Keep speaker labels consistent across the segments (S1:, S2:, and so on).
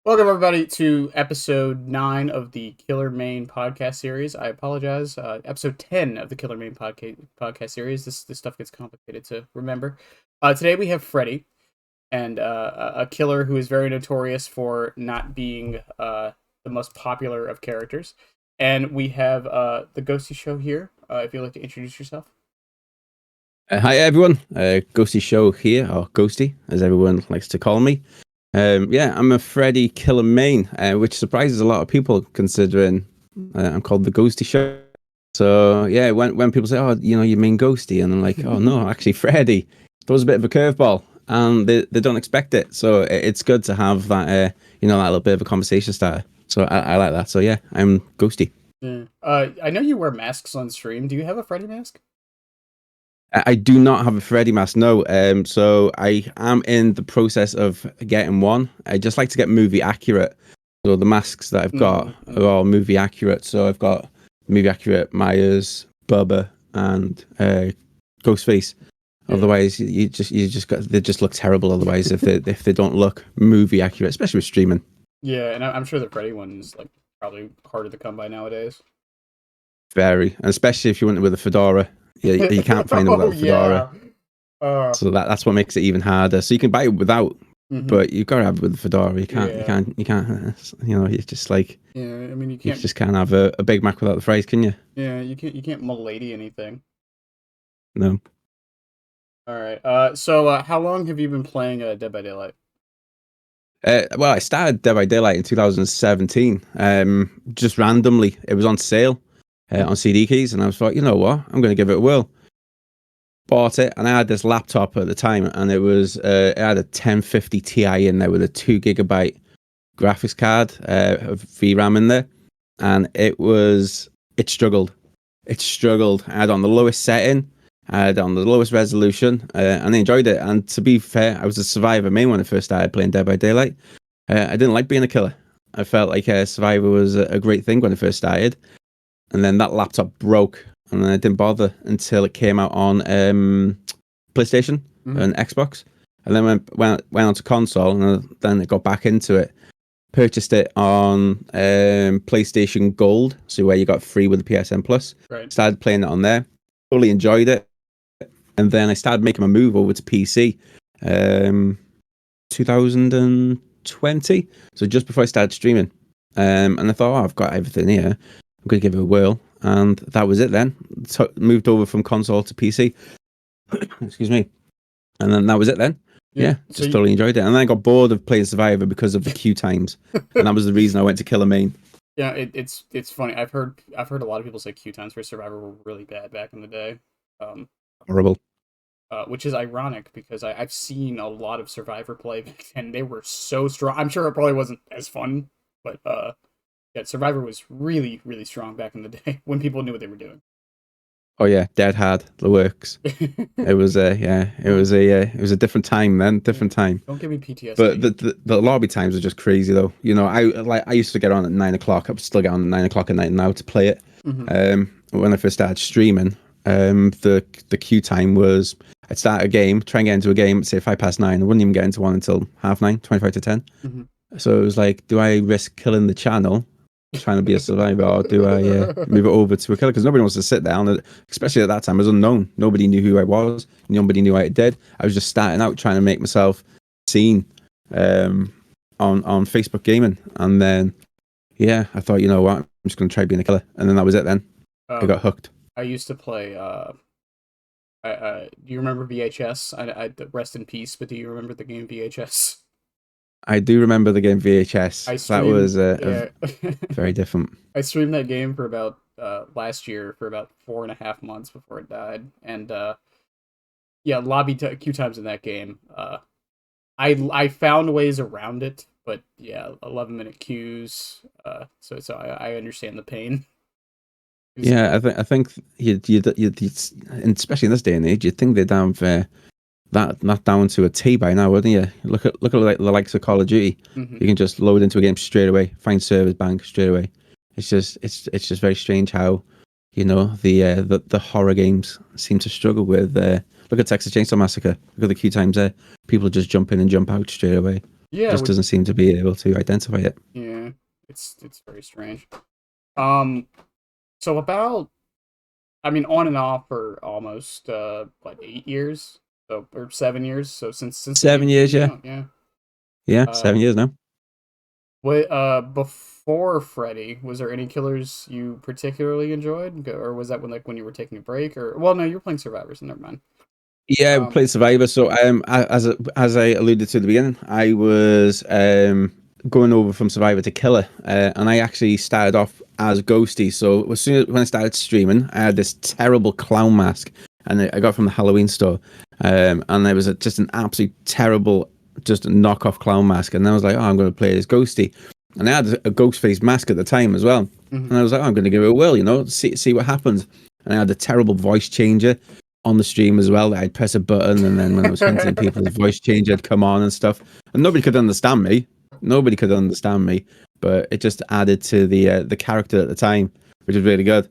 S1: Welcome, everybody, to episode 9 of the Killer Main podcast series. I apologize. Episode 10 of the Killer Main podcast series. This stuff gets complicated to remember. Today we have Freddy, and a killer who is very notorious for not being the most popular of characters. And we have the Ghostie Show here. If you'd like to introduce yourself.
S2: Hi everyone, Ghostie Show here, or Ghostie, as everyone likes to call me. I'm a Freddy Killer Main, which surprises a lot of people considering I'm called the Ghostie Show. So yeah, when people say, "Oh, you mean Ghostie," and I'm like, "Oh no, actually Freddy," throws a bit of a curveball, and they don't expect it. So it's good to have that, that little bit of a conversation starter. So I like that. So yeah, I'm Ghostie.
S1: Yeah. I know you wear masks on stream. Do you have a Freddy mask?
S2: I do not have a Freddy mask, no. So I am in the process of getting one. I just like to get movie accurate. So the masks that I've got are all movie accurate. So I've got movie accurate Myers, Bubba, and Ghostface. Yeah. Otherwise, you just got, they just look terrible. Otherwise, if they don't look movie accurate, especially with streaming.
S1: Yeah, and I'm sure the Freddy one's like probably harder to come by nowadays.
S2: Very, and especially if you went with a fedora. Yeah, you can't find it without a fedora. Yeah. So that's what makes it even harder. So you can buy it without, but you've got to have it with the fedora. You can't. It's just like.
S1: Yeah, I mean, you
S2: just can't have a Big Mac without the fries, can you?
S1: Yeah, you can't milady anything.
S2: No.
S1: All right. So how long have you been playing Dead by Daylight?
S2: Well, I started Dead by Daylight in 2017. Just randomly, it was on sale. On CD keys, and I was like, you know what, I'm going to give it a whirl. Bought it, and I had this laptop at the time, and it had a 1050 Ti in there with a 2GB graphics card of VRAM in there, and it struggled. It struggled. I had on the lowest setting, I had on the lowest resolution, and I enjoyed it. And to be fair, I was a Survivor main when I first started playing Dead by Daylight. I didn't like being a killer. I felt like Survivor was a great thing when I first started. And then that laptop broke, and then I didn't bother until it came out on PlayStation and Xbox. And then went on to console, and then it got back into it. Purchased it on PlayStation Gold, so where you got free with the PSN Plus.
S1: Right.
S2: Started playing it on there. Totally enjoyed it. And then I started making my move over to PC 2020, so just before I started streaming. And I thought, I've got everything here. I'm going to give it a whirl, and that was it then. Moved over from console to PC. Excuse me. And then that was it then. Yeah, just totally enjoyed it. And then I got bored of playing Survivor because of the queue times. And that was the reason I went to Killer Main.
S1: Yeah, it's funny. I've heard a lot of people say queue times for Survivor were really bad back in the day.
S2: Horrible.
S1: Which is ironic because I've seen a lot of Survivor play back then. They were so strong. I'm sure it probably wasn't as fun, but yeah, Survivor was really, really strong back in the day when people knew what they were doing.
S2: Oh yeah, dead hard, the works. It was it was a different time then, different time.
S1: Don't give me PTSD.
S2: But the lobby times are just crazy though. You know, I used to get on at 9 o'clock. I would still get on at 9 o'clock at night now to play it. When I first started streaming, the queue time was I'd start a game, try and get into a game, say 9:05. I wouldn't even get into one until 9:30, 25 to 10. So it was like, do I risk killing the channel trying to be a survivor, or do I move it over to a killer? Because nobody wants to sit down, especially at that time. I was unknown. Nobody knew who I was. Nobody knew what I did. I was just starting out trying to make myself seen on Facebook gaming. And then, yeah, I thought, you know what, I'm just going to try being a killer. And then that was it then. I got hooked.
S1: I used to play, do you remember VHS? I rest in peace, but do you remember the game VHS?
S2: I do remember the game VHS. That was very different.
S1: I streamed that game for about last year for about 4.5 months before it died, and lobby queue times in that game. I found ways around it, but yeah, 11-minute queues. So I understand the pain.
S2: Yeah, I think you especially in this day and age, you'd think they'd have that not down to a T by now, wouldn't you? Look at like the likes of Call of Duty. You can just load into a game straight away, find servers, bang, straight away. It's just very strange how, you know, the horror games seem to struggle with. Look at Texas Chainsaw Massacre. Look at the queue times there. People just jump in and jump out straight away.
S1: Yeah,
S2: Just doesn't seem to be able to identify it.
S1: yeah, it's very strange. Um, so about, I mean, on and off for almost 8 years, so or 7 years. So since the game
S2: 7 years,
S1: came
S2: yeah.
S1: out, yeah.
S2: Yeah,
S1: Uh,
S2: 7 years now.
S1: what before Freddy, was there any killers you particularly enjoyed, or was that when you were taking a break, or well, no, you were playing Survivors, so never mind.
S2: Yeah, we
S1: Um,
S2: played Survivor. So as I alluded to at the beginning, I was going over from Survivor to Killer, and I actually started off as Ghostie. So as soon as when I started streaming, I had this terrible clown mask, and I got it from the Halloween store, and it was just an absolute terrible, just a knockoff clown mask. And I was like, oh, I'm going to play as Ghostie, and I had a ghost face mask at the time as well.
S1: mhm.
S2: And I was like, oh, I'm going to give it a whirl, see what happens. And I had a terrible voice changer on the stream as well. I'd press a button, and then when I was hunting people, the voice changer would come on and stuff. And nobody could understand me. Nobody could understand me, but it just added to the character at the time, which was really good.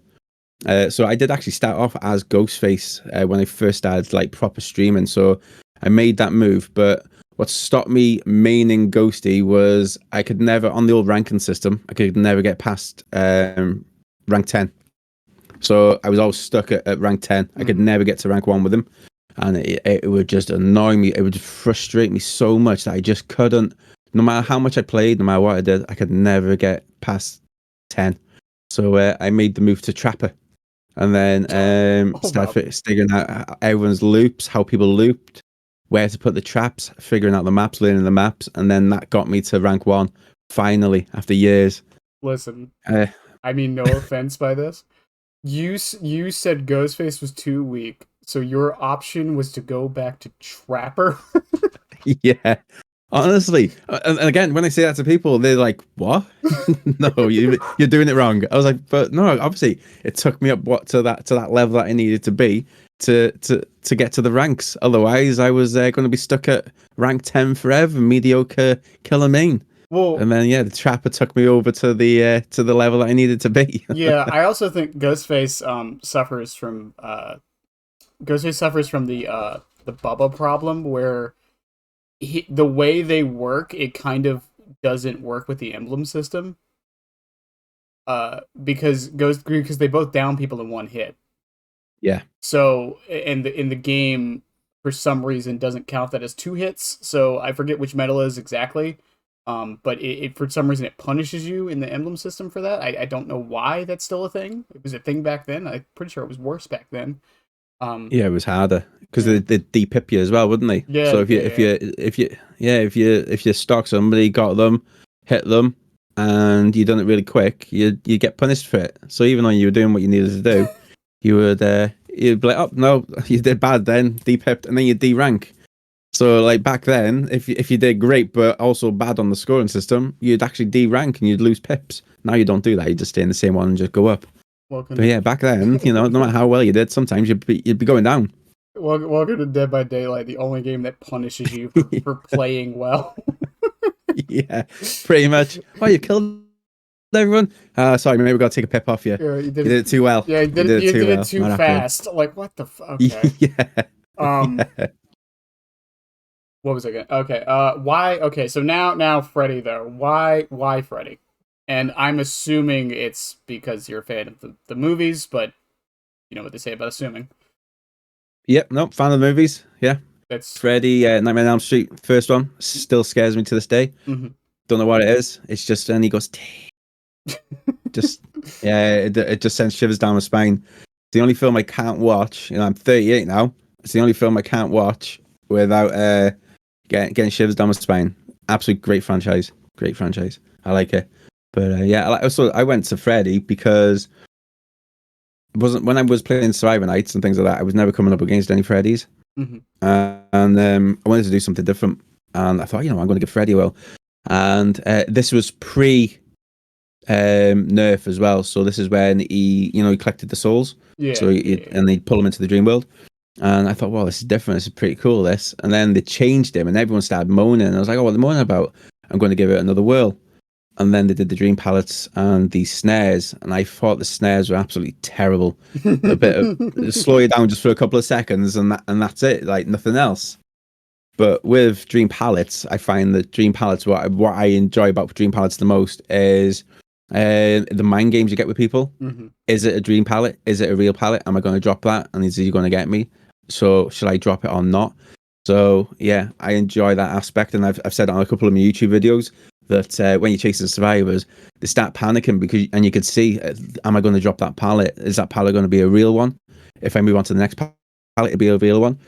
S2: So I did actually start off as Ghostface when I first started like proper streaming. So I made that move, but what stopped me maining Ghosty was I could never on the old ranking system. I could never get past rank 10. So I was always stuck at rank 10. I could never get to rank 1 with him. And it would just annoy me. It would frustrate me so much that I just couldn't, no matter how much I played, no matter what I did, I could never get past 10. So I made the move to Trapper. And then
S1: Oh wow.
S2: started figuring out everyone's loops, how people looped, where to put the traps, figuring out the maps, learning the maps. And then that got me to rank 1, finally, after years.
S1: Listen,
S2: Uh,
S1: I mean, no offense by this. You said Ghostface was too weak, so your option was to go back to Trapper.
S2: yeah. Honestly, and again, when I say that to people, they're like, "What? No, you're doing it wrong." I was like, "But no, obviously, it took me up to that level that I needed to be to get to the ranks. Otherwise, I was going to be stuck at rank 10 forever, mediocre killer main."
S1: Well,
S2: And then yeah, the trapper took me over to the level that I needed to be.
S1: yeah, I also think Ghostface suffers from the Bubba problem where the way they work, it kind of doesn't work with the emblem system. Because they both down people in one hit.
S2: Yeah,
S1: So in the game, for some reason, doesn't count that as 2 hits. So I forget which medal is exactly. But it for some reason it punishes you in the emblem system for that. I don't know why that's still a thing. It was a thing back then. I'm pretty sure it was worse back then.
S2: yeah, it was harder because
S1: Yeah,
S2: they de-pip you as well, wouldn't they?
S1: yeah,
S2: So
S1: yeah, yeah.
S2: if you stalk somebody, got them, hit them, and you done it really quick, you get punished for it. So even though you were doing what you needed to do, you'd be like, oh no, you did bad then, de-pipped, and then you de-rank. So like back then, if you did great but also bad on the scoring system, you'd actually de-rank and you'd lose pips. Now you don't do that. You just stay in the same one and just go up. But
S1: Welcome,
S2: yeah, back then, no matter how well you did, sometimes you'd be going down.
S1: welcome to Dead by Daylight, the only game that punishes you for playing well.
S2: Yeah, pretty much. Oh, you killed everyone. Sorry, maybe we got to take a pip off you.
S1: Yeah,
S2: You did it too well.
S1: Yeah,
S2: You did it
S1: you
S2: too
S1: did it
S2: well.
S1: too
S2: Not happening.
S1: fast. Like what the okay.
S2: Yeah,
S1: Um,
S2: yeah.
S1: what was I gonna? Okay. Why? Okay. So now Freddy though. Why Freddy? And I'm assuming it's because you're a fan of the movies, but you know what they say about assuming.
S2: Yep. Nope. Fan of the movies. Yeah.
S1: That's
S2: Freddy, Nightmare on Elm Street, first one, still scares me to this day.
S1: mhm.
S2: Don't know what it is. It's just, and he goes, just, yeah, it just sends shivers down my spine. It's the only film I can't watch. I'm 38 now. It's the only film I can't watch without getting shivers down my spine. Absolute great franchise. Great franchise. I like it. But yeah, I went to Freddy because it wasn't when I was playing Survivor Nights and things like that. I was never coming up against any Freddys,
S1: Mhm.
S2: and I wanted to do something different. And I thought, I'm going to give Freddy a whirl. And this was pre nerf as well. So this is when he collected the souls.
S1: Yeah,
S2: So
S1: yeah.
S2: and they'd pull him into the dream world. And I thought, well, this is different. This is pretty cool. This. And then they changed him, and everyone started moaning. And I was like, oh, what are they moaning about? I'm going to give it another whirl. And then they did the dream pallets and the snares, and I thought the snares were absolutely terrible. A bit of slow you down just for a couple of seconds, and that's it. Like nothing else. But with Dream Pallets, I find that Dream Pallets, what I enjoy about Dream Pallets the most is the mind games you get with people.
S1: Mm-hmm.
S2: Is it a dream pallet? Is it a real pallet? Am I going to drop that? And is he going to get me? So should I drop it or not? So yeah, I enjoy that aspect, and I've said it on a couple of my YouTube videos that when you're chasing survivors, they start panicking and you could see, am I going to drop that pallet? Is that pallet going to be a real one? If I move on to the next pallet, it'll be a real one.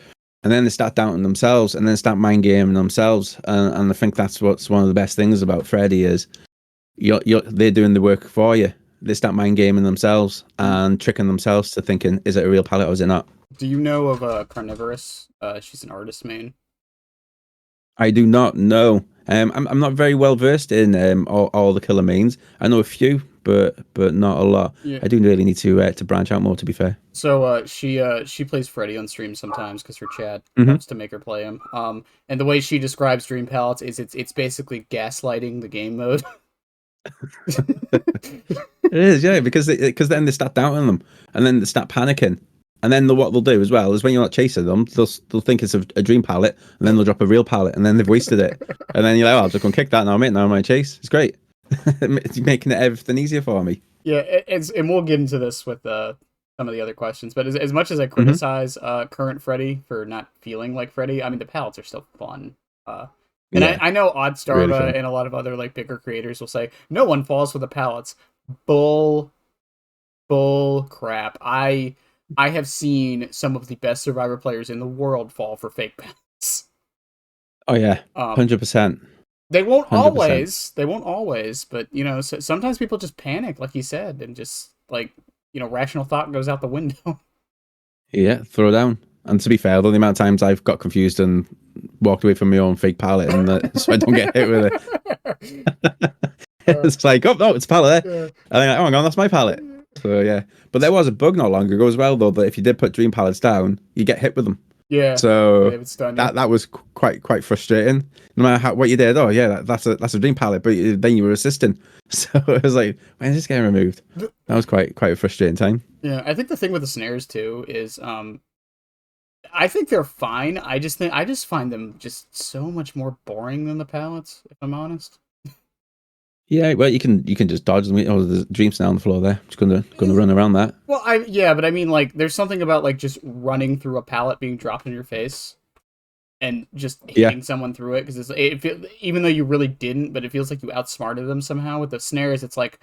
S2: And then they start doubting themselves, and then start mind gaming themselves. And I think that's what's one of the best things about Freddy is they're doing the work for you. They start mind gaming themselves and tricking themselves to thinking, is it a real pallet or is it not?
S1: Do you know of Carnivorous? She's an artist main.
S2: I do not know. I'm not very well versed in all the killer mains. I know a few, but not a lot.
S1: Yeah.
S2: I do really need to branch out more. To be fair.
S1: So she plays Freddy on stream sometimes because her chat
S2: Mm-hmm.
S1: loves to make her play him. And the way she describes Dream Pallets is it's basically gaslighting the game mode.
S2: It is, yeah, because then they start doubting them, and then they start panicking, and then what they'll do as well is when you're not chasing them, they'll think it's a dream pallet, and then they'll drop a real pallet, and then they've wasted it, and then you're like, oh, I'll just go and kick that now, mate. Now I'm on chase. It's great. It's making everything easier for me.
S1: Yeah, and we'll get into this with some of the other questions. But as much as I criticize current Freddy for not feeling like Freddy, I mean the pallets are still fun. And
S2: Yeah,
S1: I know Oddstarva
S2: really
S1: and a lot of other like bigger creators will say no one falls for the pallets. Bull crap. I have seen some of the best Survivor players in the world fall for fake pallets.
S2: Oh yeah,
S1: Um,
S2: 100%.
S1: they won't
S2: 100%.
S1: always, but you know, sometimes people just panic, like you said, and just like rational thought goes out the window.
S2: Yeah, throw down. And to be fair, the amount of times I've got confused and walked away from my own fake pallet, and so I don't get hit with it. It's like, oh no, it's a pallet there. And then, oh, hang on, that's my pallet. So yeah, but there was a bug not long ago as well, though, that if you did put dream pallets down, you get hit with them.
S1: Yeah,
S2: So
S1: they would stun you.
S2: that was quite frustrating. No matter what you did, oh yeah, that's a dream pallet, but then you were assisting. So it was like, when is this getting removed? That was quite a frustrating time.
S1: Yeah, I think the thing with the snares too is I think they're fine. I just find them just so much more boring than the pallets, if I'm honest.
S2: Yeah, well, you can just dodge them. Oh, there's a dream snail on the floor there. Just gonna run around that.
S1: Well, but I mean, like, there's something about like just running through a pallet being dropped in your face and just hitting someone through it because even though you really didn't, but it feels like you outsmarted them somehow. With the snares, it's like,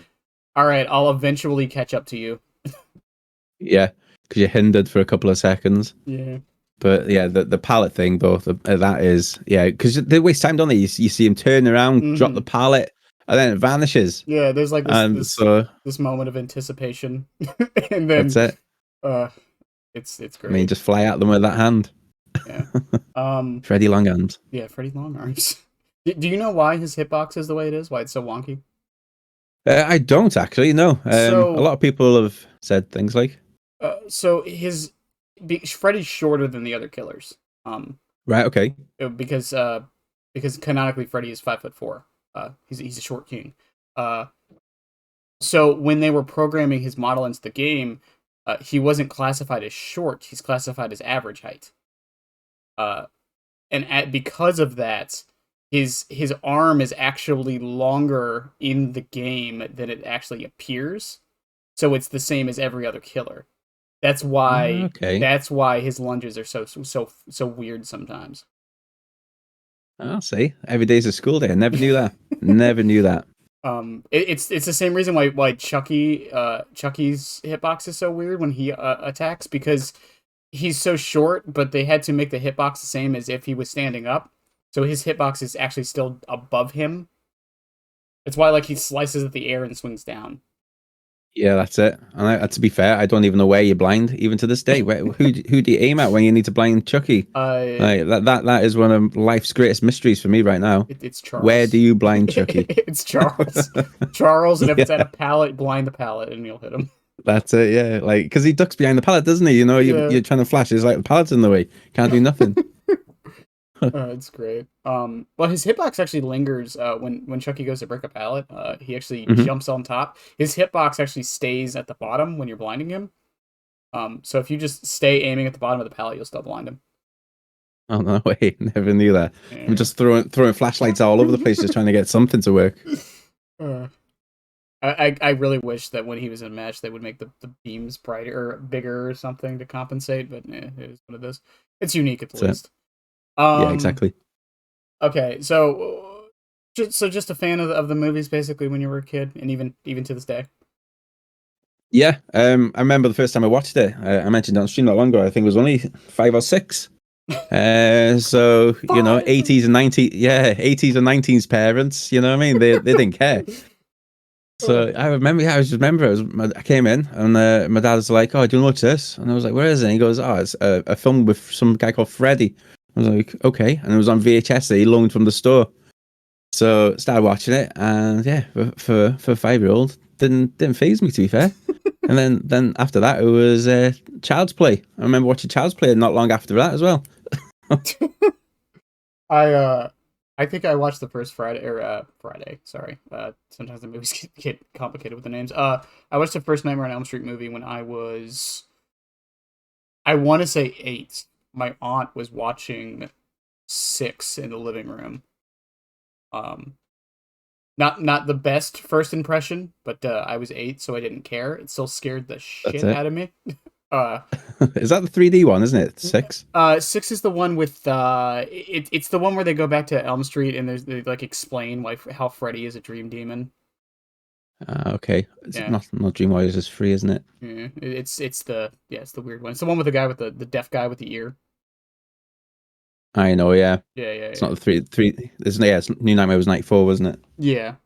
S1: all right, I'll eventually catch up to you.
S2: Yeah, because you're hindered for a couple of seconds.
S1: Yeah.
S2: But yeah, the pallet thing though, that is, yeah, because they waste time, don't they? You see him turn around, drop the pallet, and then it vanishes.
S1: Yeah, there's like this moment of anticipation, and then
S2: that's it.
S1: It's great.
S2: I mean, just fly at them with that hand.
S1: Yeah.
S2: Freddy Longarms.
S1: Yeah, Freddy Longarms. Do you know why his hitbox is the way it is? Why it's so wonky?
S2: I don't actually. No. A lot of people have said things like.
S1: So Freddy's shorter than the other killers.
S2: Right. Okay.
S1: Because canonically Freddy is 5'4". He's a short king. So when they were programming his model into the game, he wasn't classified as short. He's classified as average height. Because of that, his arm is actually longer in the game than it actually appears. So it's the same as every other killer. That's why.
S2: Okay.
S1: That's why his lunges are so weird sometimes.
S2: I'll see. Every day's a school day. I never knew that. Never knew that.
S1: It's the same reason why Chucky's hitbox is so weird when he attacks, because he's so short, but they had to make the hitbox the same as if he was standing up. So his hitbox is actually still above him. It's why like he slices at the air and swings down.
S2: Yeah, that's it. And to be fair, I don't even know where you're blind, even to this day. Who do you aim at when you need to blind Chucky? That is one of life's greatest mysteries for me right now.
S1: It's Charles.
S2: Where do you blind Chucky?
S1: It's Charles. Charles, and if it's at a pallet, blind the pallet, and you'll hit him.
S2: That's it. Yeah, like because he ducks behind the pallet, doesn't he? You know, you're trying to flash. It's like the pallet's in the way. Can't do nothing.
S1: It's great. Well, his hitbox actually lingers when Chucky goes to break a pallet. He actually jumps on top. His hitbox actually stays at the bottom when you're blinding him. So if you just stay aiming at the bottom of the pallet, you'll still blind him.
S2: Oh no way! Never knew that. I'm
S1: Yeah.
S2: just throwing flashlights all over the place, just trying to get something to work.
S1: Uh, I really wish that when he was in a match, they would make the beams brighter or bigger or something to compensate. But it is what it is. It's unique at the
S2: So
S1: least.
S2: yeah,
S1: Um.
S2: exactly.
S1: Okay. Just a fan of the movies basically when you were a kid, and even to this day.
S2: Yeah, I remember the first time I watched it. I mentioned it on stream not long ago. I think it was only 5 or 6. So
S1: Fine.
S2: 80s and 90s, yeah, 80s and 90s parents. You know what I mean? They didn't care. So I remember, yeah, I just remember I came in and my dad was like, "Oh, do you want to watch this?" And I was like, "Where is it?" And he goes, "Oh, it's a film with some guy called Freddy." I was like, "Okay," and it was on VHS that he loaned from the store. So started watching it, and yeah, for a 5-year-old, didn't phase me, to be fair. And then after that, it was Child's Play. I remember watching Child's Play not long after that as well.
S1: I I think I watched the first Friday or Friday. Sorry. Sometimes the movies get complicated with the names. I watched the first Nightmare on Elm Street movie when I want to say 8. My aunt was watching 6 in the living room. Um, not the best first impression, but I was 8, so I didn't care. It still scared the
S2: That's
S1: shit
S2: it.
S1: out of me. Uh,
S2: Is that the 3D one, isn't it? 6?
S1: 6 is the one with it's the one where they go back to Elm Street and they like explain why how Freddy is a dream demon.
S2: Okay. It's
S1: Yeah,
S2: not Dream Warriors is free, isn't it?
S1: yeah. It's the weird one. It's the one with the guy with the deaf guy with the ear.
S2: I know, yeah.
S1: Yeah, yeah,
S2: It's not
S1: yeah,
S2: the three. Isn't it? Yeah, New Nightmare was 94, wasn't it?
S1: yeah.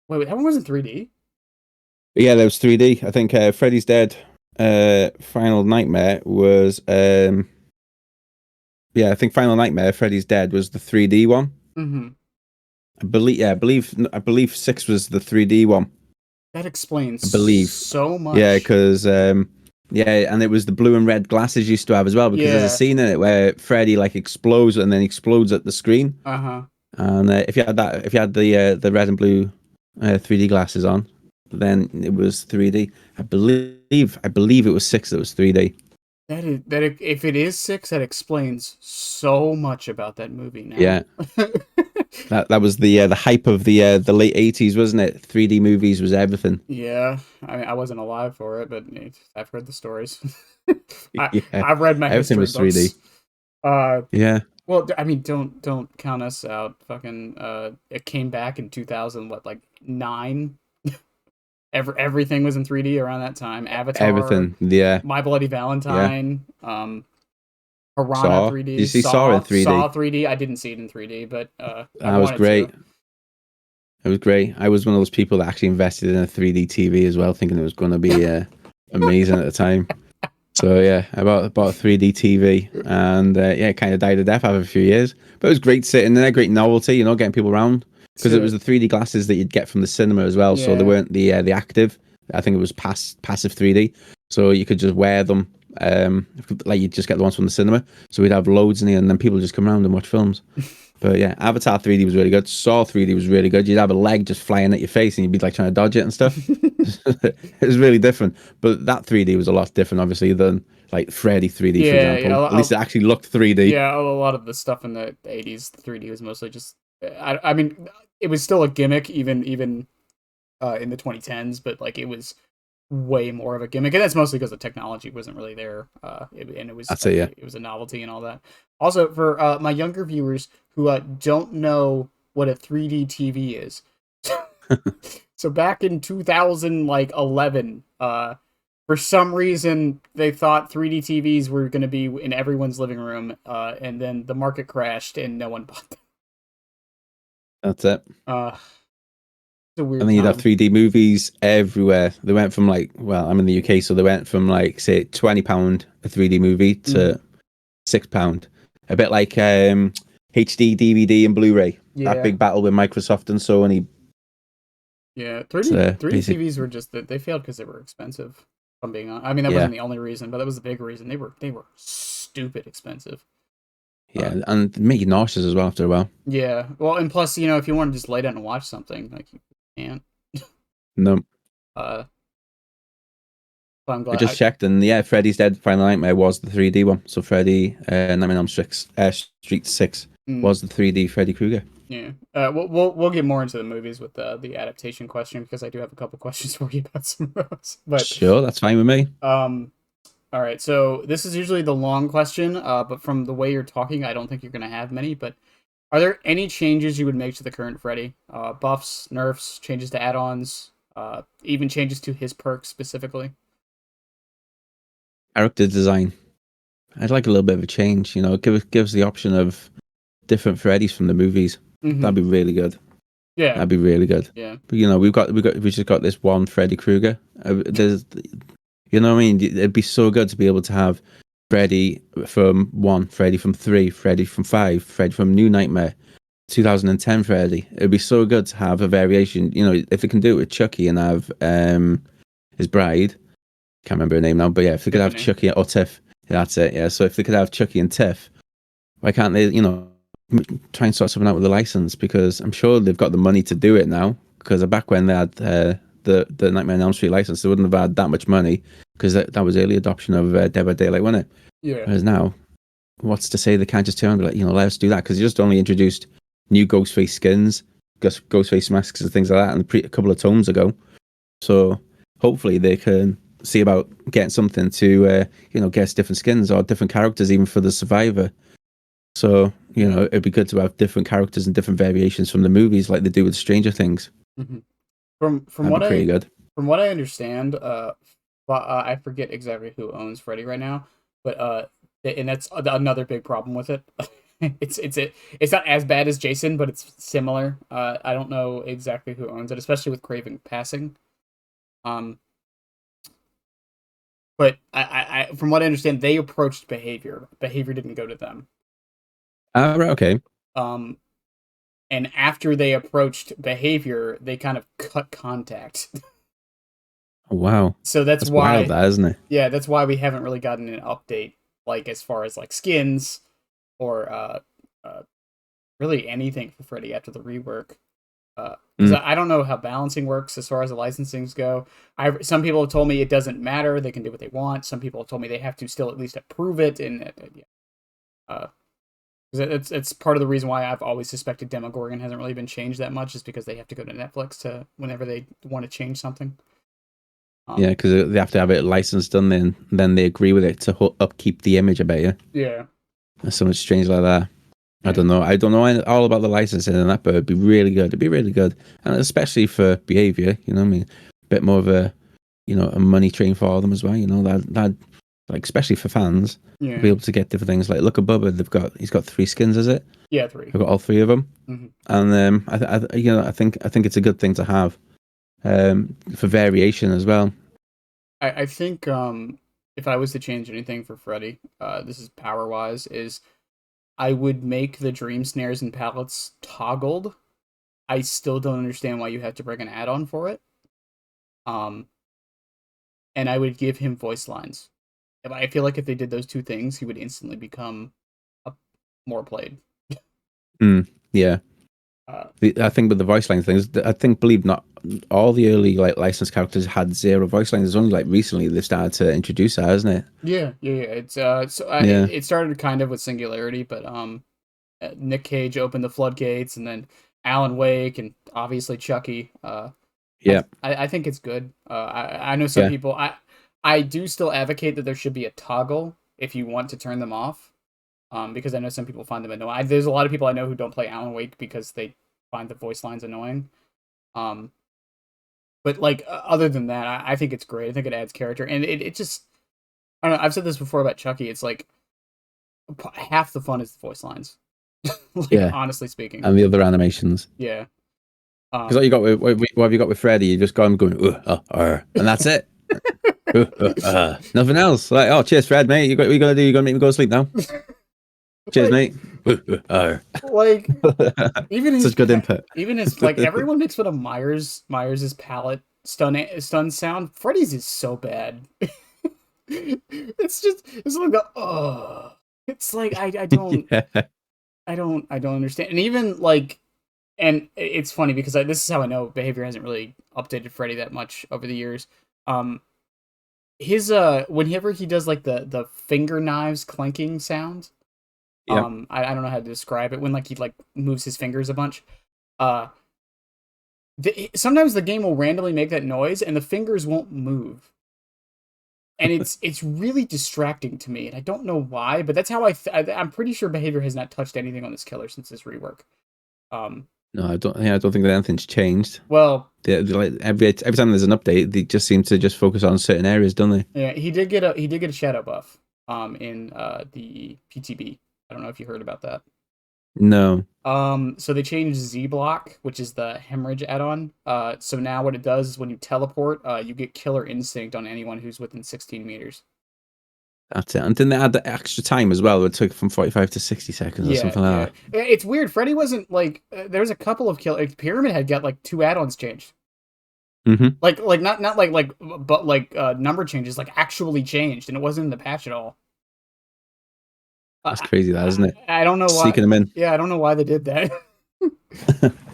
S1: Wait, that one wasn't 3D.
S2: But yeah, there was 3D. I think Freddy's Dead, Final Nightmare was yeah, I think Final Nightmare, Freddy's Dead was the 3D one.
S1: Mm-hmm.
S2: I believe 6 was the 3D one.
S1: That explains
S2: I believe.
S1: so
S2: Yeah,
S1: much.
S2: because yeah, and it was the blue and red glasses used to have as well because there's a
S1: Yeah.
S2: scene in it where Freddy like explodes and then explodes at the screen.
S1: Uh huh.
S2: And if you had the red and blue 3D glasses on, then it was 3D. I believe it was 6 that was 3D.
S1: If it is 6, that explains so much about that movie now.
S2: Yeah, that was the hype of the late 80s, wasn't it? 3D movies was everything.
S1: Yeah, I mean, I wasn't alive for it, but I've heard the stories.
S2: Yeah,
S1: I've read my
S2: everything
S1: history
S2: was 3D.
S1: books. Uh,
S2: Yeah,
S1: well, I mean, don't count us out. Fucking, it came back in 2000, what, like 9? Everything was in 3D around that time. Avatar,
S2: everything. Yeah,
S1: My Bloody
S2: yeah.
S1: Valentine, Piranha
S2: Saw. Did you
S1: 3D,
S2: see Saw in
S1: Saw
S2: 3D?
S1: 3D. I didn't see it in 3D, but I
S2: That was
S1: wanted to.
S2: great. It was great. I was one of those people that actually invested in a 3D TV as well, thinking it was going to be amazing at the time. So yeah, I bought a 3D TV, and yeah, it kind of died a death after a few years. But it was great sitting there, great novelty, getting people around because it was
S1: To
S2: the 3D glasses that you'd get from the cinema as well. So they
S1: Yeah.
S2: weren't the active. I think it was passive 3D. So you could just wear them, like you just get the ones from the cinema. So we'd have loads in here, and then people just come around and watch films. But yeah, Avatar 3D was really good. Saw 3D was really good. You'd have a leg just flying at your face, and you'd be like trying to dodge it and stuff. It was really different. But that 3D was a lot different, obviously, than like Freddy 3D, for
S1: Yeah, yeah,
S2: example. At least it actually looked 3D.
S1: yeah. A lot of the stuff in the 80s, 3D was mostly just. I mean, it was still a gimmick, even in the 2010s, but like it was way more of a gimmick, and that's mostly because the technology wasn't really there, and it was
S2: That's it,
S1: like
S2: yeah.
S1: it was a novelty and all that. Also, for my younger viewers who don't know what a 3D TV is, so back in 2000, like 11, for some reason they thought 3D TVs were going to be in everyone's living room, and then the market crashed and no one bought them.
S2: That's it.
S1: It's a
S2: And
S1: weird
S2: then you'd have
S1: time.
S2: 3D movies everywhere. They went from like, well, I'm in the UK, so they went from like, say, £20 a 3D movie
S1: Mm,
S2: to £6. A bit like HD, DVD, and Blu-ray. That
S1: yeah,
S2: big battle with Microsoft and Sony.
S1: yeah.
S2: It's
S1: 3D
S2: basic.
S1: TVs were just that they failed because they were expensive. If I'm being honest. I mean, that
S2: Yeah,
S1: wasn't the only reason, but that was the big reason. They were stupid expensive. Uh,
S2: yeah, and make you nauseous as well after a while.
S1: yeah. Well, and plus, if you want to just lay down and watch something, like you can't.
S2: No,
S1: Uh, So I'm
S2: I
S1: glad.
S2: just checked, and yeah, Freddy's Dead Final Nightmare was the 3D one. So Freddy, Nightmare on Elm Street 6 was the 3D Freddy Krueger.
S1: Yeah. We'll get more into the movies with the adaptation question because I do have a couple questions for you about some of those. But
S2: Sure, that's fine with me.
S1: all right. So this is usually the long question. But from the way you're talking, I don't think you're gonna have many. But are there any changes you would make to the current Freddy? Buffs, nerfs, changes to add-ons, even changes to his perks specifically.
S2: Character design. I'd like a little bit of a change. Gives the option of different Freddys from the movies.
S1: Mm-hmm.
S2: That'd be really good.
S1: Yeah.
S2: That'd be really good.
S1: Yeah.
S2: But we just got this one Freddy Krueger. There's, you know what I mean? It'd be so good to be able to have Freddy from 1, Freddy from 3, Freddy from 5, Freddy from New Nightmare, 2010 Freddy. It'd be so good to have a variation. If they can do it with Chucky and have his bride, can't remember her name now, but yeah, if they could have
S1: Tiffany.
S2: Chucky or Tiff, that's it. Yeah, so if they could have Chucky and Tiff, why can't they? Try and sort something out with the license, because I'm sure they've got the money to do it now. Because back when they had the Nightmare on Elm Street license, they wouldn't have had that much money, because that was early adoption of Dead by Daylight, wasn't it?
S1: Yeah.
S2: Whereas now, what's to say they can't just turn and be like, let's do that, because they just only introduced new Ghostface skins, Ghostface masks and things like that, and a couple of tomes ago. So hopefully they can see about getting something to get different skins or different characters even for the Survivor. So, it'd be good to have different characters and different variations from the movies like they do with Stranger Things.
S1: Mm-hmm. From
S2: That'd be pretty good.
S1: From what I understand, I forget exactly who owns Freddy right now, but and that's another big problem with it. It's not as bad as Jason, but it's similar. I don't know exactly who owns it, especially with Craven passing. Um, but I from what I understand, they approached behavior. Behavior didn't go to them.
S2: Right, okay.
S1: Um, and after they approached behavior, they kind of cut contact.
S2: Wow.
S1: So that's
S2: wild,
S1: why,
S2: that, isn't it?
S1: yeah, that's why we haven't really gotten an update, like as far as like skins or uh really anything for Freddy after the rework. Because I don't know how balancing works as far as the licensings go. Some people have told me it doesn't matter; they can do what they want. Some people have told me they have to still at least approve it, and it's part of the reason why I've always suspected Demogorgon hasn't really been changed that much, is because they have to go to Netflix to whenever they want to change something.
S2: Yeah, because they have to have it licensed done, then they agree with it to upkeep the image, I bet you.
S1: Yeah.
S2: There's something strange like that.
S1: Yeah.
S2: I don't know. I don't know all about the licensing and that, but it'd be really good. It'd be really good. And especially for behavior, what I mean? A bit more of a money train for them as well, that like, especially for fans,
S1: Yeah.
S2: be able to get different things. Like, look at Bubba, he's got 3 skins, is it?
S1: Yeah, 3.
S2: I've got all 3 of them.
S1: Mm-hmm.
S2: And I think it's a good thing to have for variation as well.
S1: I think if I was to change anything for Freddy, this is power wise, is I would make the dream snares and pallets toggled. I still don't understand why you have to bring an add-on for it. And I would give him voice lines. I feel like if they did those two things, he would instantly become more played.
S2: Yeah. I think with the voice line things, believe not all the early like licensed characters had 0 voice lines. It's only like recently they've started to introduce that, hasn't it?
S1: Yeah. It's it started kind of with Singularity, but Nick Cage opened the floodgates, and then Wake, and obviously Chucky.
S2: Yeah,
S1: I think it's good. I know some people. I do still advocate that there should be a toggle if you want to turn them off. Because I know some people find them annoying. There's a lot of people I know who don't play Alan Wake because they find the voice lines annoying. But like other than that, I think it's great. I think it adds character, and it just, I don't know. I've said this before about Chucky. It's like half the fun is the voice lines. Honestly speaking,
S2: and the other animations.
S1: Yeah.
S2: Because what you got what have you got with Freddy? You just got him going, and that's it. Nothing else. Like, oh, cheers, Fred, mate. What you gonna do? You gonna make me go to sleep now? Cheers, mate.
S1: Like, even
S2: such good input.
S1: Even his, like, everyone makes fun of Myers's palette stun sound. Freddy's is so bad. It's like it's like I don't I don't understand. And even like, and it's funny because this is how I know behavior hasn't really updated Freddy that much over the years. his whenever he does like the finger knives clanking sound,
S2: Yeah.
S1: I don't know how to describe it, when like he like moves his fingers a bunch. Uh, sometimes the game will randomly make that noise and the fingers won't move, and it's really distracting to me, and I don't know why, but that's how I'm pretty sure behavior has not touched anything on this killer since this rework. Um,
S2: No, I don't. Yeah, I don't think that anything's changed.
S1: well,
S2: Like every time there's an update, they just seem to just focus on certain areas, don't they?
S1: yeah, he did get a shadow buff in the PTB. I don't know if you heard about that.
S2: No,
S1: So they changed Z Block, which is the hemorrhage add-on. So now what it does is when you teleport, you get Killer Instinct on anyone who's within 16 meters.
S2: that's it. And then they add the extra time as well. It took from 45 to 60 seconds or
S1: Yeah,
S2: something
S1: yeah.
S2: like
S1: It's weird. Freddy wasn't like there's a couple of kill. Like, Pyramid had got like two add-ons changed.
S2: that. Mm-hmm.
S1: Like not like but like number changes, like actually changed, and it wasn't in the patch at all.
S2: That's crazy, that isn't it?
S1: I don't know why.
S2: Sneaking them in.
S1: Yeah, I don't know why they did that.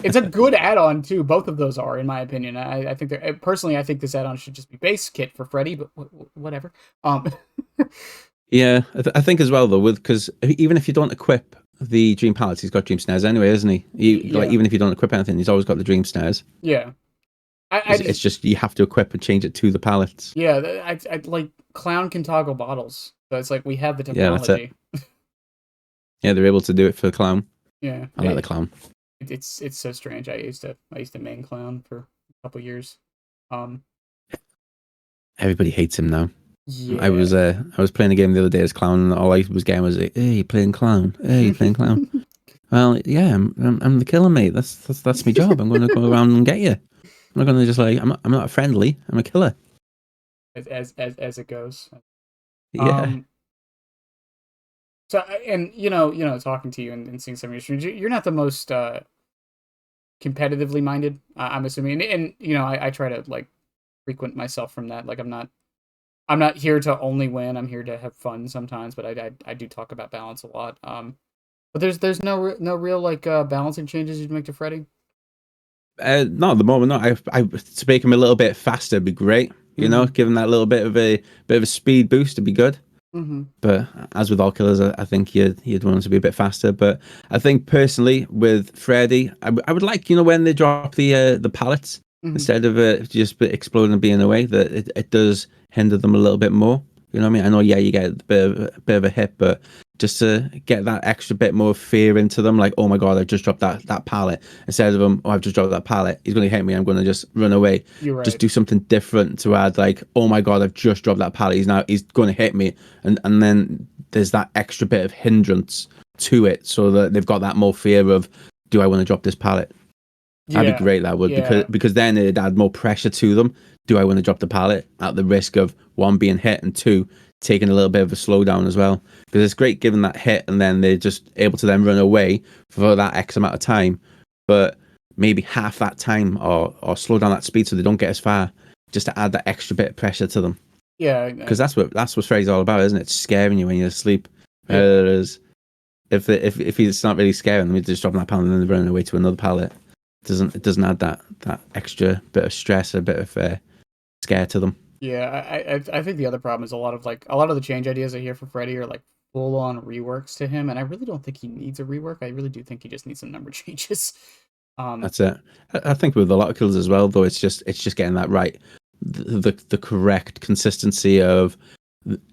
S1: It's a good add-on too. Both of those are, in my opinion. I think they're personally. I think this add-on should just be base kit for Freddy, but whatever.
S2: Yeah, I think as well though, with because even if you don't equip the Dream Pallets, he's got Dream Snares anyway, isn't he? Like
S1: Yeah,
S2: even if you don't equip anything, he's always got the Dream Snares.
S1: yeah. I
S2: It's
S1: just
S2: just you have to equip and change it to the pallets.
S1: yeah. I like Clown can toggle bottles, so it's like we have the
S2: Yeah, that's it.
S1: technology.
S2: Yeah, they're able to do it for the clown.
S1: Yeah,
S2: I like the clown.
S1: it's so strange. I used to main Clown for a couple years. Um,
S2: Everybody hates him now. I
S1: yeah.
S2: was playing a game the other day as clown, and all I was getting was like, "Hey, you playing clown? Hey, you playing clown?" Well, yeah, I'm the killer, mate. That's my job. I'm going to go around and get you. I'm not going to just like I'm not a friendly. I'm a killer.
S1: As it goes.
S2: Yeah.
S1: Um, so and talking to you and seeing some of your streams, you're not the most competitively minded. I'm assuming, and I try to like frequent myself from that. Like I'm not here to only win. I'm here to have fun sometimes, but I do talk about balance a lot. But there's no real like balancing changes you'd make to Freddy.
S2: Not at the moment. No, I to make him a little bit faster would be great.
S1: Mm-hmm.
S2: Give him that little bit of a speed boost to be good.
S1: Mm-hmm.
S2: But as with all killers, I think you'd want him to be a bit faster. But I think personally with Freddy, I would like when they drop the pallets
S1: Mm-hmm.
S2: instead of just exploding and being away, that it does hinder them a little bit more. You know what I mean? I know, yeah, you get a bit of a hit, but just to get that extra bit more fear into them, like, oh my god, I've just dropped that pallet. Instead of them, oh, I've just dropped that pallet. He's going to hit me. I'm going to just run away.
S1: You're
S2: Just
S1: right.
S2: do something different to add, like, oh my god, I've just dropped that pallet. He's going to hit me, and then there's that extra bit of hindrance to it, so that they've got that more fear of, do I want to drop this pallet? That'd be
S1: Yeah.
S2: great. That would
S1: Yeah.
S2: because then it'd add more pressure to them. Do I want to drop the pallet at the risk of one being hit and two taking a little bit of a slowdown as well? Because it's great giving that hit and then they're just able to then run away for that X amount of time, but maybe half that time or slow down that speed so they don't get as far, just to add that extra bit of pressure to them.
S1: Yeah.
S2: Because that's what Freddy's all about, isn't it? It's scaring you when you're asleep.
S1: Yeah.
S2: Whereas if he's not really scaring them, he's just dropping that pallet and then they're running away to another pallet. It doesn't add that extra bit of stress, a bit of scare to them.
S1: Yeah, I think the other problem is a lot of the change ideas I hear for Freddy are like full on reworks to him, and I really don't think he needs a rework. I really do think he just needs some number changes.
S2: That's it. I think with a lot of kills as well, though, it's just getting that right, the correct consistency of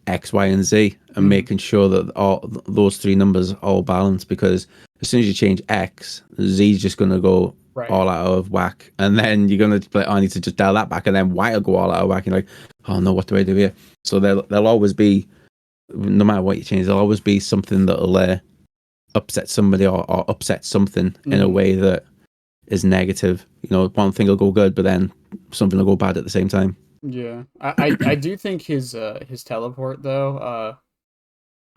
S2: X, Y, and Z, and making sure that all those three numbers are all balanced. Because as soon as you change X, Z's just going to go
S1: Right.
S2: all out of whack, and then you're going to be like, oh, I need to just dial that back, and then Y will go all out of whack, and you're like, oh no, what do I do here? So there'll always be, no matter what you change, there'll always be something that'll upset somebody or upset something in a way that is negative. One thing will go good, but then something will go bad at the same time.
S1: Yeah, I do think his teleport though.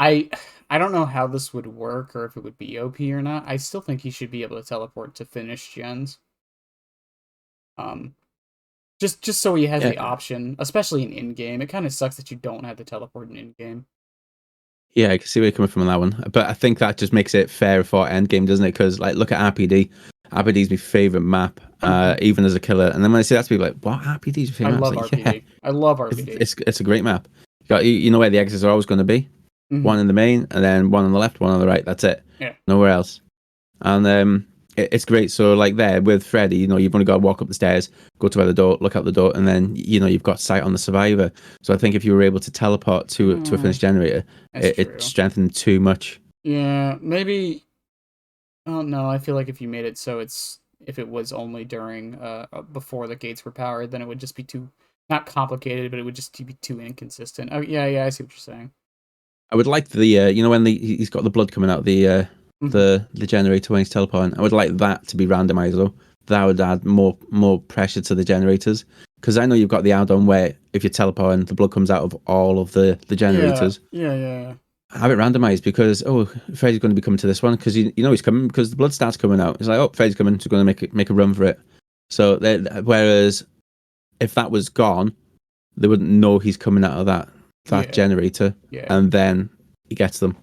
S1: I don't know how this would work or if it would be OP or not. I still think he should be able to teleport to finish gens. Um, just so he has the
S2: Yeah,
S1: option, especially in game. It kind of sucks that you don't have the teleport in game.
S2: yeah, I can see where you're coming from on that one, but I think that just makes it fair for endgame, doesn't it? Because like, look at RPD. RPD is my favorite map, even as a killer. And then when I say that to people, like, what RPD is your
S1: I
S2: favorite map?
S1: love
S2: It's like, yeah,
S1: RPD. I love RPD.
S2: it's a great map. You know where the exits are always going to be. One in the main, and then one on the left, one on the right. That's it.
S1: Yeah.
S2: Nowhere else. And it's great. So like there with Freddy, you've only got to walk up the stairs, go to the door, look out the door, and then you've got sight on the survivor. So I think if you were able to teleport to a finished generator, it strengthened too much.
S1: Yeah, maybe. Oh no, I feel like if you made it so if it was only during before the gates were powered, then it would just be too not complicated, but it would just be too inconsistent. Oh yeah, I see what you're saying.
S2: I would like the when he's got the blood coming out the generator when he's teleporting. I would like that to be randomized though. That would add more pressure to the generators, because I know you've got the add-on where if you're teleporting, the blood comes out of all of the generators.
S1: Yeah.
S2: Have it randomized, because Freddy's going to be coming to this one, because you know he's coming, because the blood starts coming out. It's like, oh, Freddy's coming, so going to make a run for it. So whereas if that was gone, they wouldn't know he's coming out of that generator, and then he gets them.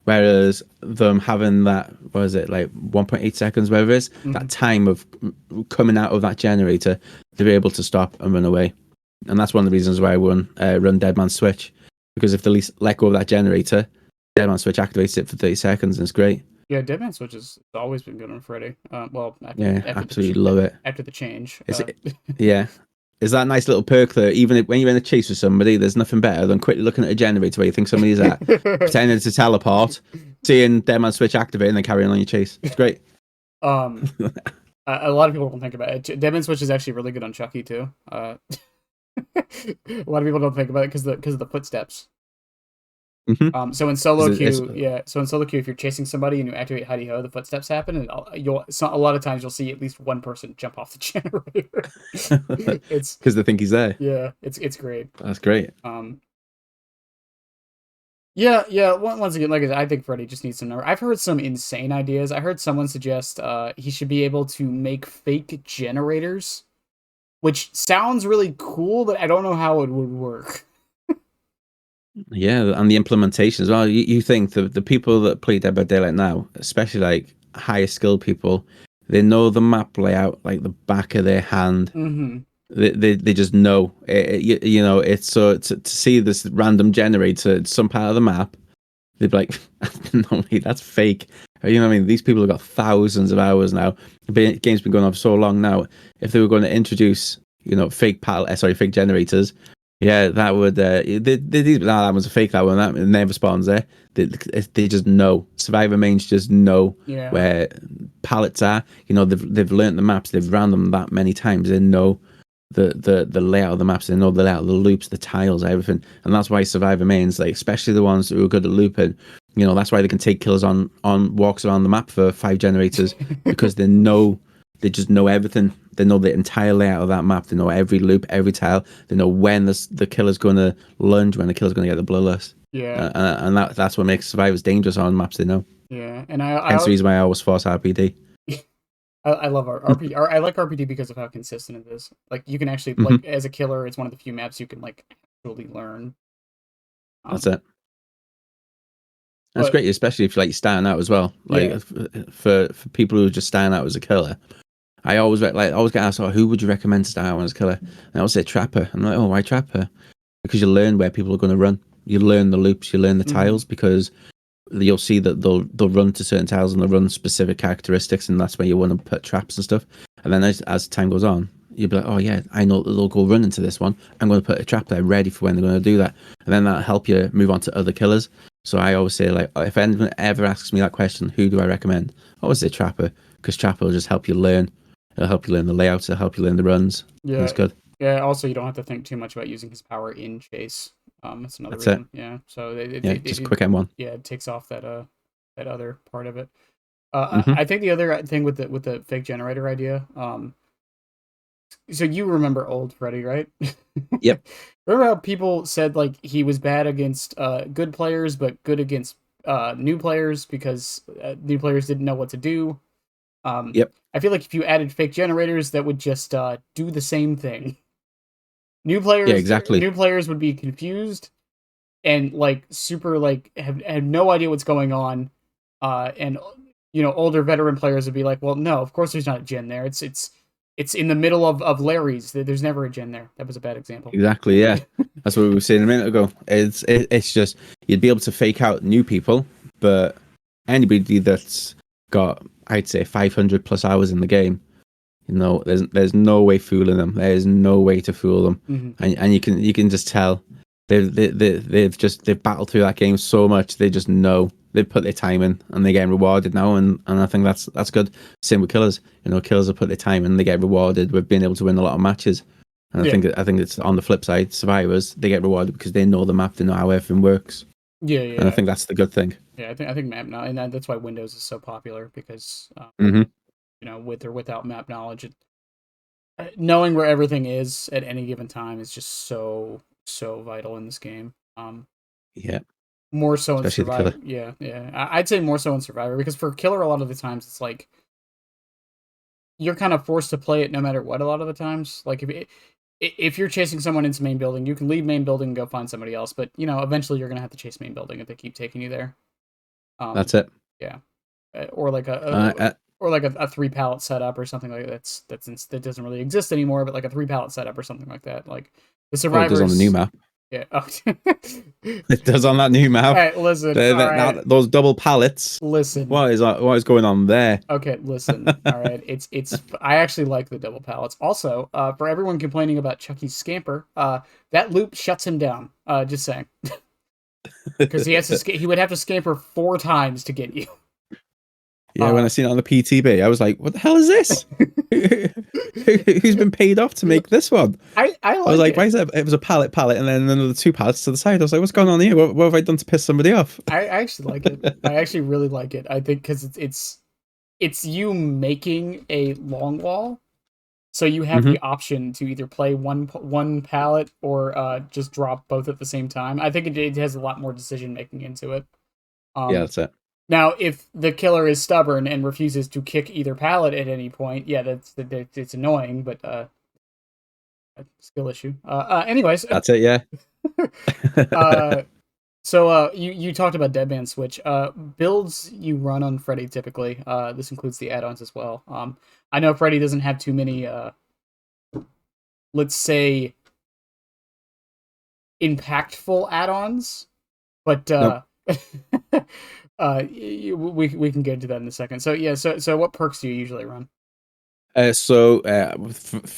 S2: Whereas them having that, what is it, like 1.8 seconds, whatever it is, that time of coming out of that generator, they're able to stop and run away. And that's one of the reasons why I run Dead Man's Switch, because if they let go of that generator, Dead Man's Switch activates it for 30 seconds, and it's great.
S1: Yeah, Dead Man's Switch has always been good on Freddy.
S2: Absolutely love it.
S1: After the change.
S2: Yeah. Is that nice little perk that even when you're in a chase with somebody, there's nothing better than quickly looking at a generator where you think somebody's at, pretending to teleport, seeing Dead Man's Switch activate, and then carrying on your chase. It's great.
S1: A lot of people don't think about it. Dead Man's Switch is actually really good on Chucky too. A lot of people don't think about it because of the footsteps. So in solo queue, if you're chasing somebody and you activate Hidey Ho, the footsteps happen, and a lot of times you'll see at least one person jump off the generator. It's
S2: because they think he's there.
S1: Yeah, it's great.
S2: That's great.
S1: Yeah. Once again, like I said, I think Freddy just needs some number. I've heard some insane ideas. I heard someone suggest he should be able to make fake generators, which sounds really cool, but I don't know how it would work.
S2: Yeah, and the implementation as well. You think the people that play Dead by Daylight now, especially like higher skilled people, they know the map layout like the back of their hand. They just know it's so to see this random generator in some part of the map, they'd be like, no wait, that's fake. You know what I mean? These people have got thousands of hours now. The game's been going on for so long now. If they were going to introduce fake generators, yeah, that would that was a fake, that one, that never spawns there. They just know. Survivor mains just know where pallets are. They've learnt the maps, they've ran them that many times. They know the layout of the maps, they know the layout of the loops, the tiles, everything. And that's why Survivor mains, like especially the ones who are good at looping, that's why they can take kills on walks around the map for 5 generators, because they just know everything. They know the entire layout of that map. They know every loop, every tile. They know when the killer's going to lunge, when the killer's going to get the bloodlust.
S1: Yeah.
S2: And that's what makes survivors dangerous on maps they know.
S1: Yeah, and
S2: hence the reason why I always force RPD.
S1: I love our RPD. I like RPD because of how consistent it is. Like you can actually like as a killer, it's one of the few maps you can like actually learn.
S2: That's it. That's great, especially if you're starting out as well. Like for people who are just starting out as a killer, I always get asked, who would you recommend to start out as a killer? And I always say Trapper. I'm like, why Trapper? Because you learn where people are going to run. You learn the loops, you learn the tiles, because you'll see that they'll run to certain tiles and they'll run specific characteristics, and that's where you want to put traps and stuff. And then as time goes on, you'll be like, oh yeah, I know they'll go run into this one. I'm going to put a trap there ready for when they're going to do that. And then that'll help you move on to other killers. So I always say, like, if anyone ever asks me that question, who do I recommend? I always say Trapper, because Trapper will just help you learn. It'll help you learn the layouts, it'll help you learn the runs. Yeah. That's good.
S1: Yeah, also you don't have to think too much about using his power in chase. That's another reason. Yeah. So
S2: just quick M1.
S1: Yeah, it takes off that other part of it. I think the other thing with the fake generator idea, so you remember old Freddy, right?
S2: Yep.
S1: Remember how people said like he was bad against good players, but good against new players because new players didn't know what to do.
S2: Yep.
S1: I feel like if you added fake generators, that would just do the same thing. New players,
S2: exactly.
S1: New players would be confused and like super like have no idea what's going on, and older veteran players would be like, well, no, of course there's not a gen there. It's in the middle of Larry's. There's never a gen there. That was a bad example.
S2: Exactly, yeah. That's what we were saying a minute ago. It's just you'd be able to fake out new people, but anybody that's got, I'd say, 500 plus hours in the game, there's no way fooling them. There's no way to fool them, and you can just tell they've battled through that game so much. They just know they've put their time in and they're getting rewarded now, and I think that's good. Same with killers. Killers have put their time in and they get rewarded with being able to win a lot of matches. And I think it's on the flip side, survivors, they get rewarded because they know the map, they know how everything works.
S1: Yeah.
S2: And I think that's the good thing.
S1: Yeah, I think map knowledge, and that's why Windows is so popular because with or without map knowledge, knowing where everything is at any given time is just so vital in this game.
S2: Yeah.
S1: More so in
S2: Especially the
S1: Survivor.
S2: killer.
S1: Yeah. I'd say more so in Survivor because for Killer, a lot of the times it's like you're kind of forced to play it no matter what. A lot of the times, like if you're chasing someone into main building, you can leave main building and go find somebody else. But eventually you're gonna have to chase main building if they keep taking you there.
S2: That's it.
S1: Yeah, or like a 3 pallet setup or something like that. That doesn't really exist anymore. But like a 3 pallet setup or something like that. Like the Survivors
S2: it does on the new map.
S1: Yeah. Oh.
S2: It does on that new map.
S1: All right, listen.
S2: Those double pallets.
S1: Listen.
S2: What is going on there?
S1: Okay, listen. All right, it's. I actually like the double pallets. Also, for everyone complaining about Chucky's scamper, that loop shuts him down. Just saying, because he would have to scamper 4 times to get you.
S2: Yeah, when I seen it on the PTB, I was like, "What the hell is this? Who's been paid off to make this one?"
S1: I
S2: was like, "Why is that?" It was a pallet, and then another 2 pallets to the side. I was like, "What's going on here? What have I done to piss somebody off?"
S1: I actually like it. I actually really like it. I think because it's you making a long wall, so you have the option to either play one pallet or just drop both at the same time. I think it has a lot more decision making into it.
S2: Yeah, that's it.
S1: Now, if the killer is stubborn and refuses to kick either pallet at any point, yeah, it's annoying, but a skill issue. Anyways,
S2: that's it. Yeah.
S1: So you talked about Deadman Switch. Builds you run on Freddy typically. This includes the add-ons as well. I know Freddy doesn't have too many, let's say, impactful add-ons, but
S2: Nope.
S1: we can get into that in a second. So yeah, so what perks do you usually run?
S2: For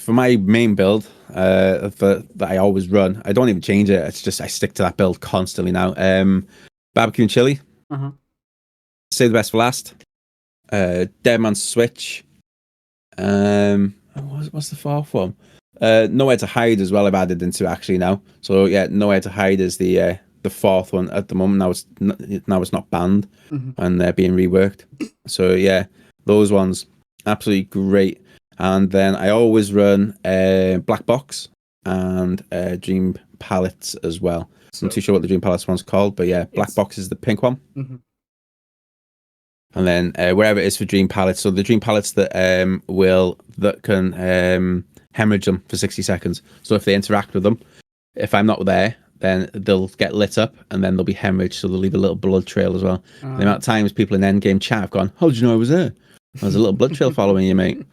S2: my main build, that I always run, I don't even change it. It's just I stick to that build constantly now. Barbecue and chili. Save the best for last. Dead Man's Switch. What's the 4th one? Nowhere to Hide as well. I've added into actually now. So yeah, Nowhere to Hide is the 4th one at the moment. Now it's not banned and they're being reworked. So yeah, those ones absolutely great. And then I always run Black Box and Dream Pallets as well. So I'm not too sure what the Dream Pallets one's called, but yeah, Black Box is the pink one. And then wherever it is for Dream Pallets, so the Dream Pallets that can hemorrhage them for 60 seconds. So if they interact with them, if I'm not there, then they'll get lit up and then they'll be hemorrhaged, so they'll leave a little blood trail as well. The amount of times people in endgame chat have gone, "How did you know I was there?" There's a little blood trail following you, mate.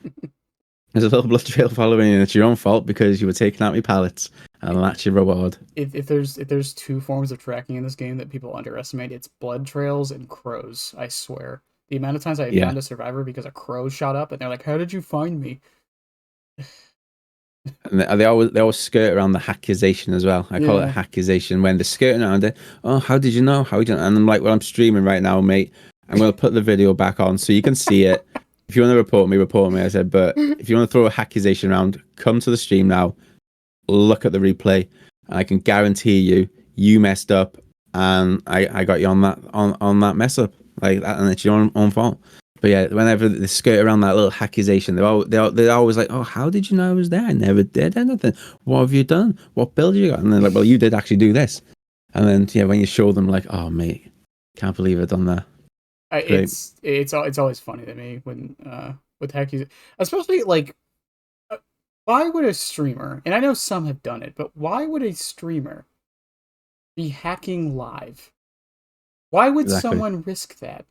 S2: There's a little blood trail following you, and it's your own fault because you were taking out my pallets, and that's your reward.
S1: If there's 2 forms of tracking in this game that people underestimate, it's blood trails and crows. I swear, the amount of times I found a survivor because a crow shot up, and they're like, "How did you find me?"
S2: And they always skirt around the accusation as well. I call it accusation when they're skirting around it. "Oh, how did you know? How did you know?" And I'm like, "Well, I'm streaming right now, mate. I'm going to put the video back on so you can see it. If you want to report me." I said, "But if you want to throw a accusation around, come to the stream now. Look at the replay. And I can guarantee you messed up, and I got you on that mess up like that, and it's your own fault." But yeah, whenever they skirt around that little accusation, they're always like, "Oh, how did you know I was there? I never did anything. What have you done? What build you got?" And they're like, "Well, you did actually do this." And then yeah, when you show them, like, "Oh, mate, can't believe I've done that."
S1: It's always funny to me when with hacking, especially like why would a streamer, and I know some have done it, but why would a streamer be hacking live? Why would someone risk that?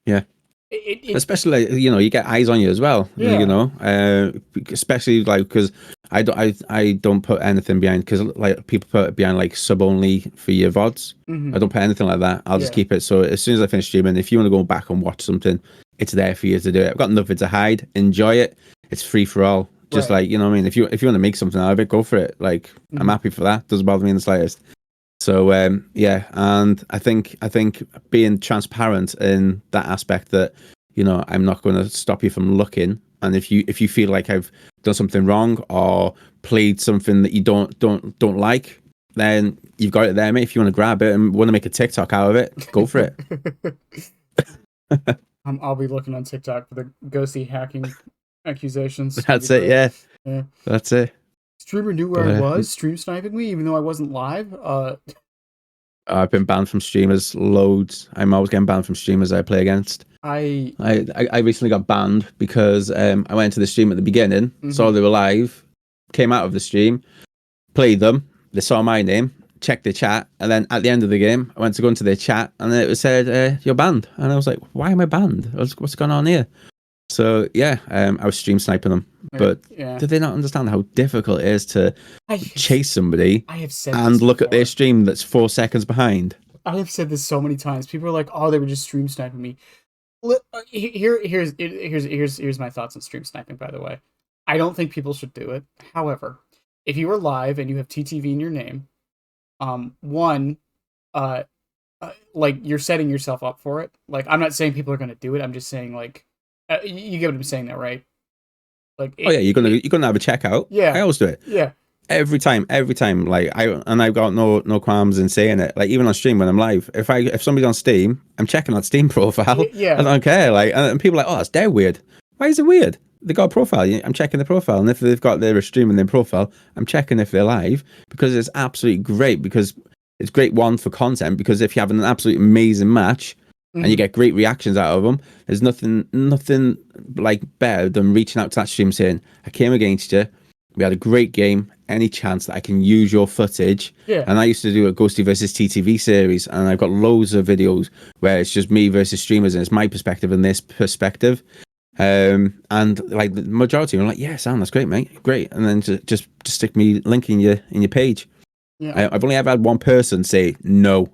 S2: Yeah.
S1: it
S2: Especially like, you get eyes on you as well,
S1: yeah.
S2: especially like because I don't put anything behind, because like people put it behind like sub only for your VODs. I
S1: Hmm.
S2: don't put anything like that. I'll just
S1: Yeah.
S2: keep it, so as soon as I finish streaming, if you want to go back and watch something, it's there for you to do it. I've got nothing to hide. Enjoy it. It's free for all. Just
S1: Right.
S2: like, what I mean, if you want to make something out of it, go for it. Like, I'm
S1: Hmm.
S2: happy for that. Doesn't bother me in the slightest. So yeah, and I think being transparent in that aspect, that I'm not going to stop you from looking, and if you feel like I've done something wrong or played something that you don't like, then you've got it there, mate. If you want to grab it and want to make a TikTok out of it, go for it.
S1: I'll be looking on TikTok for the ghosty hacking accusations. It's gonna be
S2: That's it.
S1: great.
S2: Yeah,
S1: Yeah.
S2: that's it.
S1: Streamer knew where
S2: But
S1: I was, stream sniping me, even though I wasn't live.
S2: I've been banned from streamers loads. I'm always getting banned from streamers I play against.
S1: I.
S2: I recently got banned because I went to the stream at the beginning, saw
S1: Hmm.
S2: they were live, came out of the stream, played them. They saw my name, checked the chat, and then at the end of the game, I went to go into their chat, and it was said, "You're banned." And I was like, "Why am I banned? What's going on here?" So yeah, I was stream sniping them, but
S1: Yeah.
S2: did they not understand how difficult it is to
S1: I have,
S2: chase somebody
S1: I have said this
S2: and look at their
S1: before.
S2: stream that's 4 seconds behind?
S1: I have said this so many times. People are like, "Oh, they were just stream sniping me." Here's my thoughts on stream sniping. By the way, I don't think people should do it. However, if you are live and you have TTV in your name, one, uh, like you're setting yourself up for it. Like I'm not saying people are gonna do it. I'm just saying like, you get what I'm saying, there, right? Like
S2: Oh yeah, you're gonna have a checkout. I
S1: yeah,
S2: always do it.
S1: yeah,
S2: Every time, like I've got no qualms in saying it. Like even on stream when I'm live, if somebody's on Steam, I'm checking that Steam profile. I
S1: yeah.
S2: don't care. Like, and people are like, oh, that's dead weird. Why is it weird? They got a profile. I'm checking the profile, and if they've got their stream in their profile, I'm checking if they're live, because it's absolutely great. Because it's great, one, for content, because if you're having an absolutely amazing match and you
S1: Mhm.
S2: get great reactions out of them, there's nothing like better than reaching out to that stream saying, I came against you, we had a great game, any chance that I can use your footage?
S1: Yeah.
S2: And I used to do a Ghostie versus TTV series, and I've got loads of videos where it's just me versus streamers, and it's my perspective and this perspective. And like the majority are like, yeah, Sam, that's great, mate, great. And then just stick me link in your page.
S1: Yeah.
S2: I've only ever had one person say no.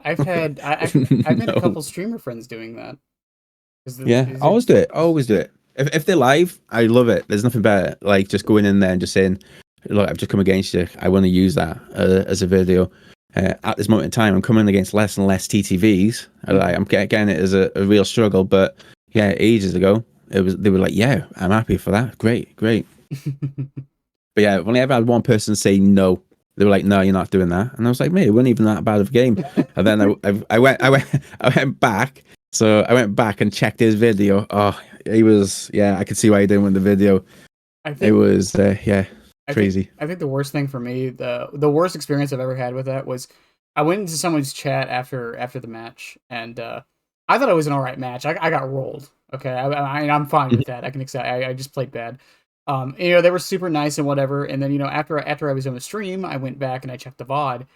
S1: I've had a
S2: No.
S1: couple streamer friends doing that.
S2: Yeah,
S1: Is it?
S2: always do it. Always do it. If they're live, I love it. There's nothing better like just going in there and just saying, "Look, I've just come against you. I want to use that as a video." At this moment in time, I'm coming against less and less TTVs.
S1: Mhm.
S2: I'm getting it as a real struggle. But yeah, ages ago, they were like, "Yeah, I'm happy for that. Great, great." But yeah, I've only ever had one person say no. They were like, "No, you're not doing that," and I was like, "Mate, it wasn't even that bad of a game." And then I went back. So I went back and checked his video. Oh, he was, yeah, I could see why he didn't win the video.
S1: I
S2: It
S1: think
S2: was yeah,
S1: I think
S2: crazy.
S1: I think the worst thing for me, the worst experience I've ever had with that was I went into someone's chat after the match, and I thought it was an all right match. I got rolled. Okay, I'm fine with that. I can accept. I just played bad. They were super nice and whatever. And then after I was on the stream, I went back and I checked the VOD.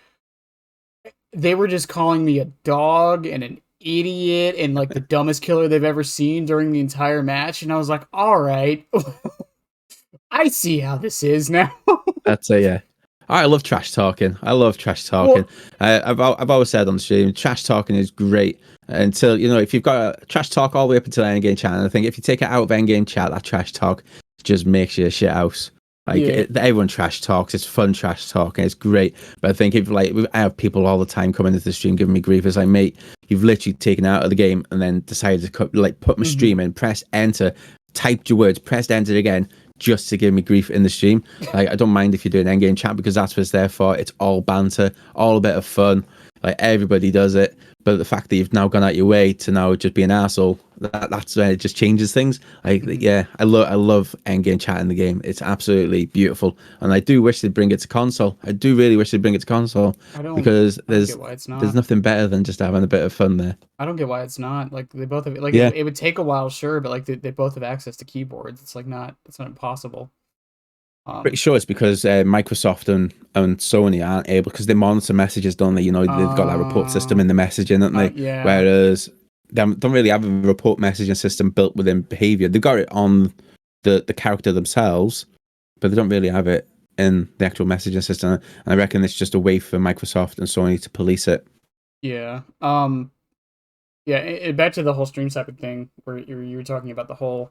S1: They were just calling me a dog and an idiot and like the dumbest killer they've ever seen during the entire match. And I was like, all right, I see how this is now.
S2: That's a yeah. I love trash talking. I love trash talking.
S1: Well,
S2: I've always said on the stream, trash talking is great until if you've got a trash talk all the way up until end game chat. And I think if you take it out of end game chat, that trash talk just makes you a shit house. Like
S1: yeah.
S2: everyone trash talks. It's fun trash talking. It's great. But I think if I have people all the time coming into the stream giving me grief. It's like, mate, you've literally taken it out of the game and then decided to put my
S1: Hmm.
S2: stream in, press enter, typed your words, pressed enter again, just to give me grief in the stream. Like, I don't mind if you're doing end game chat, because that's what it's there for. It's all banter, all a bit of fun. Like, everybody does it. But the fact that you've now gone out your way to now just be an asshole, that's where it just changes things. Like,
S1: Hmm.
S2: yeah, I love end game chat in the game. It's absolutely beautiful, and I do wish they'd bring it to console. I do really wish they'd bring it to console, because
S1: I don't get why it's
S2: there's
S1: not.
S2: nothing better than just having a bit of fun there.
S1: I don't get why it's not. Like they both have like
S2: Yeah,
S1: it would take a while, sure, but like they both have access to keyboards. It's not impossible.
S2: pretty
S1: Um.
S2: sure it's because Microsoft and Sony aren't able, because they monitor messages, don't they? They've got that report system in the messaging, don't they?
S1: Yeah.
S2: Whereas they don't really have a report messaging system built within behavior. They've got it on the character themselves, but they don't really have it in the actual messaging system. And I reckon it's just a way for Microsoft and Sony to police it.
S1: Yeah. Yeah. Back to the whole stream sniping thing, where you were talking about the whole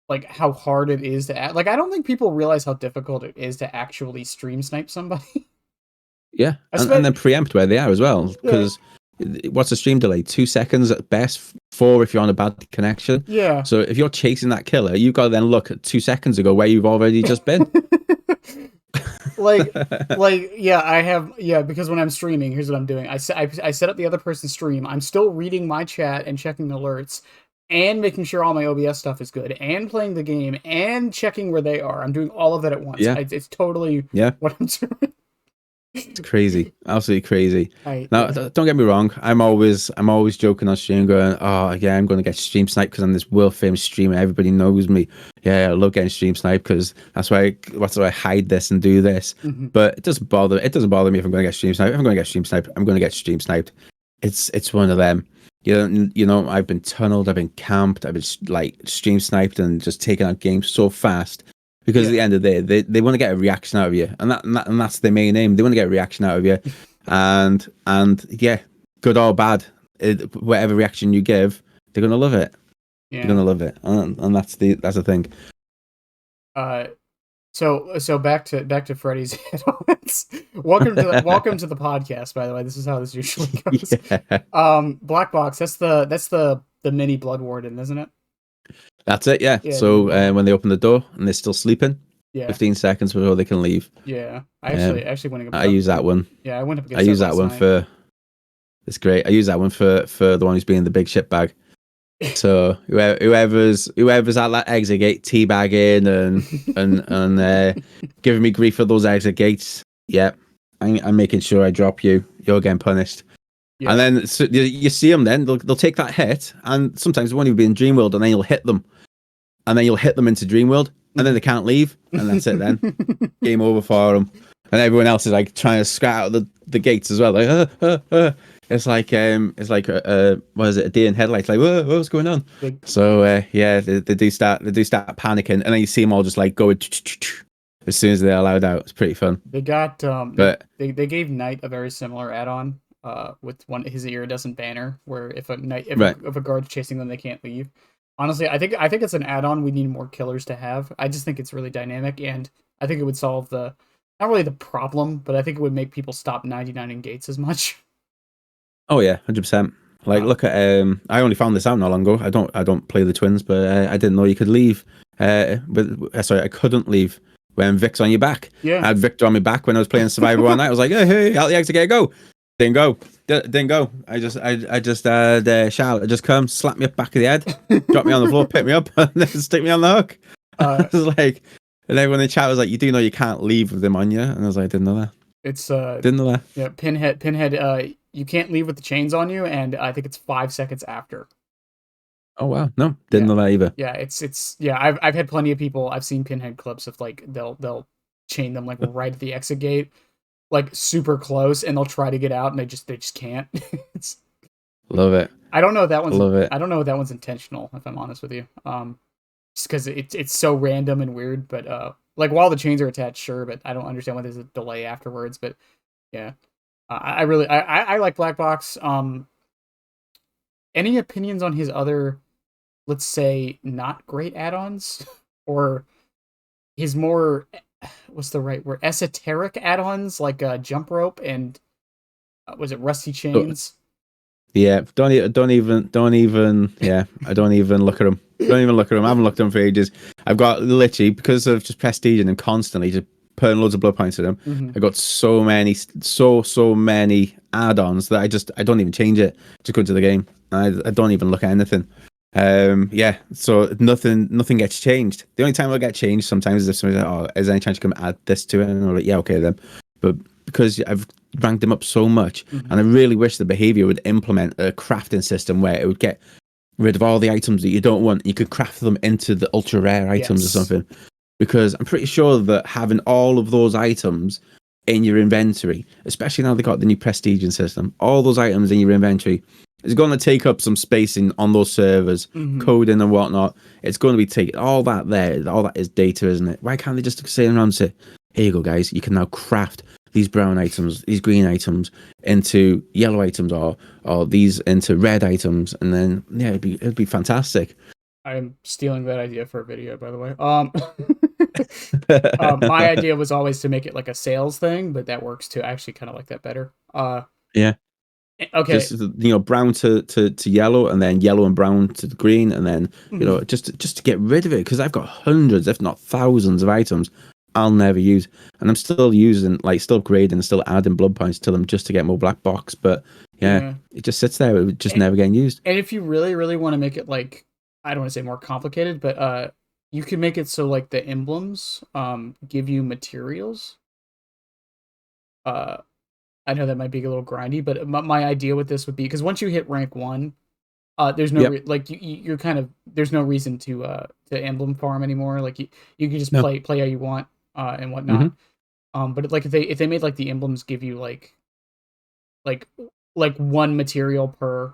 S1: like how hard it is to like. I don't think people realize how difficult it is to actually stream snipe somebody.
S2: Yeah, and then preempt where they are as well. Because what's a stream delay? 2 seconds at best. 4 if you're on a bad connection.
S1: Yeah.
S2: So if you're chasing that killer, you've got to then look at 2 seconds ago where you've already just been.
S1: like yeah, I have because when I'm streaming, here's what I'm doing. I set up the other person's stream. I'm still reading my chat and checking alerts and making sure all my OBS stuff is good and playing the game and checking where they are. I'm doing all of that at once.
S2: Yeah.
S1: It's totally what I'm doing.
S2: It's crazy, absolutely crazy. Now, don't get me wrong. I'm always joking on stream, going, "Oh, yeah, I'm going to get stream sniped because I'm this world famous streamer. Everybody knows me. Yeah, I love getting stream sniped because that's why I hide this and do this." But it doesn't bother. It doesn't bother me if I'm going to get stream sniped. If I'm going to get stream sniped, I'm going to get stream sniped. It's one of them. You know, I've been tunneled, I've been camped, I've been like stream sniped and just taking out games so fast. Because at the end of the day, they want to get a reaction out of you, and that's their main aim. They want to get a reaction out of you, and yeah, good or bad, whatever reaction you give, they're gonna love it. Yeah. They're gonna love it, and that's the thing.
S1: So back to Freddy's add-ons. welcome to the podcast. By the way, this is how this usually goes. Yeah. Black Box. That's the mini Blood Warden, isn't it?
S2: That's it, yeah. So when they open the door and they're still sleeping, 15 seconds before they can leave.
S1: Yeah, I actually went.
S2: I use that one.
S1: Yeah, I went up against.
S2: I use that one for. It's great. I use that one for the one who's being the big shit bag. So whoever's at that exit gate teabagging and giving me grief for those exit gates, yeah, I'm making sure I drop you. You're getting punished. Yeah. And then so you see them. Then they'll take that hit, and sometimes they won't even be in Dreamworld, and then you'll hit them, and then you'll hit them into Dreamworld, and then they can't leave, and that's it. Then game over for them, and everyone else is like trying to scrat out the gates as well. Like it's like what is it? A deer in headlights. Like what's going on? So yeah, they do start panicking, and then you see them all just like going as soon as they're allowed out. It's pretty fun.
S1: They got but they gave Knight a very similar add-on. With his iridescent banner, where if a guard's chasing them, they can't leave. Honestly, I think it's an add-on we need more killers to have. I just think it's really dynamic, and I think it would solve not really the problem, but I think it would make people stop 99ing gates as much.
S2: Oh yeah, 100%. Like look at I only found this out not long ago. I don't play the twins, but I didn't know you could leave. I couldn't leave when Vic's on your back.
S1: Yeah,
S2: I had Victor on my back when I was playing Survivor one night. I was like, hey, out the exit gate, go. Didn't go. I just had Charlotte just come, slap me up back of the head, drop me on the floor, pick me up, and then stick me on the hook. I was like, and everyone in chat was like, "You do know you can't leave with them on you?" And I was like, "I didn't know that."
S1: It's
S2: didn't know that.
S1: Yeah, Pinhead. You can't leave with the chains on you, and I think it's 5 seconds after.
S2: Oh wow, no, didn't know that either.
S1: Yeah, it's I've had plenty of people. I've seen Pinhead clips of like they'll chain them like right at the exit gate. Like super close, and they'll try to get out, and they just can't.
S2: Love it.
S1: I don't know if that one's. I don't know if that one's intentional. If I'm honest with you, just because it's so random and weird. But like while the chains are attached, sure, but I don't understand why there's a delay afterwards. But yeah, I really like Black Box. Any opinions on his other, let's say, not great add-ons, or his more, what's the right word, esoteric add-ons like Jump Rope and was it Rusty Chains?
S2: Yeah, don't even. Yeah, I don't even look at them. Don't even look at them. I haven't looked at them for ages. I've got literally, because of just prestiging them constantly, just putting loads of blood points to them. Mm-hmm. I got so many add-ons that I don't even change it. Just go to the game. I don't even look at anything. Yeah, so nothing gets changed. The only time it'll get changed sometimes is if somebody's like, "Oh, is there any chance you can add this to it?" And I'm like, "Yeah, okay then." But because I've ranked them up so much, mm-hmm. and I really wish the behavior would implement a crafting system where it would get rid of all the items that you don't want. You could craft them into the ultra rare items or something. Because I'm pretty sure that having all of those items in your inventory, especially now they got the new prestiging system, all those items in your inventory It's going to take up some space on those servers, coding and whatnot. It's going to be taking all that there. All that is data, isn't it? Why can't they just say around and say, here you go, guys. You can now craft these brown items, these green items into yellow items, or these into red items, and then yeah, it'd be fantastic.
S1: I'm stealing that idea for a video, by the way. My idea was always to make it like a sales thing, but that works too. I actually kind of like that better.
S2: Yeah.
S1: Okay.
S2: Just brown to yellow, and then yellow and brown to the green, and then just to get rid of it, because I've got hundreds, if not thousands, of items I'll never use, and I'm still using, like, still upgrading, still adding blood points to them just to get more black box. But yeah. It just sits there, it just never getting used.
S1: And if you really, really want to make it, like, I don't want to say more complicated, but you can make it so like the emblems give you materials. I know that might be a little grindy, but my idea with this would be, because once you hit rank 1, there's no like you're kind of, there's no reason to emblem farm anymore. Like you can just play how you want and whatnot. But like if they made like the emblems give you like one material per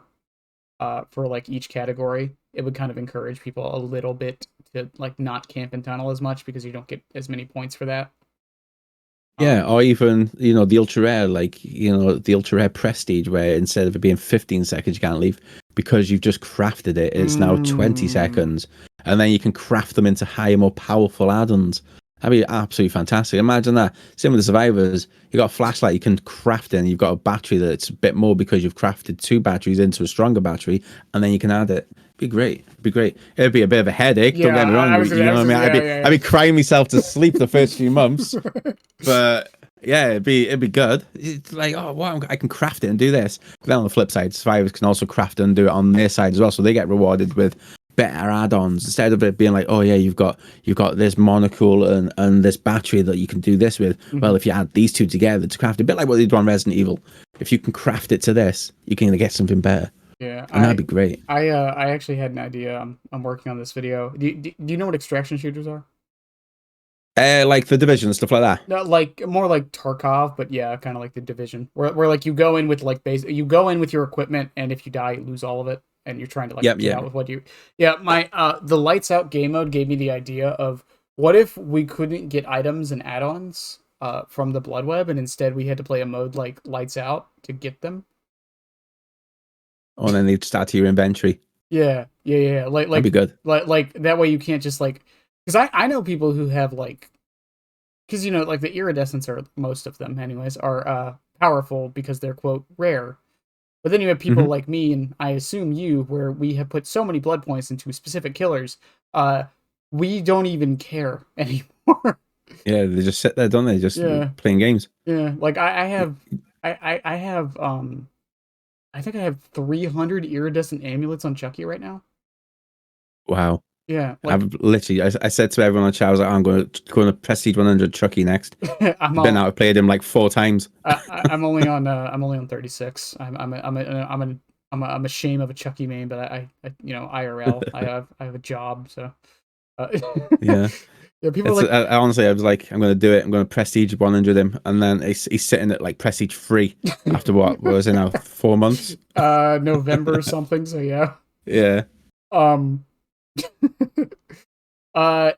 S1: for like each category, it would kind of encourage people a little bit to like not camp and tunnel as much, because you don't get as many points for that.
S2: Yeah, or even, the ultra rare, like, the ultra rare prestige, where instead of it being 15 seconds, you can't leave, because you've just crafted it. It's now 20 seconds. And then you can craft them into higher, more powerful add-ons. That'd be absolutely fantastic. Imagine that. Same with the survivors. You've got a flashlight, you can craft it, and you've got a battery that's a bit more because you've crafted 2 batteries into a stronger battery, and then you can add it. Be great. Be great. It'd be a bit of a headache. Don't get me wrong. You know what I mean? I'd be crying myself to sleep the first few months, but yeah, it'd be good. It's like, oh wow, I can craft it and do this. But then on the flip side, survivors can also craft it and do it on their side as well, so they get rewarded with better add-ons, instead of it being like, oh yeah, you've got this monocle and this battery that you can do this with. Well, if you add these two together to craft it, a bit like what they do on Resident Evil, if you can craft it to this, you can get something better.
S1: Yeah,
S2: and that'd be great.
S1: I actually had an idea. I'm working on this video. Do you know what extraction shooters are?
S2: Like the Division and stuff like that.
S1: No, like more like Tarkov, but yeah, kind of like the Division, where like you go in with like you go in with your equipment, and if you die, you lose all of it, and you're trying to like get out with what you. Yeah, my the lights out game mode gave me the idea of, what if we couldn't get items and add-ons from the Blood Web, and instead we had to play a mode like lights out to get them.
S2: Oh, and then they'd start to your inventory.
S1: Yeah. Like
S2: that'd be good.
S1: Like that way you can't just like, because I know people who have like, because like the iridescents, are most of them anyways, are powerful because they're quote rare. But then you have people like me, and I assume you, where we have put so many blood points into specific killers, we don't even care anymore.
S2: Yeah, they just sit there, don't they? Just playing games.
S1: Yeah, like I have I think I have 300 iridescent amulets on Chucky right now.
S2: Wow.
S1: Yeah,
S2: like, I've literally. I said to everyone on chat, I was like, I'm going to Prestige 100 Chucky next. I've played him like 4 times.
S1: I'm only on 36. I'm a shame of a Chucky main, but I IRL. I have a job, so.
S2: Yeah.
S1: Yeah, people like.
S2: Honestly, I was like, I'm going to do it. I'm going to Prestige 100 him, and then he's sitting at like Prestige 3 after what was it now, 4 months?
S1: November or something. So yeah.
S2: Yeah.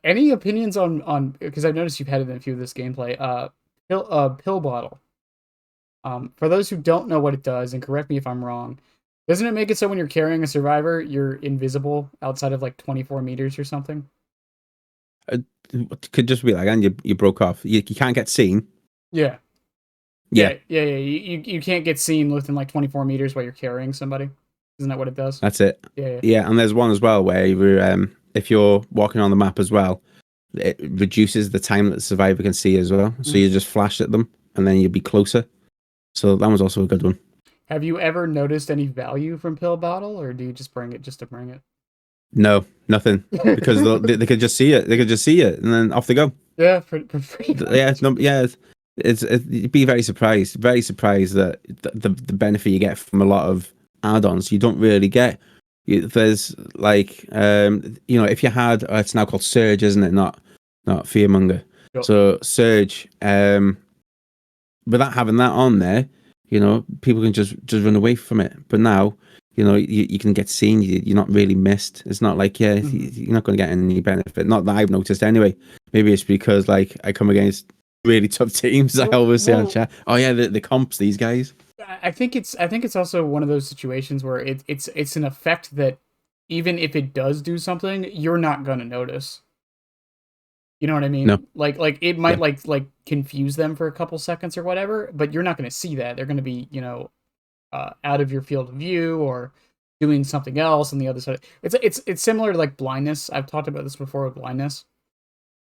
S1: Any opinions on, because I've noticed you've had it in a few of this gameplay. Pill bottle. For those who don't know what it does, and correct me if I'm wrong, doesn't it make it so when you're carrying a survivor, you're invisible outside of like 24 meters or something?
S2: It could just be like, and you broke off. You can't get seen.
S1: Yeah. You can't get seen within like 24 meters while you're carrying somebody. Isn't that what it does?
S2: That's it.
S1: Yeah.
S2: And there's one as well where if you're walking on the map as well, it reduces the time that the survivor can see as well. So you just flash at them, and then you'll be closer. So that was also a good one.
S1: Have you ever noticed any value from pill bottle, or do you just bring it just to bring it?
S2: No, nothing, because they could just see it. They could just see it, and then off they go.
S1: Yeah, pretty much.
S2: You'd be very surprised that the benefit you get from a lot of add-ons you don't really get. There's like if you had, it's now called Surge, isn't it? Not Fearmonger. Yep. So Surge, without having that on there, people can just run away from it. But now you can get seen. You're not really missed. It's not like, yeah,
S1: Mhm.
S2: you're not going to get any benefit. Not that I've noticed anyway. Maybe it's because like I come against really tough teams. I always say on
S1: Well,
S2: chat, oh yeah, the comps, these guys.
S1: I think it's also one of those situations where it's an effect that even if it does do something, you're not gonna notice. You know what I
S2: No,
S1: mean? Like it
S2: yeah,
S1: might like confuse them for a couple seconds or whatever, but you're not gonna see that. They're gonna be out of your field of view or doing something else on the other side. It's similar to like blindness. I've talked about this before with blindness,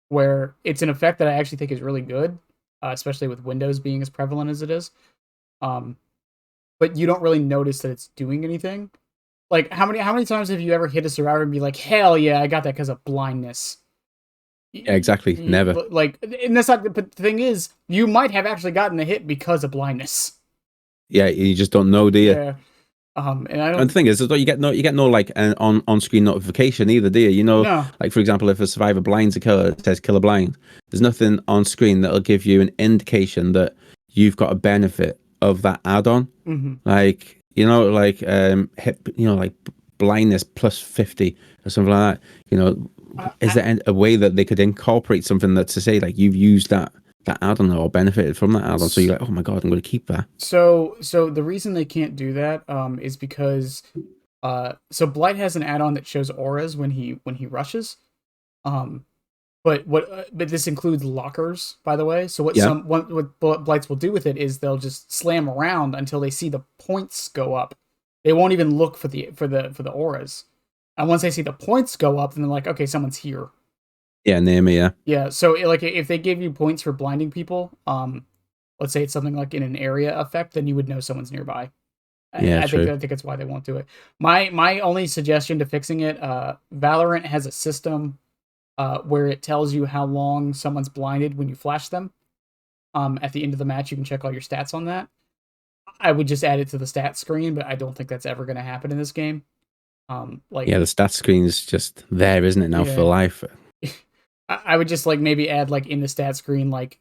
S1: where it's an effect that I actually think is really good, especially with Windows being as prevalent as it is. Um, but you don't really notice that it's doing anything. Like how many times have you ever hit a survivor and be like, hell yeah, I got that because of blindness?
S2: yeah, exactly. Never.
S1: Like, and that's not. But the thing is, you might have actually gotten the hit because of blindness.
S2: Yeah, you just don't know, do you?
S1: Yeah. And I
S2: And the
S1: don't.
S2: thing is that you get no like an on screen notification either, do you?
S1: No.
S2: Like for example, if a survivor blinds a killer, it says killer blind. There's nothing on screen that'll give you an indication that you've got a benefit of that add-on.
S1: Mm-hmm.
S2: Like hit, like blindness plus 50 or something like that. Is there a way that they could incorporate something that to say like you've used that add-on or benefited from that add-on? So you're like, oh my god, I'm going to keep that.
S1: So the reason they can't do that is because so Blight has an add-on that shows auras when he rushes. Um but this includes lockers, by the way. So
S2: Yeah,
S1: what Blights will do with it is they'll just slam around until they see the points go up. They won't even look for the auras. And once they see the points go up, then they're like, okay, someone's here.
S2: yeah, near me, yeah,
S1: Yeah. So like if they give you points for blinding people, let's say it's something like in an area effect, then you would know someone's nearby.
S2: yeah,
S1: I think
S2: true.
S1: I think that's why they won't do it. My only suggestion to fixing it, Valorant has a system where it tells you how long someone's blinded when you flash them. At the end of the match, you can check all your stats on that. I would just add it to the stat screen, but I don't think that's ever going to happen in this game. Like
S2: Yeah, the stat screen's just there, isn't it now for
S1: yeah,
S2: life?
S1: I would just like maybe add like in the stat screen like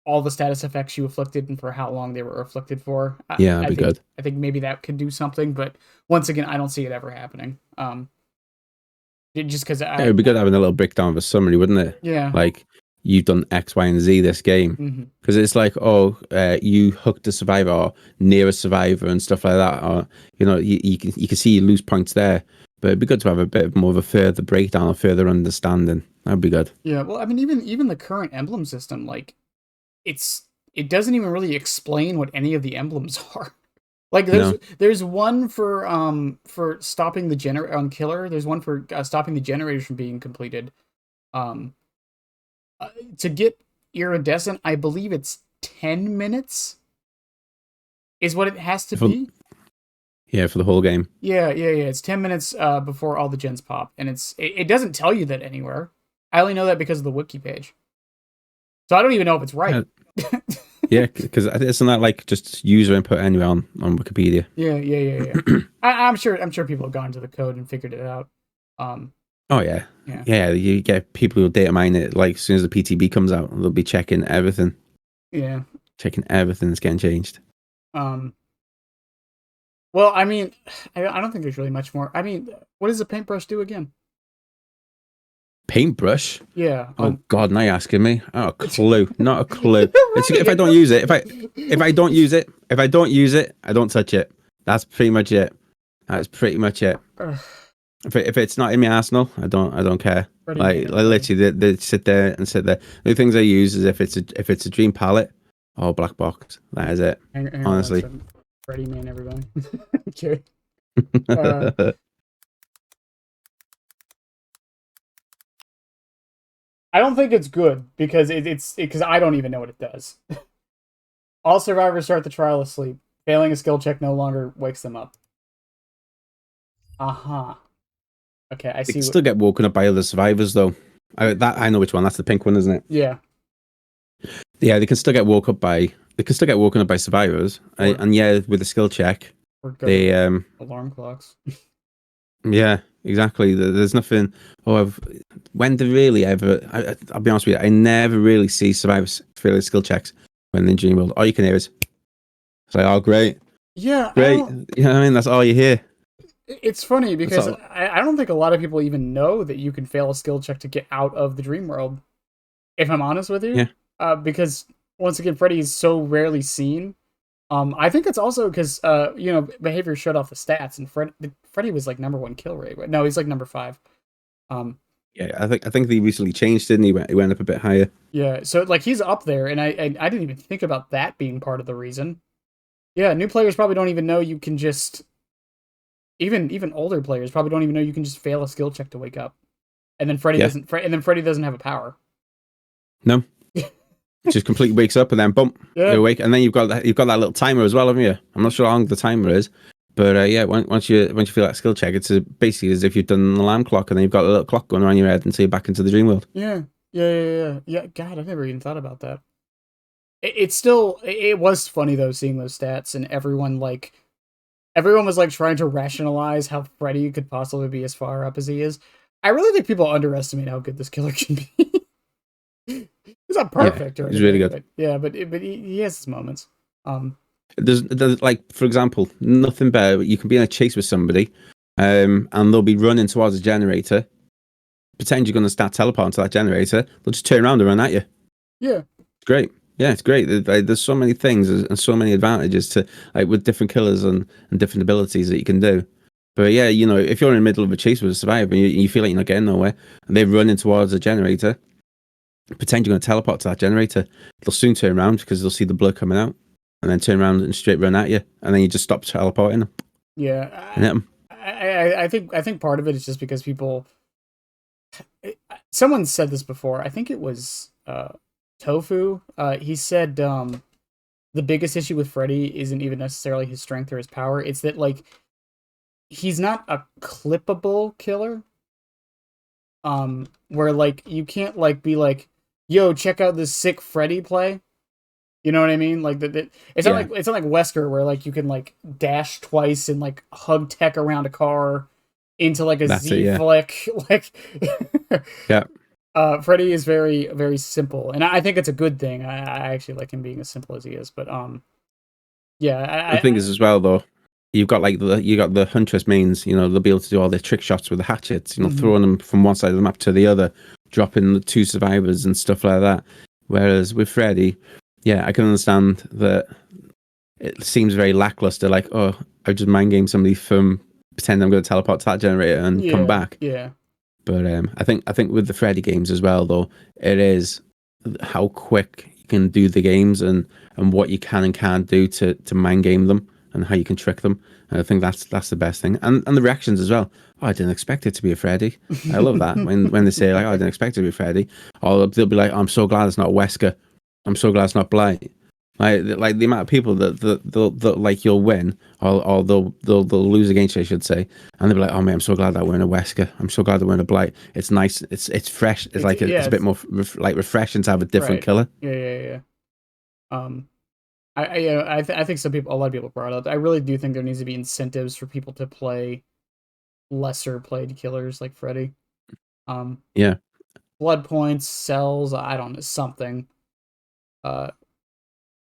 S1: all the status effects you afflicted and for how long they were afflicted for.
S2: Yeah, that'd be good.
S1: I think maybe that could do something, but once again, I don't see it ever happening. Just because
S2: Yeah, it'd be good having a little breakdown of a summary, wouldn't it?
S1: yeah.
S2: Like you've done X, Y, and Z this game,
S1: Mm-hmm.
S2: because it's like, oh, you hooked a survivor or near a survivor and stuff like that, or you can see you lose points there. But it'd be good to have a bit more of a further breakdown or further understanding. That'd be good.
S1: Yeah, well, I mean, even the current emblem system, like it doesn't even really explain what any of the emblems are. Like
S2: No,
S1: there's one for stopping the on killer. There's one for stopping the generators from being completed. Um, to get iridescent, I believe it's 10 minutes is what it has to
S2: for
S1: be.
S2: yeah, for the whole game.
S1: Yeah. It's 10 minutes before all the gens pop, and it doesn't tell you that anywhere. I only know that because of the wiki page. So I don't even know if it's right.
S2: Yeah, because isn't that like just user input anyway on Wikipedia?
S1: Yeah. I'm sure people have gone to the code and figured it out. Um,
S2: Oh yeah,
S1: yeah,
S2: yeah. You get people who data mine it. Like as soon as the PTB comes out, they'll be
S1: yeah.
S2: checking everything that's getting changed.
S1: Um, well, I mean, I don't think there's really much more. I mean, what does the paintbrush do again?
S2: Paintbrush.
S1: Yeah.
S2: Oh God, now you're asking me. Oh, clue. Not a clue. If I
S1: Right,
S2: don't use it, if I don't use it, I don't touch it. That's pretty much it. That's pretty much it. If it's not in my arsenal, I don't care.
S1: Freddy man,
S2: Like
S1: everybody.
S2: literally, they sit there and sit there. The only things I use is if it's a dream palette or black box. That is it.
S1: Hang on one
S2: Honestly.
S1: second. Freddy man, everybody. Okay. Uh, I don't think it's good because it's because I don't even know what it does. All survivors start the trial asleep. Failing a skill check no longer wakes them up. Uh-huh. Okay, I
S2: They
S1: see
S2: can
S1: what.
S2: still get woken up by other survivors though. I know which one. That's the pink one, isn't it?
S1: Yeah.
S2: Yeah, they can still get woken up by survivors.
S1: Or
S2: And yeah, with a skill check,
S1: or
S2: they
S1: government alarm clocks.
S2: yeah, exactly. There's nothing. Oh, when they really ever? I'll be honest with you. I never really see survivors failing skill checks when they're in Dream World. All you can hear is it's like, oh great,
S1: Yeah, I
S2: Great.
S1: don't.
S2: You know what I mean? That's all you hear.
S1: It's funny
S2: That's
S1: because
S2: all.
S1: I don't think a lot of people even know that you can fail a skill check to get out of the dream world. If I'm honest with you,
S2: Yeah.
S1: because once again, Freddy is so rarely seen. I think it's also because behavior showed off the stats, and Freddy was like number one kill rate. Right? No, he's like number five. Um,
S2: Yeah. I think they recently changed, didn't he? He went up a bit higher.
S1: yeah, so like he's up there, and I didn't even think about that being part of the reason. Yeah, new players probably don't even know you can just even older players probably don't even know you can just fail a skill check to wake up, and then Freddy
S2: Yeah.
S1: doesn't. And then Freddy doesn't have a power.
S2: No. Just completely wakes up and then bump,
S1: Yeah,
S2: you're awake, and then you've got that little timer as well, haven't you? I'm not sure how long the timer is, but yeah, once you feel that skill check, it's basically as if you've done an alarm clock, and then you've got a little clock going around your head until you're back into the dream world.
S1: yeah, yeah. God, I've never even thought about that. It's still it was funny though seeing those stats and everyone was like trying to rationalize how Freddy could possibly be as far up as he is. I really think people underestimate how good this killer can be. He's not
S2: Yeah,
S1: perfect or
S2: it's really
S1: anything,
S2: good.
S1: but yeah, but he has his moments. Um,
S2: There's like, for example, nothing better. You can be in a chase with somebody, and they'll be running towards a generator. Pretend you're going to start teleporting to that generator. They'll just turn around and run at you.
S1: yeah,
S2: It's great. Yeah, it's great. There's so many things and so many advantages to, like, with different killers and different abilities that you can do. But yeah, if you're in the middle of a chase with a survivor and you feel like you're not getting nowhere, and they're running towards a generator, pretend you're going to teleport to that generator. They'll soon turn around because they'll see the blood coming out, and then turn around and straight run at you, and then you just stop teleporting and
S1: yeah.
S2: hit them.
S1: I think part of it is just because people. Someone said this before. I think it was Tofu. He said the biggest issue with Freddy isn't even necessarily his strength or his power. It's that like he's not a clippable killer. Where like you can't like be like, yo, check out this sick Freddy play. You know what I mean? Like
S2: Yeah,
S1: it's not like Wesker where like you can like dash twice and like hug tech around a car into like a
S2: that's it.
S1: Z
S2: Yeah,
S1: flick. Like
S2: yeah.
S1: Freddy is very very simple, and I think it's a good thing. I actually like him being as simple as he is. But yeah,
S2: The thing is, as well, though, you got the huntress mains. They'll be able to do all their trick shots with the hatchets.
S1: mhm.
S2: Throwing them from one side of the map to the other, dropping the two survivors and stuff like that. Whereas with Freddy, yeah, I can understand that it seems very lackluster. Like, oh, I just mind game somebody from pretend I'm going to teleport to that generator and come
S1: Yeah,
S2: back.
S1: yeah,
S2: But I think with the Freddy games as well, though, it is how quick you can do the games and what you can and can't do to mind game them and how you can trick them. And I think that's the best thing. And the reactions as well. Oh, I didn't expect it to be a Freddy. I love that when they say like, oh, I didn't expect it to be a Freddy. Or they'll be like, oh, I'm so glad it's not Wesker. I'm so glad it's not Blight. Like the amount of people that like you'll win or they'll lose against you, I should say, and they'll be like, oh man, I'm so glad that we're in a Wesker. I'm so glad that we're in a Blight. It's nice. It's fresh. It's like
S1: yeah,
S2: it's a bit
S1: it's
S2: more like refreshing to have a different
S1: right.
S2: killer.
S1: Yeah. Um, I think a lot of people brought up. I really do think there needs to be incentives for people to play lesser played killers like Freddy. Um,
S2: Yeah.
S1: blood points, cells, I don't know, something. Uh,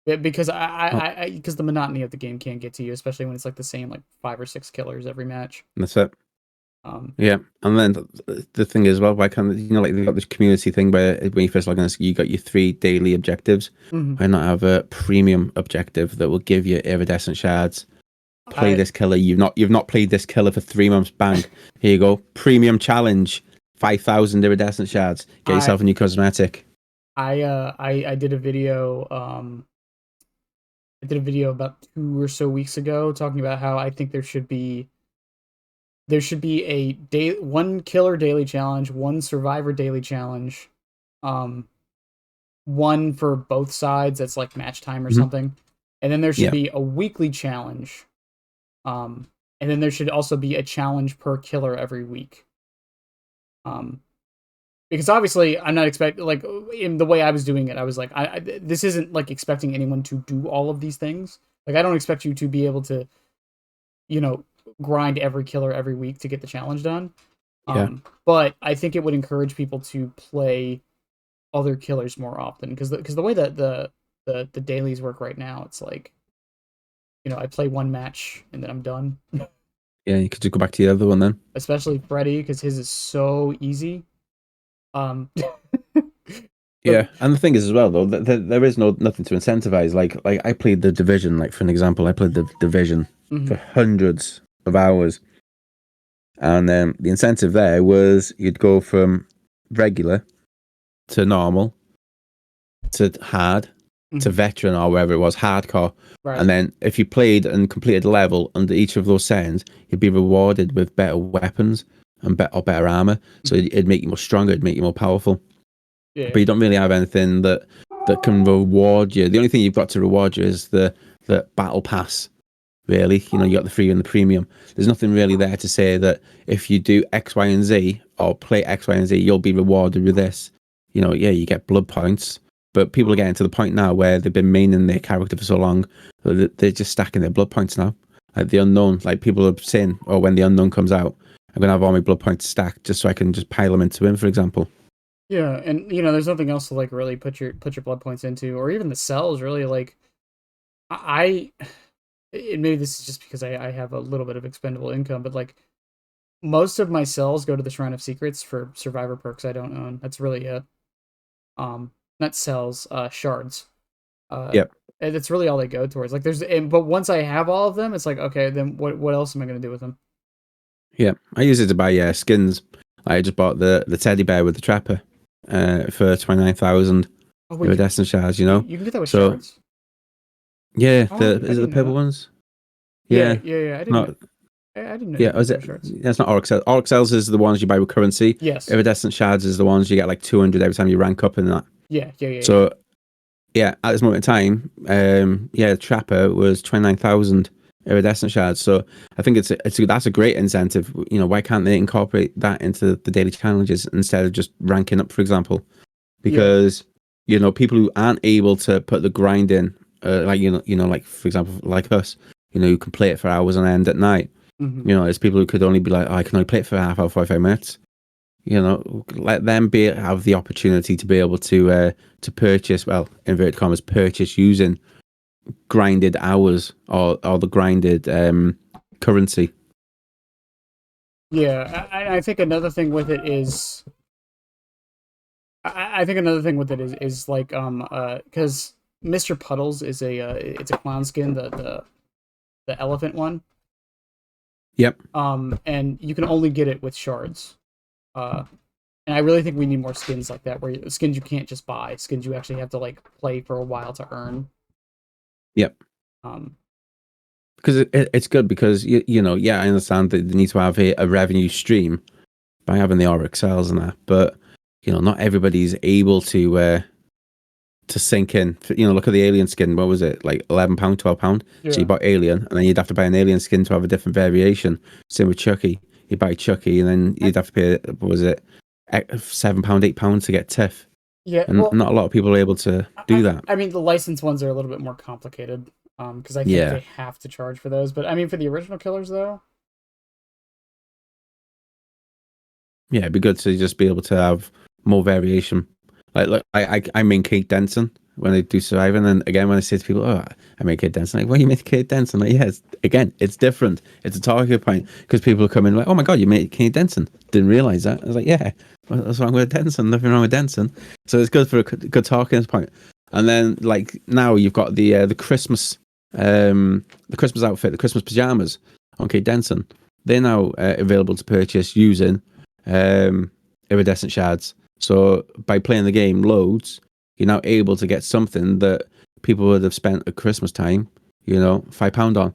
S1: because
S2: Oh,
S1: because the monotony of the game can get to you, especially when it's like the same like 5 or 6 killers every match.
S2: that's it.
S1: Um,
S2: Yeah, and then the thing is, well, why can't like they've got this community thing where when you first log in, you got your 3 daily objectives.
S1: mhm.
S2: Why not have a premium objective that will give you iridescent shards? Play
S1: I
S2: this killer. You've not played this killer for 3 months. Bang! Here you go. Premium challenge. 5,000 iridescent shards. Get
S1: I
S2: yourself a new cosmetic.
S1: I did a video I did a video about 2 or so weeks ago talking about how I think there should be a one killer daily challenge, one survivor daily challenge, um, one for both sides that's like match time or
S2: Hmm.
S1: something, and then there should
S2: Yeah.
S1: be a weekly challenge, and then there should also be a challenge per killer every week, um, because obviously I'm not expecting like in the way I was doing it, I was like, this isn't like expecting anyone to do all of these things. Like I don't expect you to be able to, you know, grind every killer every week to get the challenge done.
S2: Yeah.
S1: But I think it would encourage people to play other killers more often because the way that the dailies work right now, it's like I play one match and then I'm done.
S2: Yeah, you could just go back to the other one then.
S1: Especially Freddy, because his is so easy. Um, but
S2: Yeah, and the thing is as well though, there is nothing to incentivize. Like I played the Division, like for an example, I played the Division for
S1: mhm,
S2: hundreds of hours, and the incentive there was you'd go from regular to normal to hard to
S1: mhm,
S2: veteran or wherever it was, hardcore.
S1: right.
S2: And then if you played and completed a level under each of those settings, you'd be rewarded with better weapons and better armor. So
S1: Mhm,
S2: it'd make you more stronger, it'd make you more powerful.
S1: yeah,
S2: But you don't really have anything that can reward you. The only thing you've got to reward you is the battle pass. Really, you got the free and the premium. There's nothing really there to say that if you do X, Y, and Z or play X, Y, and Z, you'll be rewarded with this. Yeah, you get blood points, but people are getting to the point now where they've been maining their character for so long that they're just stacking their blood points now. Like the unknown, like people are saying, oh, when the unknown comes out, I'm gonna have all my blood points stacked just so I can just pile them into him, for example.
S1: yeah, and there's nothing else to like really put your blood points into, or even the cells. Really, like I and maybe this is just because I have a little bit of expendable income, but like most of my cells go to the Shrine of Secrets for survivor perks I don't own. That's really it. Not cells, shards. Uh,
S2: Yep.
S1: and that's really all they go towards. Like but once I have all of them, it's like okay, then what else am I gonna do with them?
S2: Yeah, I use it to buy skins. I just bought the teddy bear with the trapper for 29,000
S1: Oh wait,
S2: iridescent shards.
S1: you can get that with
S2: So
S1: shards.
S2: yeah,
S1: Oh, I
S2: is it the
S1: didn't know
S2: purple
S1: that.
S2: ones?
S1: Yeah,
S2: Yeah,
S1: yeah, yeah. I didn't.
S2: not
S1: I didn't know you
S2: yeah.
S1: could get
S2: Is
S1: that
S2: it?
S1: with shards.
S2: That's not Oryx. Oryx cells is the ones you buy with currency.
S1: Yes.
S2: Iridescent shards is the ones you get like 200 every time you rank up in that.
S1: Yeah, yeah, yeah, yeah.
S2: So yeah, at this moment in time, yeah, the trapper was 29,000 iridescent shards. So I think that's a great incentive. Why can't they incorporate that into the daily challenges instead of just ranking up, for example?
S1: Yeah.
S2: Because people who aren't able to put the grind in, like like for example, like us, who can play it for hours on end at night.
S1: Hmm.
S2: There's people who could only be like, oh, I can only play it for half hour, 45 minutes. Let them have the opportunity to be able to purchase, well, inverted commas, purchase using grinded hours or the grinded currency.
S1: Yeah, I think another thing with it is I think another thing with it is like because Mr. Puddles is it's a clown skin, the elephant one.
S2: Yep.
S1: And you can only get it with shards. Uh and I really think we need more skins like that, where skins you can't just buy, skins you actually have to like play for a while to earn.
S2: Yep.
S1: Um
S2: Because it's good because yeah, I understand that they need to have a revenue stream by having the Oryx cells and that, but not everybody's able to sink in. Look at the alien skin. What was it, like £11, £12? So you
S1: yeah.
S2: bought alien, and then you'd have to buy an alien skin to have a different variation. Same with Chucky. You buy Chucky, and then
S1: I,
S2: you'd have to pay, what was it, £7, £8 to get Tiff.
S1: yeah,
S2: And
S1: well,
S2: not a lot of people are able to do that.
S1: I mean the licensed ones are a little bit more complicated. Because I think
S2: Yeah,
S1: they have to charge for those. But I mean for the original killers though,
S2: yeah, it'd be good to just be able to have more variation. Like, look, I mean Kate Denson when I do surviving, and again when I say to people, "Oh, I make Kate Denson," like, "What do you make Kate Denson?" Like, yeah, again, it's different. It's a target point because people come in like, "Oh my god, you made Kate Denson." Didn't realize that. I was like, "Yeah, what's wrong with Denson? Nothing wrong with Denson." So it's good for a good talking point. And then like now you've got the Christmas outfit, the Christmas pajamas on Kate Denson. They're now available to purchase using iridescent shards. So by playing the game loads, you're now able to get something that people would have spent at Christmas time, £5 on.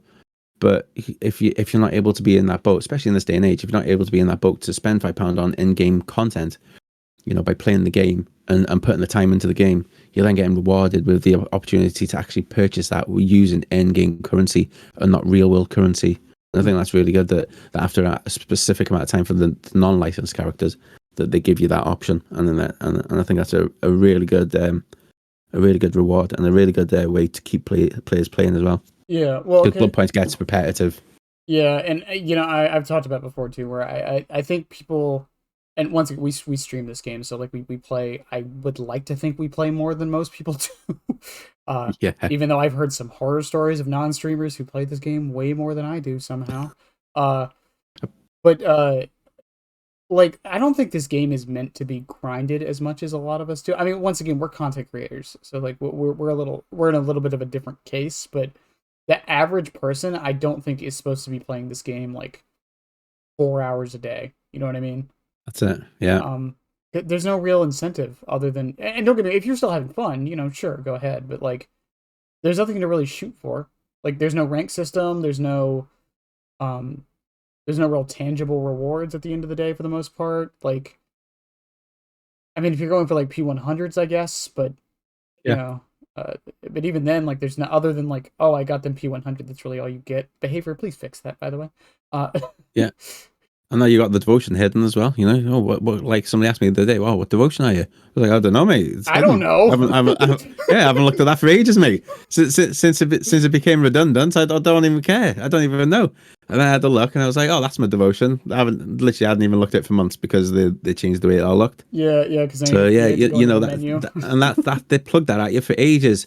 S2: But if you're not able to be in that boat, especially in this day and age, if you're not able to be in that boat to spend £5 on in-game content, by playing the game and putting the time into the game, you're then getting rewarded with the opportunity to actually purchase that using in-game currency and not real-world currency. And I think that's really good that after a specific amount of time for the non-licensed characters, that they give you that option, and then and I think that's a really good reward and a really good way to keep players playing as well.
S1: yeah. Well,
S2: Because blood
S1: okay.
S2: points gets repetitive.
S1: Yeah, and I've talked about before too, where I think people, and once we stream this game, so like we play. I would like to think we play more than most people do.
S2: Yeah.
S1: Even though I've heard some horror stories of non-streamers who play this game way more than I do somehow. Uh, but like I don't think this game is meant to be grinded as much as a lot of us do. I mean, once again, we're content creators, so like we're in a little bit of a different case. But the average person, I don't think is supposed to be playing this game like 4 hours a day. You know what I mean?
S2: That's it. Yeah.
S1: There's no real incentive other than, and don't get me, if you're still having fun, sure, go ahead. But like, there's nothing to really shoot for. Like, there's no rank system. Um, there's no real tangible rewards at the end of the day for the most part. Like, I mean, if you're going for like P100s, I guess, but you
S2: Yeah.
S1: know, but even then, like, there's not other than like, oh, I got them P100. That's really all you get. Behavior, please fix that, by the way. Uh,
S2: Yeah. I know you got the devotion hidden as well. What? Like somebody asked me the other day, "Wow, what devotion are you?" I was like, "I don't know, mate. It's
S1: I don't
S2: hidden.
S1: know.
S2: I haven't looked at that for ages, mate. Since it became redundant, I don't even care. I don't even know." And then I had a look, and I was like, "Oh, that's my devotion." I hadn't even looked at it for months because they changed the way it all looked.
S1: Yeah, because then
S2: So yeah,
S1: you have to go
S2: you
S1: into
S2: know
S1: the
S2: that,
S1: menu.
S2: and that they plugged that at you for ages.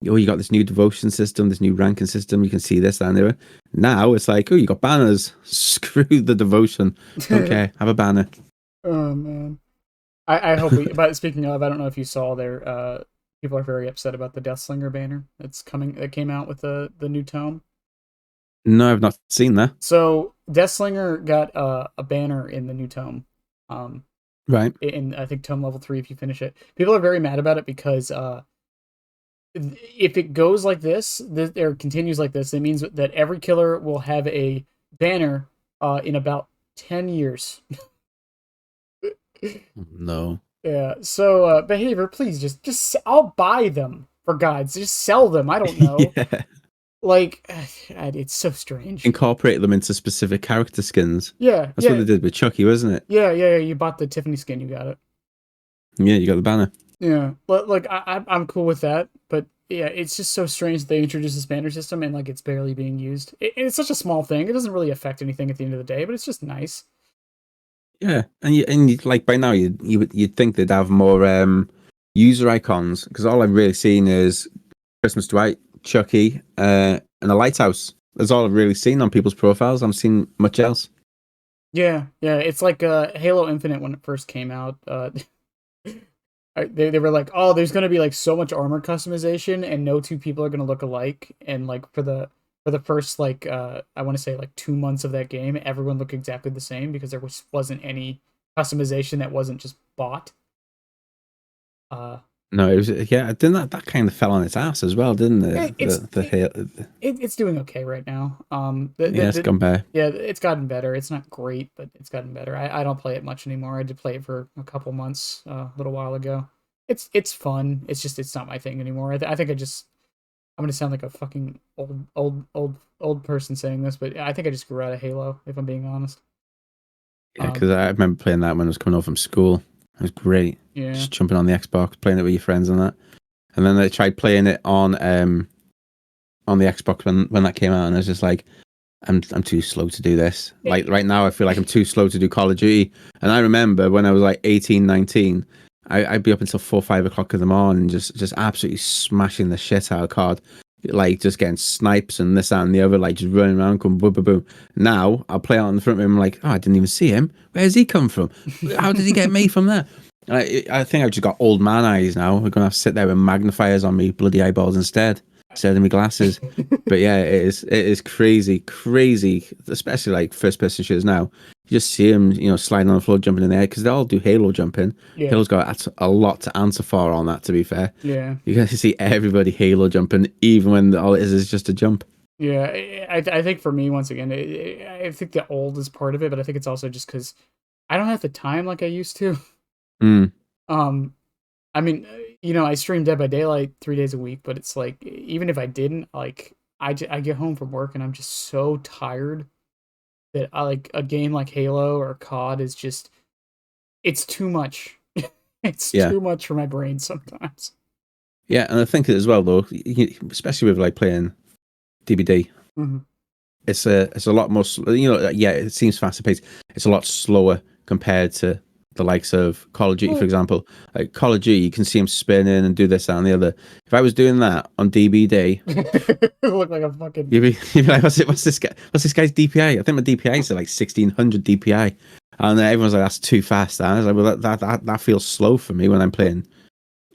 S2: Oh, you got this new devotion system, this new ranking system. You can see this, that, and the other. Now it's like, oh, you got banners. Screw the devotion. Don't care. Have a banner.
S1: Oh man. I hope we. But speaking of, I don't know if you saw there. People are very upset about the Deathslinger banner that's coming. That came out with the new tome.
S2: No, I've not seen that.
S1: So Deathslinger got a banner in the new tome.
S2: Right.
S1: In I think tome level 3 if you finish it. People are very mad about it because if it goes like this, or continues like this, it means that every killer will have a banner in about 10 years.
S2: No.
S1: Yeah. So behavior, please just I'll buy them for God's. Just sell them. I don't know.
S2: Yeah.
S1: Like it's so strange.
S2: Incorporate them into specific character skins.
S1: Yeah.
S2: That's what they did with Chucky, wasn't it?
S1: Yeah. You bought the Tiffany skin. You got it.
S2: Yeah, you got the banner.
S1: Yeah. But like I'm cool with that. But yeah, it's just so strange that they introduced this banner system and like it's barely being used. It's such a small thing. It doesn't really affect anything at the end of the day, but it's just nice.
S2: Yeah, and like by now you'd think they'd have more user icons because all I've really seen is Christmas Dwight, Chucky, and a lighthouse. That's all I've really seen on people's profiles. I haven't seen much else.
S1: Yeah. It's like Halo Infinite when it first came out. They were like, oh, there's gonna be like so much armor customization, and no two people are gonna look alike. And like for the first like I want to say like 2 months of that game, everyone looked exactly the same because there wasn't any customization that wasn't just bought. Uh,
S2: No, it was Didn't that kind of fell on its ass as well, didn't it?
S1: it's doing okay right now.
S2: It's gone bad.
S1: Yeah, it's gotten better. It's not great, but it's gotten better. I don't play it much anymore. I did play it for a couple months a little while ago. It's fun. It's not my thing anymore. I think I'm gonna sound like a fucking old person saying this, but I think I just grew out of Halo. If I'm being honest.
S2: Yeah, because I remember playing that when I was coming home from school. It was great.
S1: Yeah.
S2: Just jumping on the Xbox, playing it with your friends and that. And then I tried playing it on the Xbox when that came out, and I was just like, I'm too slow to do this. Like right now, I feel like I'm too slow to do Call of Duty. And I remember when I was like 18, 19, I'd be up until 4, 5 o'clock in the morning, just absolutely smashing the shit out of COD. Like just getting snipes and this, that, and the other, like just running around, going boom, boom, boom. Now I'll play out in the front room. I'm like, oh, I didn't even see him. Where's he come from? How did he get me from there? I think I've just got old man eyes now. We're gonna have to sit there with magnifiers on me bloody eyeballs instead of my glasses. But yeah, it is crazy, especially like first person shooters now. You just see them, sliding on the floor, jumping in the air because they all do Halo jumping.
S1: Yeah.
S2: Halo's got a lot to answer for on that. To be fair,
S1: Yeah.
S2: you get to see everybody Halo jumping, even when all it is just a jump.
S1: Yeah, I think for me, once again, I think the old is part of it, but I think it's also just because I don't have the time like I used to.
S2: Mm.
S1: I mean, I stream Dead by Daylight 3 days a week, but it's like even if I didn't, like I get home from work and I'm just so tired that I like a game like Halo or COD is just it's too much. It's too much for my brain sometimes.
S2: Yeah, and I think as well though, especially with like playing DBD, it's a lot more. It seems faster paced. It's a lot slower compared to the likes of Call of Duty, for
S1: Well,
S2: example. Like Call of Duty, you can see him spinning and do this, that, and the other. If I was doing that on DBD,
S1: look like a fucking.
S2: you'd be like, what's this guy? What's this guy's DPI? I think my DPI is like 1600 DPI, and then everyone's like, that's too fast. And I was like, well, that feels slow for me when I'm playing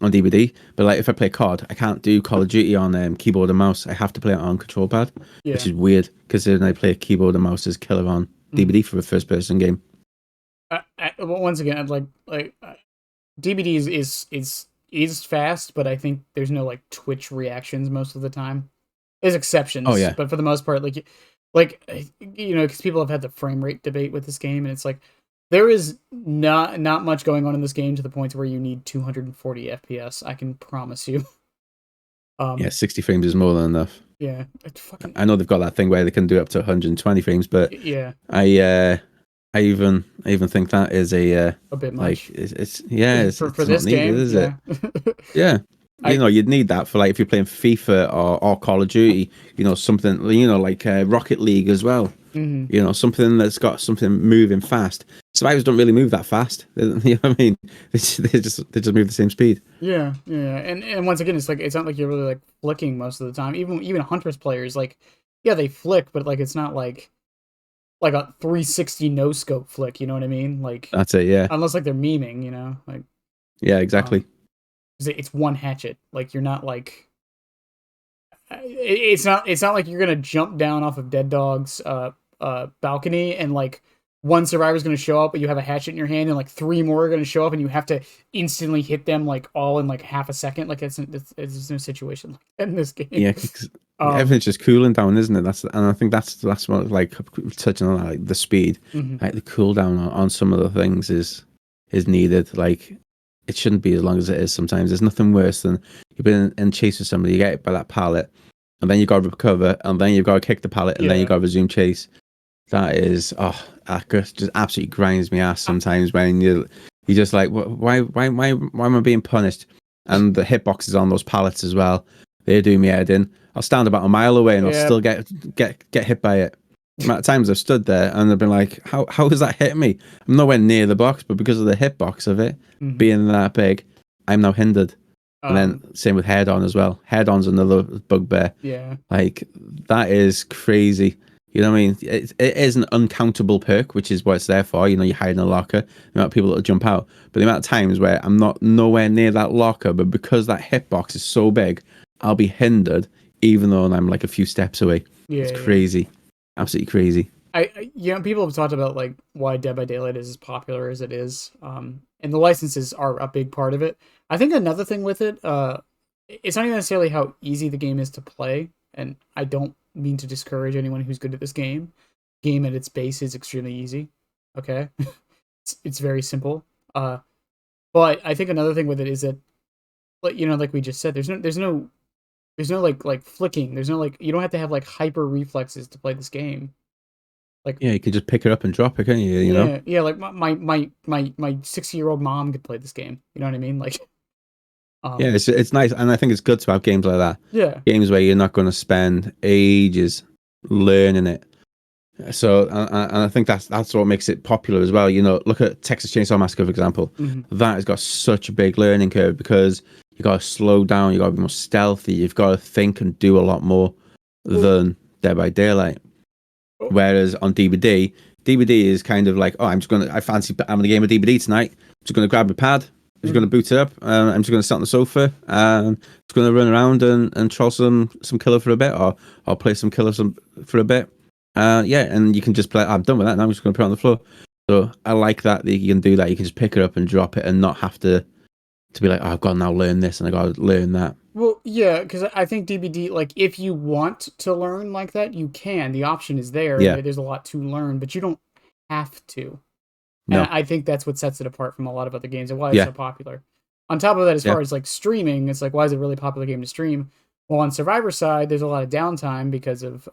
S2: on DVD. But like, if I play COD, I can't do Call of Duty on keyboard and mouse. I have to play it on control pad, which
S1: Yeah.
S2: is weird because then I play keyboard and mouse as killer on DVD for a first person game.
S1: Well, once again, DBD is fast, but I think there's no like Twitch reactions most of the time. There's
S2: Oh
S1: exceptions,
S2: yeah,
S1: but for the most part, because people have had the frame rate debate with this game, and it's like there is not much going on in this game to the point where you need 240 FPS. I can promise you.
S2: yeah, 60 frames is more than enough.
S1: Yeah, it's fucking
S2: I know they've got that thing where they can do up to 120 frames, but
S1: yeah,
S2: I even think that is a
S1: bit
S2: like
S1: much
S2: it's
S1: for
S2: not
S1: this
S2: needed,
S1: game.
S2: is it?
S1: Yeah,
S2: Yeah.
S1: I
S2: You'd need that for like if you're playing FIFA or Call of Duty, something, like Rocket League as well.
S1: mhm.
S2: Something that's got something moving fast. Survivors don't really move that fast. You know what I mean? They just move the same speed.
S1: Yeah, and once again, it's not like you're really like flicking most of the time. Even Huntress players, like, yeah, they flick, but like it's not like a 360 no scope flick. You know what I mean? Like,
S2: That's it. Yeah.
S1: unless like they're memeing, like
S2: Yeah. Exactly.
S1: 'cause it's one hatchet. Like you're not like it's not like you're gonna jump down off of Dead Dog's balcony and like one survivor's gonna show up, but you have a hatchet in your hand, and like three more are gonna show up, and you have to instantly hit them like all in like half a second. Like it's no situation like that in this game.
S2: Yeah. 'Cause
S1: Um,
S2: everything's just cooling down, isn't it? And I think that's what, like, touching on that, like the speed,
S1: mhm.
S2: like the cooldown on some of the things is needed. Like, it shouldn't be as long as it is. Sometimes there's nothing worse than you've been in chase with somebody, you get hit by that pallet, and then you got to recover, and then you've got to kick the pallet, and then you
S1: Yeah.
S2: got to resume chase. That is, that just absolutely grinds me ass sometimes when you just like, why am I being punished? And the hitboxes on those pallets as well, they do me head in. I'll stand about a mile away and I'll
S1: Yeah.
S2: still get hit by it. The amount of times I've stood there and I've been like, how is that hitting me? I'm nowhere near the box, but because of the hitbox of it
S1: Mhm.
S2: being that big, I'm now hindered. And then
S1: Um,
S2: same with head on as well. Head on's another bugbear.
S1: yeah.
S2: Like, that is crazy. You know what I mean? It is an uncountable perk, which is what it's there for. You hide in a locker, the amount of people that'll jump out. But the amount of times where I'm not nowhere near that locker, but because that hitbox is so big, I'll be hindered, even though I'm like a few steps away.
S1: Yeah.
S2: It's
S1: Yeah.
S2: crazy. Absolutely crazy.
S1: People have talked about like why Dead by Daylight is as popular as it is, and the licenses are a big part of it. I think another thing with it, it's not even necessarily how easy the game is to play, and I don't mean to discourage anyone who's good at this game. Game at its base is extremely easy. Okay, it's very simple. But I think another thing with it is that, like we just said, there's no like flicking. There's no like you don't have to have like hyper reflexes to play this game. Like
S2: Yeah, you can just pick it up and drop it, can you?
S1: yeah. Like my 60-year-old mom could play this game. You know what I mean? Like,
S2: Yeah, it's nice, and I think it's good to have games like that.
S1: yeah,
S2: Games where you're not going to spend ages learning it. So, and I think that's what makes it popular as well. Look at Texas Chainsaw Massacre, for example.
S1: mhm.
S2: That has got such a big learning curve because you got to slow down, you got to be more stealthy, you've got to think and do a lot more than Dead by Daylight.
S1: Oh.
S2: Whereas on DVD is kind of like, oh, I fancy having a game of DVD tonight. I'm just gonna grab a pad. I'm just gonna boot it up. I'm just gonna sit on the sofa. Just gonna run around and troll some killer for a bit, or I'll play some killer for a bit. Yeah, and you can just play. I'm done with that now. I'm just gonna put it on the floor. So I like that you can do that. You can just pick it up and drop it, and not have to be like, oh, I've got to now learn this and I got to learn that.
S1: Well, yeah, because I think DBD, like, if you want to learn like that, you can. The option is there,
S2: Yeah.
S1: and there's a lot to learn, but you don't have to. And
S2: No.
S1: I think that's what sets it apart from a lot of other games and why it's
S2: Yeah.
S1: so popular. On top of that, as
S2: Yeah.
S1: far as like streaming, it's like, why is it a really popular game to stream? Well, on Survivor side, there's a lot of downtime because of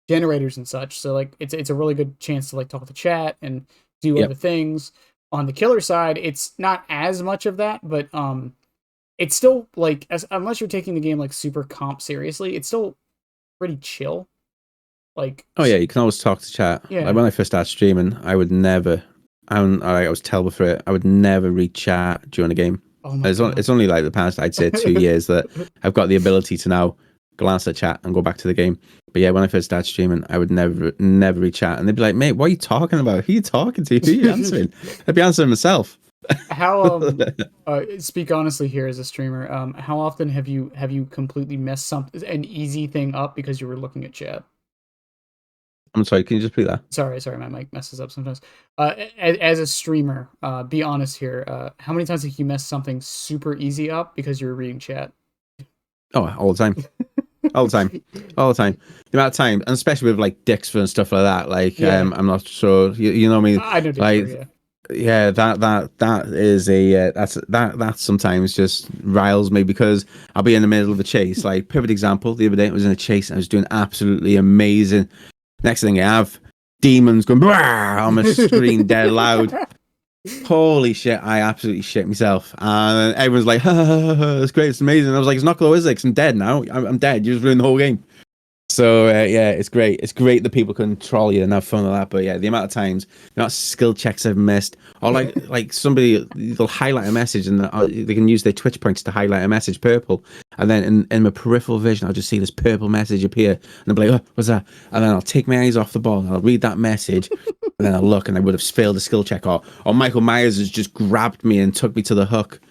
S1: generators and such. So like, it's a really good chance to like talk to chat and do
S2: Yep.
S1: other things. On the killer side, it's not as much of that, but it's still like, unless you're taking the game like super comp seriously, it's still pretty chill. Like,
S2: Oh yeah, you can always talk to chat.
S1: yeah,
S2: Like when I first started streaming, I would never I was terrible for it. I would never read chat during a game.
S1: Oh my god.
S2: It's only like the past, I'd say, 2 years that I've got the ability to now glance at chat and go back to the game. But yeah, when I first started streaming, I would never read chat, and they'd be like, "Mate, what are you talking about? Who are you talking to? Who are you answering?" I'd be answering myself.
S1: How speak honestly here as a streamer, how often have you completely messed an easy thing up because you were looking at chat?
S2: I'm sorry, can you just repeat that?
S1: Sorry, my mic messes up sometimes. As a streamer, be honest here. How many times have you messed something super easy up because you were reading chat?
S2: Oh, all the time. All the time, all the time. The amount of time, and especially with like Dixford and stuff like that. Like,
S1: Yeah,
S2: I'm not sure. You know what I mean?
S1: I know Dixper,
S2: Like,
S1: yeah.
S2: yeah, that is a that sometimes just riles me because I'll be in the middle of a chase. Like, perfect example. The other day, I was in a chase and I was doing absolutely amazing. Next thing I have, demons going on my screen, dead loud. Holy shit, I absolutely shit myself. And everyone's like, ha, ha, ha, ha, that's great, it's amazing. And I was like, it's not glow, is it? 'Cause I'm dead now. I'm dead. You just ruined the whole game. So yeah, it's great. It's great that people can troll you and have fun with that. But yeah, the amount of times, the amount of skill checks I've missed, or like somebody they'll highlight a message and they can use their Twitch points to highlight a message purple, and then in my peripheral vision, I'll just see this purple message appear, and I'll be like, oh, what's that? And then I'll take my eyes off the ball and I'll read that message, and then I'll look and I would have failed a skill check, or Michael Myers has just grabbed me and took me to the hook.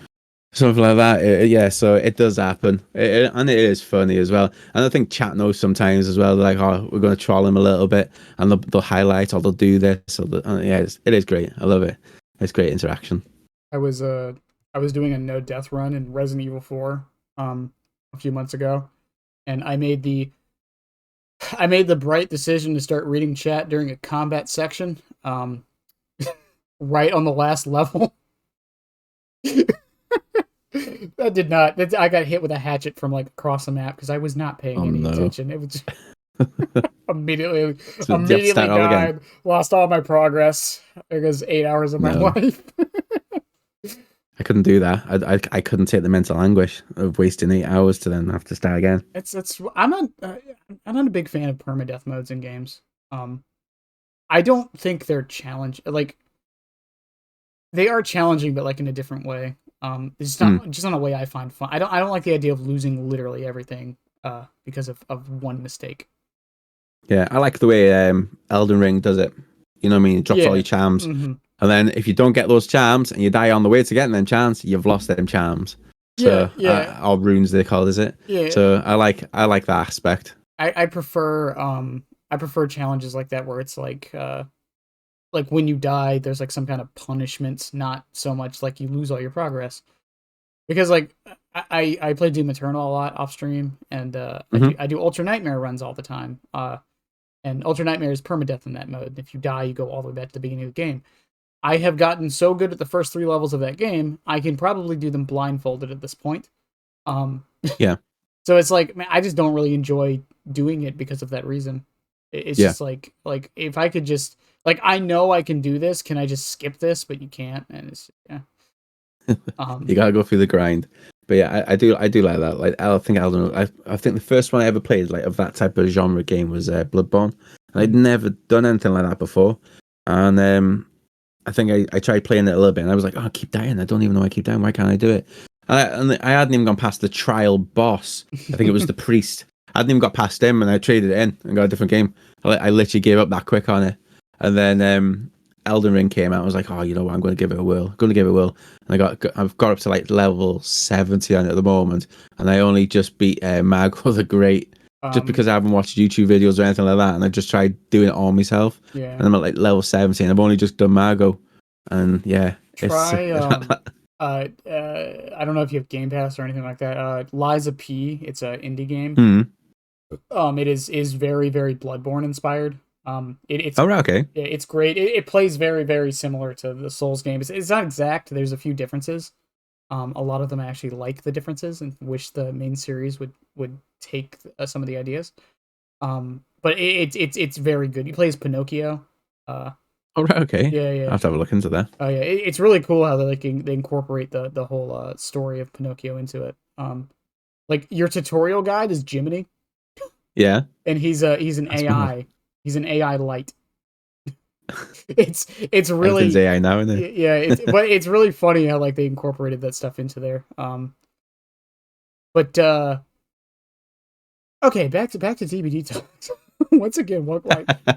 S2: Something like that, yeah. So it does happen, and it is funny as well. And I think chat knows sometimes as well. They're like, "Oh, we're going to troll him a little bit," and they'll highlight or they'll do this. Or yeah, it is great. I love it. It's great interaction.
S1: I was I was doing a no death run in Resident Evil 4 a few months ago, and I made the bright decision to start reading chat during a combat section, right on the last level. That did not. I got hit with a hatchet from like across the map because I was not paying
S2: Oh
S1: any
S2: no!
S1: attention. It was just immediately
S2: So you have to
S1: immediately
S2: start all again.
S1: died. Lost all my progress. It was 8 hours of my
S2: No,
S1: life.
S2: I couldn't do that. I couldn't take the mental anguish of wasting 8 hours to then have to start again.
S1: It's I'm not a big fan of permadeath modes in games. Um, I don't think they're challenge like they are challenging, but like in a different way. It's
S2: Mm.
S1: just not a way I find fun. I don't like the idea of losing literally everything because of one mistake.
S2: Yeah, I like the way Elden Ring does it. You know what I mean? It drops all
S1: Yeah.
S2: your charms,
S1: Hmm.
S2: and then if you don't get those charms and you die on the way to getting them charms, you've lost them charms.
S1: Yeah,
S2: So,
S1: yeah,
S2: or runes they call, is it?
S1: yeah.
S2: So I like that aspect.
S1: I prefer challenges like that where it's like when you die, there's like some kind of punishment, not so much like you lose all your progress. Because like I play Doom Eternal a lot off stream, and
S2: Hmm.
S1: I do Ultra Nightmare runs all the time. And Ultra Nightmare is permadeath in that mode. If you die, you go all the way back to the beginning of the game. I have gotten so good at the first 3 levels of that game, I can probably do them blindfolded at this point. Um,
S2: Yeah,
S1: so it's like, man, I just don't really enjoy doing it because of that reason. It's
S2: yeah.
S1: just like if I could just like I know I can do this, can I just skip this? But you can't, and it's yeah.
S2: You
S1: Um,
S2: gotta go through the grind. But yeah, I do like that. Like I think I think the first one I ever played like of that type of genre game was Bloodborne. And I'd never done anything like that before, and I think I tried playing it a little bit, and I was like, oh, I keep dying. I don't even know why I keep dying. Why can't I do it? And I hadn't even gone past the trial boss. I think it was the priest. I hadn't even got past him, and I traded it in and got a different game. I literally gave up that quick on it. And then Elden Ring came out. I was like, oh, you know what? I'm going to give it a whirl. I'm going to give it a whirl. And I've got up to like level 70 on it at the moment, and I only just beat Mago the Great just
S1: um,
S2: because I haven't watched YouTube videos or anything like that, and I just tried doing it all myself.
S1: yeah.
S2: And I'm at like level 17. I've only just done Mago, and yeah, it's
S1: Try I don't know if you have Game Pass or anything like that. Liza P. It's a indie game.
S2: hmm.
S1: It is very Bloodborne inspired. It's
S2: Oh right, okay.
S1: yeah, it's great. It plays very similar to the Souls game. It's not exact. There's a few differences. A lot of them I actually like the differences and wish the main series would take some of the ideas. But it's very good. He plays Pinocchio. Uh,
S2: Oh right, okay.
S1: yeah.
S2: I'll have to have a look into that.
S1: Oh yeah, it's really cool how they incorporate the whole story of Pinocchio into it. Like your tutorial guide is Jiminy,
S2: Yeah,
S1: and he's an
S2: that's mad.
S1: AI. He's an AI light. It's
S2: Everything's
S1: really
S2: AI now, isn't
S1: yeah, it's really funny how like they incorporated that stuff into there. But okay, back to TBD talks. Once again,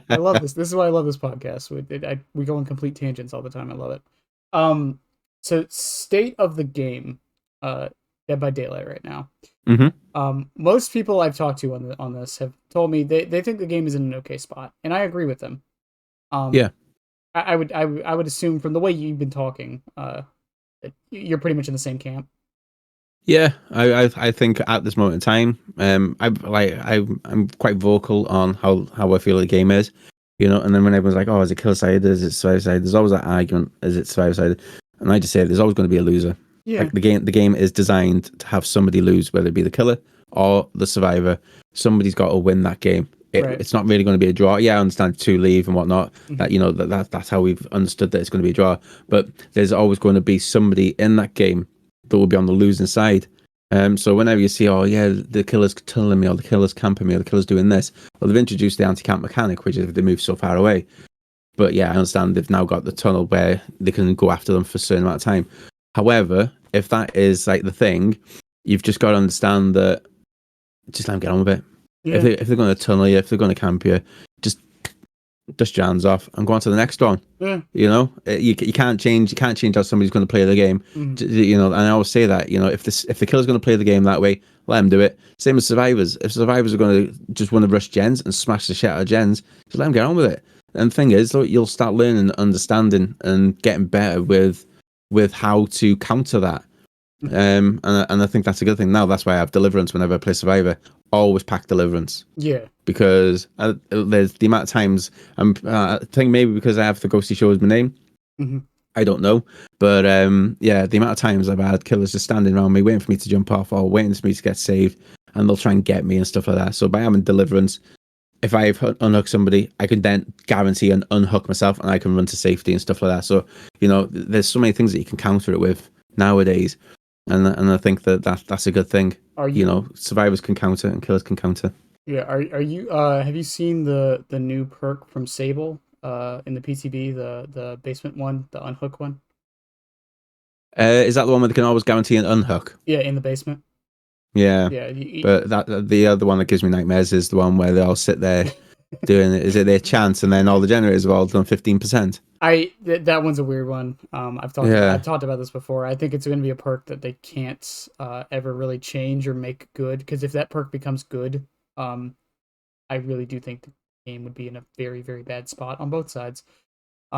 S1: I love
S2: it?
S1: this. This is why I love this podcast. We go on complete tangents all the time. I love it. Um, so state of the game, Dead by Daylight right now.
S2: hmm
S1: Most people I've talked to on this have told me they think the game is in an okay spot, and I agree with them. Um,
S2: Yeah.
S1: I would assume from the way you've been talking, that you're pretty much in the same camp.
S2: Yeah, I think at this moment in time, I'm quite vocal on how I feel the game is, and then when everyone's like, oh, is it kill sided, is it survival sided? There's always that argument, is it survival sided? And I just say there's always going to be a loser.
S1: Yeah,
S2: Like the game is designed to have somebody lose, whether it be the killer or the survivor. Somebody's got to win that game.
S1: right.
S2: It's not really going to be a draw. Yeah, I understand two leave and whatnot.
S1: Mhm.
S2: That that's how we've understood that it's going to be a draw. But there's always going to be somebody in that game that will be on the losing side. So whenever you see, oh yeah, the killer's tunneling me, or the killer's camping me, or the killer's doing this, well, they've introduced the anti-camp mechanic, which is if they move so far away. But yeah, I understand they've now got the tunnel where they can go after them for a certain amount of time. However, if that is like the thing, you've just got to understand that just let them get on with it.
S1: Yeah,
S2: If they're going to tunnel you, if they're going to camp you, just dust your hands off and go on to the next one.
S1: yeah.
S2: You can't change how somebody's going to play the game.
S1: Mhm.
S2: And I always say that if the killer's going to play the game that way, let them do it. Same as survivors. If survivors are going to just want to rush gens and smash the shit out of gens, just let them get on with it. And the thing is, look, you'll start learning, understanding, and getting better with how to counter that. And I think that's a good thing. Now that's why I have Deliverance whenever I play Survivor. Always pack Deliverance
S1: Yeah.
S2: because there's the amount of times I think maybe because I have the Ghostie Show as my name.
S1: Hmm.
S2: I don't know, but yeah, the amount of times I've had killers just standing around me waiting for me to jump off or waiting for me to get saved, and they'll try and get me and stuff like that. So by having Deliverance, if I've unhooked somebody, I can then guarantee and unhook myself, and I can run to safety and stuff like that. So there's so many things that you can counter it with nowadays, and I think that's a good thing.
S1: Are you?
S2: Survivors can counter and killers can counter.
S1: Yeah. Are you? Have you seen the new perk from Sable? In the PTB, the basement one, the unhook one.
S2: Is that the one where they can always guarantee an unhook?
S1: Yeah, in the basement.
S2: Yeah,
S1: Yeah.
S2: but the other one that gives me nightmares is the one where they all sit there doing it. Is it their chance, and then all the generators have all done 15%?
S1: That one's a weird one.
S2: Yeah,
S1: I've talked about this before. I think it's going to be a perk that they can't ever really change or make good, because if that perk becomes good, I really do think the game would be in a very, very bad spot on both sides.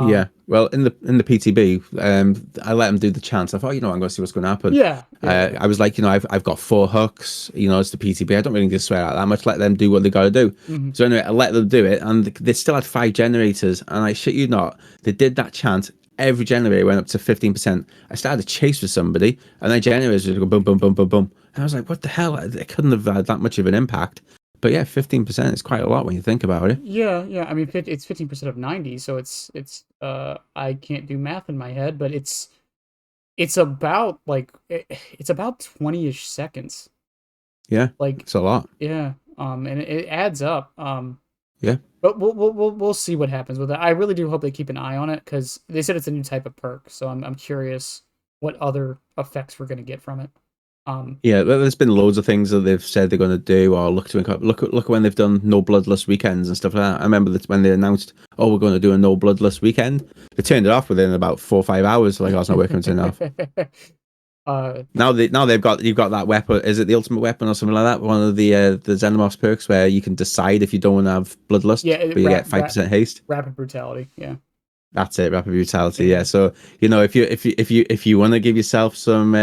S2: yeah. Well, in the PTB, I let them do the chance. I thought, I'm going to see what's going to happen.
S1: Yeah, yeah,
S2: I was like, I've got 4 hooks. It's the PTB. I don't really need to swear out that much. Let them do what they got to do.
S1: hmm
S2: So anyway, I let them do it, and they still had 5 generators. And I shit you not, they did that chant. Every generator went up to 15%. I started a chase with somebody, and then generators would go boom, boom, boom, boom, boom. And I was like, what the hell? It couldn't have had that much of an impact. But yeah, 15% is quite a lot when you think about it.
S1: yeah, yeah. I mean, it's 15% of 90, so I can't do math in my head, but it's about like it's about 20-ish seconds.
S2: Yeah,
S1: Like,
S2: it's a lot.
S1: yeah, and it adds up.
S2: Yeah.
S1: But we'll see what happens with it. I really do hope they keep an eye on it, because they said it's a new type of perk, so I'm curious what other effects we're gonna get from it.
S2: Yeah, there's been loads of things that they've said they're going to do, or look when they've done no bloodless weekends and stuff like that. I remember that when they announced, "Oh, we're going to do a no bloodless weekend," they turned it off within about 4 or 5 hours. Like, oh, it's not working. Turn it off.
S1: uh,
S2: Now you've got that weapon. Is it the ultimate weapon or something like that? One of the Xenomorphs perks where you can decide if you don't want to have bloodlust,
S1: yeah,
S2: but you get 5% haste.
S1: rapid brutality. Yeah,
S2: That's it, rapid brutality.
S1: yeah,
S2: Yeah. So if you want to give yourself some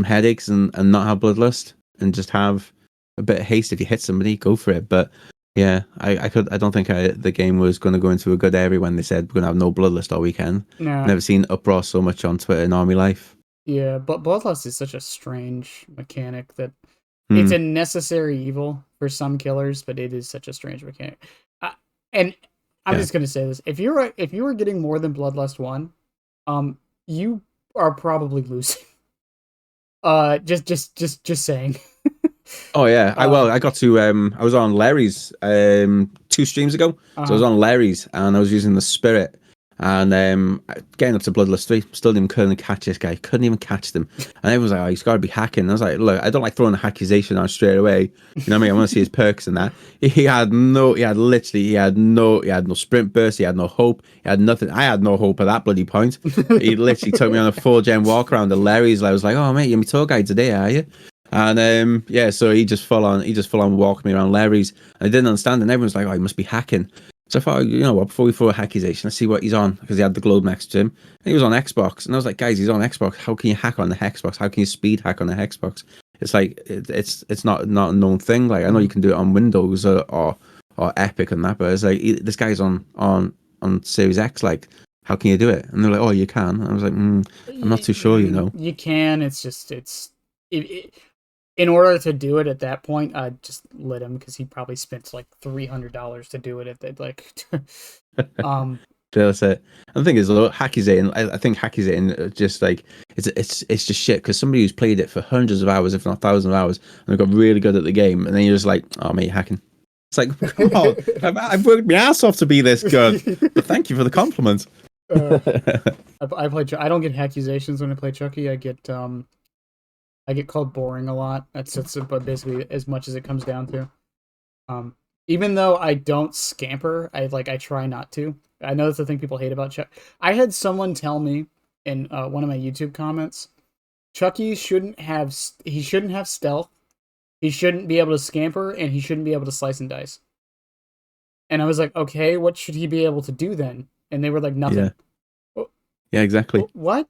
S2: headaches and not have bloodlust and just have a bit of haste if you hit somebody, go for it. But yeah, I don't think the game was going to go into a good area when they said we're going to have no bloodlust all weekend.
S1: nah,
S2: Never seen uproar so much on Twitter in Army Life.
S1: yeah. But bloodlust is such a strange mechanic that it's
S2: Hmm.
S1: a necessary evil for some killers, but it is such a strange mechanic. And I'm
S2: Yeah.
S1: just gonna say this: if you were getting more than bloodlust 1, you are probably losing. Just saying.
S2: Oh yeah.
S1: Uh,
S2: I got to I was on Larry's 2 2 streams ago. So I was on Larry's and I was using the Spirit. And getting up to Bloodlust 3, still didn't couldn't catch this guy. Couldn't even catch them. And everyone was like, oh, he's got to be hacking. And I was like, look, I don't like throwing an accusation on straight away. You know what I mean? I want to see his perks and that. He had no sprint burst. He had no hope. He had nothing. I had no hope at that bloody point. He literally took me on a 4-gen walk around the Larry's. I was like, oh, mate, you're my tour guide today, are you? And so he just full on walked me around Larry's. And I didn't understand. And everyone's like, oh, he must be hacking. So I thought, you know what, before we throw a accusation, let's see what he's on, because he had the globe next to him. And he was on Xbox. And I was like, guys, he's on Xbox. How can you hack on the Xbox? How can you speed hack on the Xbox? It's like, it's not a known thing. Like, I know you can do it on Windows or Epic and that, but it's like, this guy's on Series X. Like, how can you do it? And they're like, oh, you can. And I was like, I'm not too sure, you know.
S1: You can. It's just, in order to do it at that point, I'd just let him, because he probably spent like $300 to do it if they'd like.
S2: That's it. And the thing is, Hackizane, I think Hackizane just like it's just shit, because somebody who's played it for hundreds of hours, if not thousands of hours, and they've got really good at the game, and then you're just like, oh mate, hacking. It's like, come on, I've worked my ass off to be this good. But thank you for the compliment.
S1: I play. I don't get accusations when I play Chucky. I get called boring a lot. That's basically as much as it comes down to. Even though I don't scamper, I try not to. I know that's the thing people hate about Chuck. I had someone tell me in one of my YouTube comments, Chucky shouldn't have stealth. He shouldn't be able to scamper, and he shouldn't be able to slice and dice. And I was like, okay, what should he be able to do then? And they were like, nothing.
S2: Yeah, exactly.
S1: What?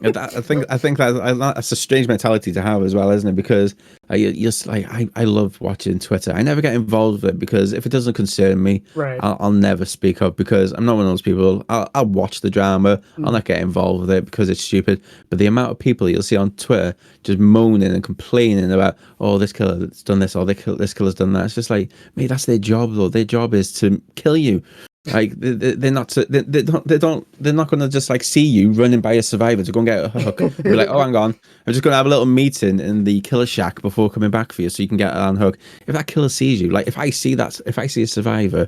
S2: I think that's a strange mentality to have as well, isn't it? Because I love watching Twitter. I never get involved with it, because if it doesn't concern me,
S1: right,
S2: I'll never speak up, because I'm not one of those people. I'll watch the drama. I'll not get involved with it because it's stupid. But the amount of people you'll see on Twitter just moaning and complaining about, oh, this killer's done this, or this killer's done that. It's just like, mate, that's their job though. Their job is to kill you. Like they're not going to just like see you running by a survivor to go and get a hook. Be like, oh, hang on, I'm just going to have a little meeting in the killer shack before coming back for you, so you can get on hook. If that killer sees you, like if I see a survivor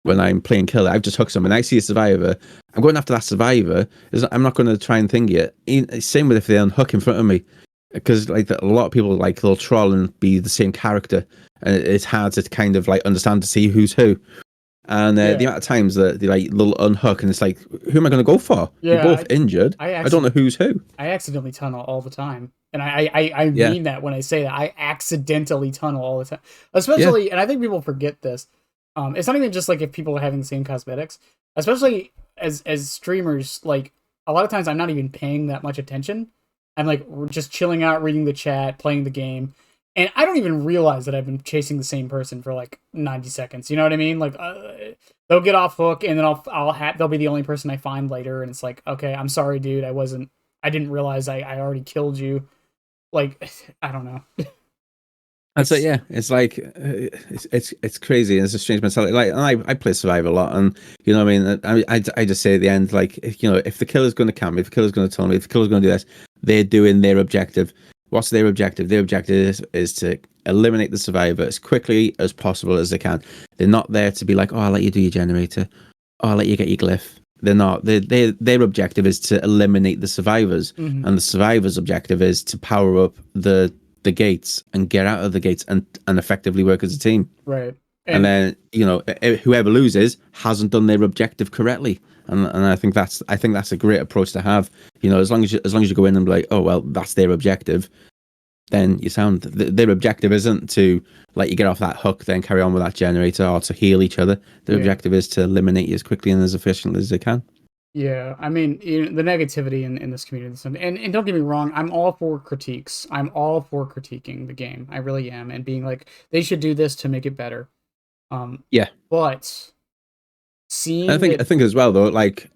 S2: when I'm playing killer, I've just hooked someone, I see a survivor, I'm going after that survivor. I'm not going to try and think it. Same with if they unhook in front of me, because like a lot of people like they'll troll and be the same character, and it's hard to kind of like understand to see who's who. And the amount of times that they like they'll unhook, and it's like, who am I going to go for?
S1: Yeah,
S2: you're both injured. I don't know who's who.
S1: I accidentally tunnel all the time, and I mean that when I say that. I accidentally tunnel all the time, especially, and I think people forget this. It's not even just like if people are having the same cosmetics, especially as streamers. Like a lot of times, I'm not even paying that much attention. I'm like just chilling out, reading the chat, playing the game. And I don't even realize that I've been chasing the same person for like 90 seconds. You know what I mean? Like they'll get off hook, and then they'll be the only person I find later. And it's like, okay, I'm sorry, dude. I didn't realize I already killed you. Like, I don't know.
S2: And so yeah, it's like it's crazy. It's a strange mentality. Like, and I play Survive a lot, and you know what I mean. I just say at the end, like, if the killer's going to camp me, if the killer's going to tell me, if the killer's going to do this, they're doing their objective. What's their objective? Their objective is to eliminate the survivor as quickly as possible as they can. They're not there to be like, oh, I'll let you do your generator. Oh, I'll let you get your glyph. They're not. Their objective is to eliminate the survivors. Mm-hmm. And the survivors' objective is to power up the gates and get out of the gates and effectively work as a team.
S1: Right.
S2: And then, whoever loses hasn't done their objective correctly. And I think that's a great approach to have. As long as you go in and be like, oh well, that's their objective, then you sound their objective isn't to let you get off that hook, then carry on with that generator, or to heal each other. Their objective is to eliminate you as quickly and as efficiently as they can.
S1: Yeah, I mean, the negativity in this community, and don't get me wrong, I'm all for critiques. I'm all for critiquing the game. I really am, and being like, they should do this to make it better. But
S2: I think as well though, like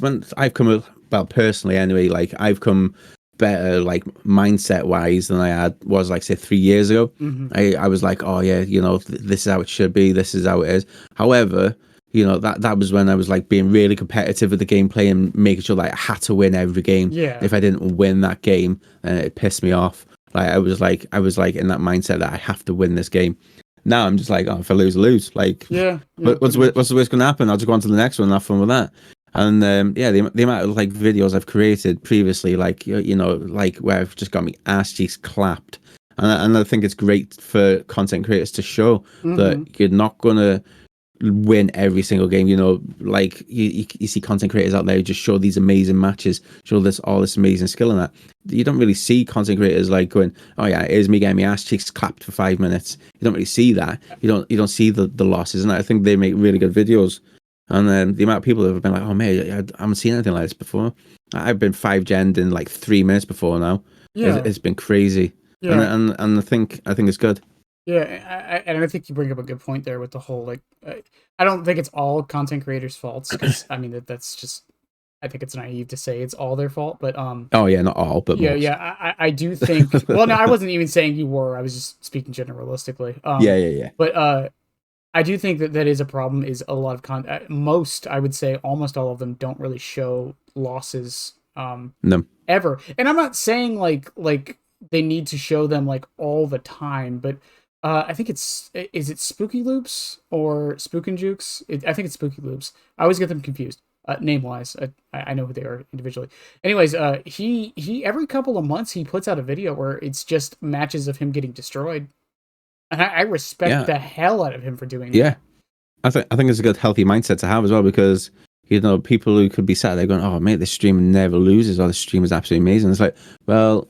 S2: when I've come about personally anyway, like I've come better like mindset wise than I was like say 3 years ago. Mm-hmm. I was like, oh yeah, this is how it should be, this is how it is. However, that was when I was like being really competitive with the gameplay and making sure like I had to win every game.
S1: Yeah.
S2: If I didn't win that game, it pissed me off. Like I was like in that mindset that I have to win this game. Now I'm just like, oh, if I lose, I lose. Like,
S1: Yeah, yeah,
S2: what's
S1: pretty much.
S2: what's the worst going to happen? I'll just go on to the next one and have fun with that. And yeah, the amount of like videos I've created previously, like like where I've just got my ass cheeks clapped, and I think it's great for content creators to show
S1: Mm-hmm.
S2: that you're not gonna win every single game. Like you see content creators out there who just show these amazing matches, show this all this amazing skill in that. You don't really see content creators like going, oh yeah, here's me getting my ass cheeks clapped for 5 minutes. You don't really see that. You don't see the losses, and I think they make really good videos. And then the amount of people that have been like, oh man, I haven't seen anything like this before. I've been 5 gen'd in like 3 minutes before now.
S1: Yeah,
S2: It's been crazy, and
S1: yeah.
S2: and I think it's good.
S1: Yeah, and I think you bring up a good point there with the whole like. I don't think it's all content creators' faults because I mean that's just. I think it's naive to say it's all their fault, but
S2: Oh yeah, not all, but
S1: yeah,
S2: most.
S1: yeah. I do think. Well, no, I wasn't even saying you were. I was just speaking generalistically.
S2: Yeah, yeah, yeah.
S1: But I do think that that is a problem. Is a lot of most I would say almost all of them don't really show losses
S2: No.
S1: ever. And I'm not saying like they need to show them like all the time, but I think it's is it Spooky Loops or Spookin' Jukes? I think it's Spooky Loops. I always get them confused. Name wise, I know who they are individually. Anyways, he every couple of months he puts out a video where it's just matches of him getting destroyed, and I respect
S2: Yeah,
S1: the hell out of him for doing
S2: yeah.
S1: that.
S2: I think it's a good healthy mindset to have as well, because people who could be sat there going, "Oh mate, this stream never loses," or "This stream is absolutely amazing." It's like, well,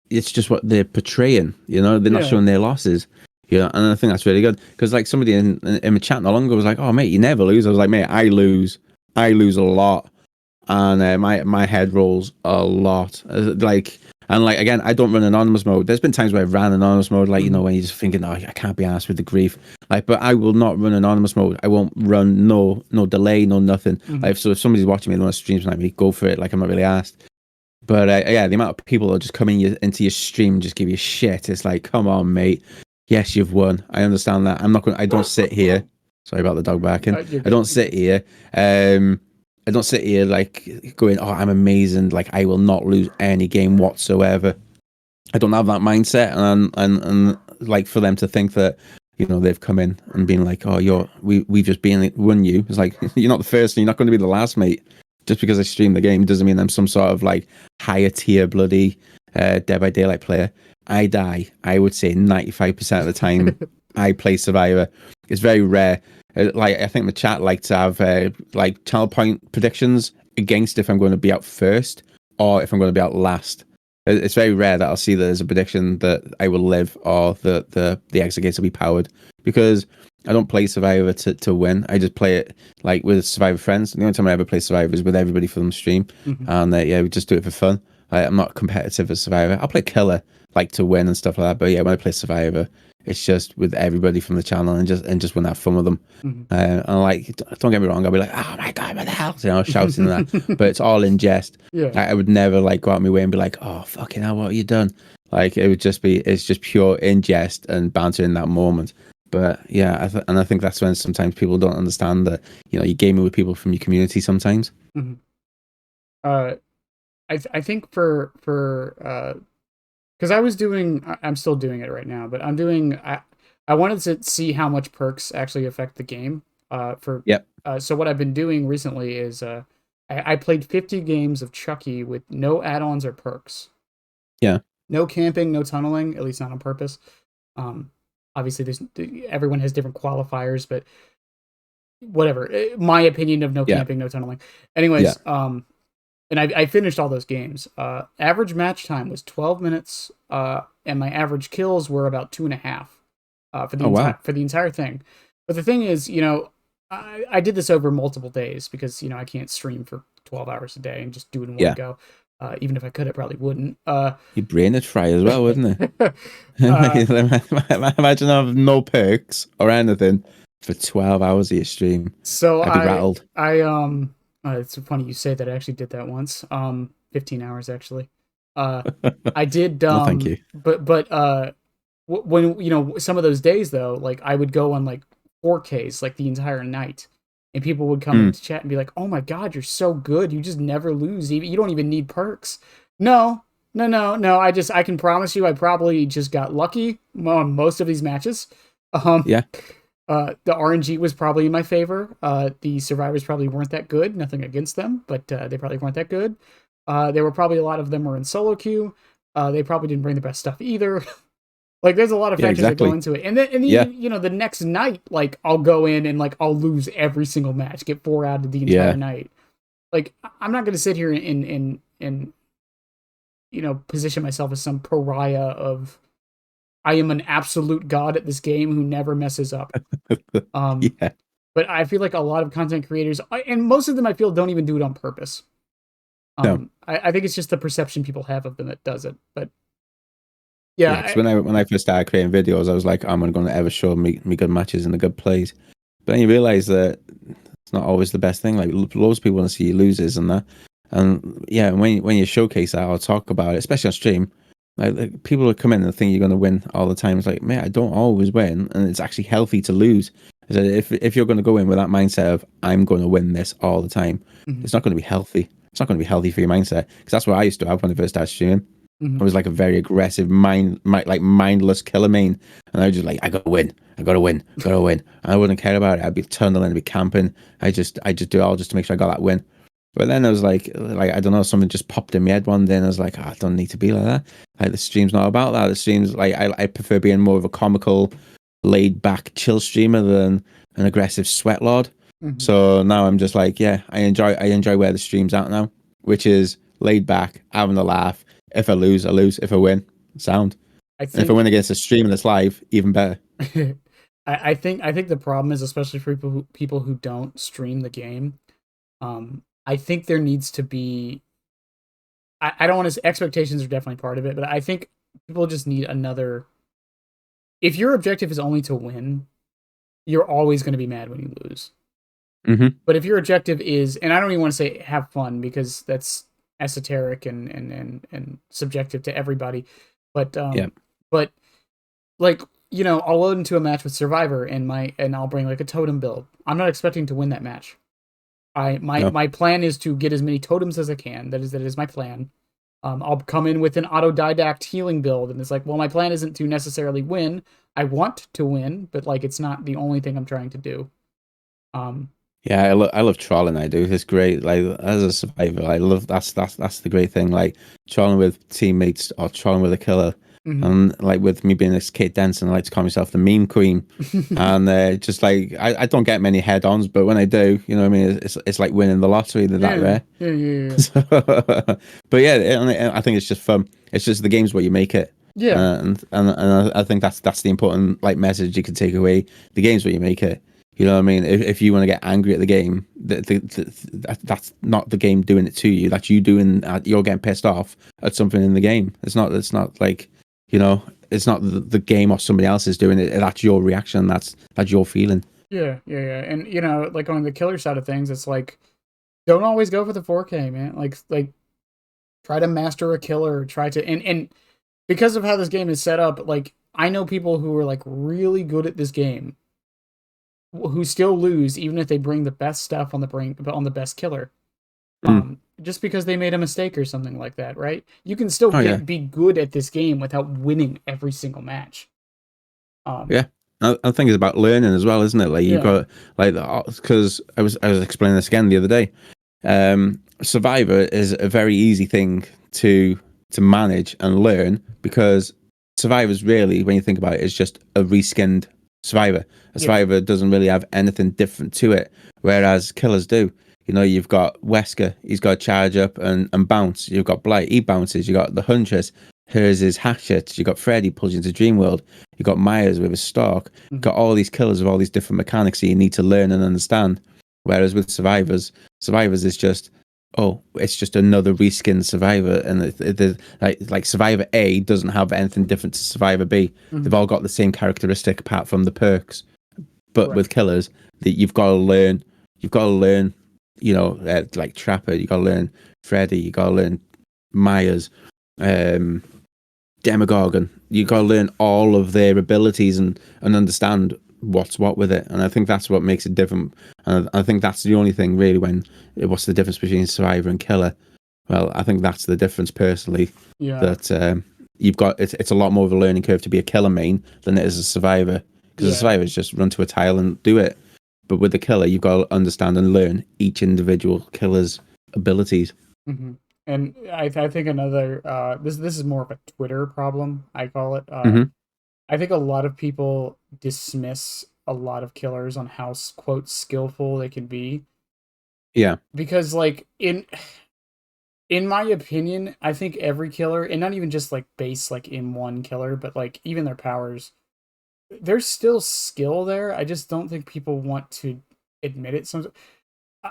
S2: it's just what they're portraying. They're not
S1: Yeah,
S2: showing their losses. And I think that's really good, because like somebody in the chat not long ago was like, "Oh mate, you never lose." I was like, "Mate, I lose a lot, and my head rolls a lot." Like again, I don't run anonymous mode. There's been times where I've ran anonymous mode, like
S1: hmm
S2: when you're just thinking, "Oh, I can't be asked with the grief." Like, but I will not run anonymous mode. I won't run no delay, no nothing.
S1: hmm
S2: Like, so if somebody's watching me and wants to stream tonight, me go for it. Like, I'm not really asked. But yeah, the amount of people that just come into your stream and just give you shit. It's like, come on, mate. Yes, you've won. I understand that. I'm not going. I don't sit here. Sorry about the dog barking.
S1: you're
S2: I
S1: good.
S2: don't
S1: You're
S2: sit
S1: good.
S2: here. I don't sit here like going, "Oh, I'm amazing. Like, I will not lose any game whatsoever." I don't have that mindset, and like, for them to think that they've come in and been like, "Oh, we've just won you." It's like, you're not the first, and you're not going to be the last, mate. Just because I stream the game doesn't mean I'm some sort of like higher tier bloody Dead by Daylight player. I die. I would say 95% of the time I play Survivor. It's very rare. Like, I think the chat like to have like channel point predictions against if I'm going to be out first or if I'm going to be out last. It's very rare that I'll see that there's a prediction that I will live or the exit gates will be powered, because I don't play Survivor to win. I just play it like with Survivor friends. The only time I ever play Survivor is with everybody from the stream,
S1: hmm
S2: and yeah, we just do it for fun. I'm not competitive as Survivor. I'll play Killer like to win and stuff like that, but yeah, when I play Survivor, it's just with everybody from the channel and just want to have fun with them.
S1: hmm
S2: And like, don't get me wrong, I'll be like, "Oh my god, what the hell?" Shouting and that, but it's all in jest.
S1: Yeah.
S2: I would never like go out my way and be like, "Oh fucking hell, what have you done?" Like, it's just pure in jest and banter in that moment. But yeah, and I think that's when sometimes people don't understand that you're gaming with people from your community sometimes.
S1: hmm Uh, I think for because I was doing I'm still doing it right now, but I wanted to see how much perks actually affect the game. For
S2: Yep.
S1: So what I've been doing recently is I played 50 games of Chucky with no add-ons or perks.
S2: Yeah.
S1: No camping, no tunneling, at least not on purpose. Um, Obviously, there's everyone has different qualifiers, but whatever. My opinion of no
S2: Yeah.
S1: camping, no tunneling.
S2: Yeah.
S1: Anyways, and I finished all those games. Average match time was 12 minutes, and my average kills were about 2.5
S2: Oh wow.
S1: for the entire thing. But the thing is, I did this over multiple days because I can't stream for 12 hours a day and just do it in one
S2: Yeah.
S1: go. Even if I could, I probably wouldn't.
S2: Your brain would fry as well, wouldn't it?
S1: uh,
S2: Imagine having no perks or anything for 12 hours of your stream.
S1: so
S2: I'd be
S1: I
S2: rattled.
S1: I it's funny you say that. I actually did that once. 15 hours actually. Uh, I did
S2: No, thank you.
S1: but when some of those days though, like I would go on like 4Ks like the entire night, and people would come
S2: Mm.
S1: into chat and be like, "Oh my god, you're so good! You just never lose. You don't even need perks." No, no, no, no. I can promise you, I probably just got lucky on most of these matches. Um,
S2: Yeah.
S1: the RNG was probably in my favor. The survivors probably weren't that good. Nothing against them, but they probably weren't that good. There were probably a lot of them were in solo queue. They probably didn't bring the best stuff either. Like there's a lot of
S2: Yeah.
S1: factors that go
S2: Exactly.
S1: into it. And then
S2: Yeah.
S1: the next night, like I'll go in and like I'll lose every single match, get 4 out of the entire
S2: Yeah.
S1: night. Like I'm not gonna sit here and position myself as some pariah of I am an absolute god at this game who never messes up. Um,
S2: Yeah.
S1: but I feel like a lot of content creators, and most of them, I feel don't even do it on purpose.
S2: No.
S1: I think it's just the perception people have of them that does it. But yeah,
S2: Yeah. Because when I first started creating videos, I was like, I'm not going to ever show me good matches and the good plays. But then you realize that it's not always the best thing. Like loads of people want to see you losers and that. And yeah, when you showcase that or talk about it, especially on stream, like people will come in and think you're going to win all the time. It's like, mate, I don't always win, and it's actually healthy to lose. So if you're going to go in with that mindset of I'm going to win this all the time,
S1: mm-hmm,
S2: it's not going to be healthy. It's not going to be healthy for your mindset because that's what I used to have when I first started streaming.
S1: mm-hmm.
S2: I was like a very aggressive, mindless killer main, and I was just like, I gotta win, I gotta win, gotta win. And I wouldn't care about it. I'd be tunneling, I'd be camping. I just do it all just to make sure I got that win. But then I was like I don't know, something just popped in my head one day, and I was like, oh, I don't need to be like that. Like the stream's not about that. The stream's like I prefer being more of a comical, laid back, chill streamer than an aggressive sweat lord.
S1: Mm-hmm.
S2: So now I'm just like, yeah, I enjoy where the stream's at now, which is laid back, having a laugh. If I lose, I lose. If I win, sound.
S1: I
S2: And if I
S1: think
S2: win against a stream that's live, even better.
S1: I think the problem is especially for people who don't stream the game. I think there needs to be. I don't want to. Expectations are definitely part of it, but I think people just need another. If your objective is only to win, you're always going to be mad when you lose.
S2: Mm-hmm.
S1: But if your objective is, and I don't even want to say have fun because that's esoteric and subjective to everybody, but
S2: Yeah.
S1: but like I'll load into a match with Survivor and I'll bring like a totem build. I'm not expecting to win that match.
S2: No.
S1: My plan is to get as many totems as I can. That is my plan. I'll come in with an autodidact healing build, and it's like, well, my plan isn't to necessarily win. I want to win, but like it's not the only thing I'm trying to do. Um,
S2: Yeah, I love trolling. I do. It's great. Like as a survivor, I love that's the great thing. Like trolling with teammates or trolling with a killer,
S1: mhm.
S2: and like with me being this Kate Denson, I like to call myself the meme queen. And just like I don't get many head-ons, but when I do, you know what I mean. It's like winning the lottery. They're that
S1: Yeah,
S2: rare.
S1: yeah, yeah,
S2: So, but yeah, I think it's just fun. It's just the game's what you make it.
S1: yeah.
S2: And I think that's the important like message you can take away. The game's what you make it. You know what I mean? If you want to get angry at the game, that's not the game doing it to you. That's you doing. You're getting pissed off at something in the game. It's not. It's not like It's not the game or somebody else is doing it. That's your reaction. That's your feeling.
S1: Yeah, yeah, yeah. And like on the killer side of things, it's like don't always go for the 4K, man. Like try to master a killer, try to and because of how this game is set up, like I know people who are like really good at this game who still lose even if they bring the best stuff on the best killer.
S2: Mm.
S1: Just because they made a mistake or something like that, right? You can still
S2: Oh yeah,
S1: be good at this game without winning every single match. Um
S2: yeah. I think it's about learning as well, isn't it? Like you
S1: yeah.
S2: got like because I was explaining this again the other day. Survivor is a very easy thing to manage and learn because Survivor's really, when you think about it, is just a reskinned Survivor. A
S1: Yeah.
S2: Survivor doesn't really have anything different to it, whereas Killers do. You've got Wesker, he's got charge up and bounce. You've got Blight, he bounces. You got the Huntress, hers is hatchet. You got Freddy pulls you into Dreamworld. You got Myers with his stalk. You
S1: Mhm.
S2: got all these killers with all these different mechanics that you need to learn and understand. Whereas with Survivors is just it's just another reskinned Survivor, and like Survivor A doesn't have anything different to Survivor B.
S1: Mhm.
S2: They've all got the same characteristic apart from the perks. But
S1: Right.
S2: with Killers, that you've got to learn. You've got to learn. Like Trapper, you got to learn Freddy. You got to learn Myers, Demogorgon. You got to learn all of their abilities and understand what's what with it. And I think that's what makes it different. And I think that's the only thing really what's the difference between Survivor and Killer? Well, I think that's the difference personally.
S1: Yeah.
S2: That you've got it's a lot more of a learning curve to be a Killer main than it is a Survivor. because the
S1: Yeah.
S2: survivors just run to a tile and do it. But with the killer, you've got to understand and learn each individual killer's abilities.
S1: Mm-hmm. And I think another this is more of a Twitter problem, I call it.
S2: Hmm.
S1: I think a lot of people dismiss a lot of killers on how quote skillful they can be,
S2: Yeah.
S1: because like in my opinion, I think every killer, and not even just like base like in one killer, but like even their powers, there's still skill there. I just don't think people want to admit it. So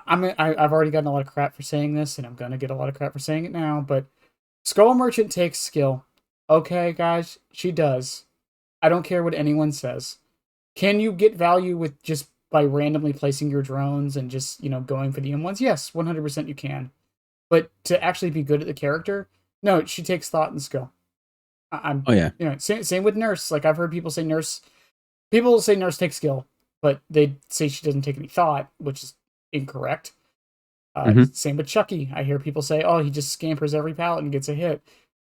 S1: I've already gotten a lot of crap for saying this, and I'm gonna get a lot of crap for saying it now. But Skull Merchant takes skill. Okay, guys, she does. I don't care what anyone says. Can you get value with just by randomly placing your drones and just going for the M1s? Yes, 100% you can. But to actually be good at the character, no, she takes thought and skill. I'm
S2: Oh yeah.
S1: same with Nurse. Like I've heard people say Nurse. People say Nurse takes skill, but they say she doesn't take any thought, which is incorrect.
S2: Hmm.
S1: Same with Chucky. I hear people say, "Oh, he just scampers every pallet and gets a hit."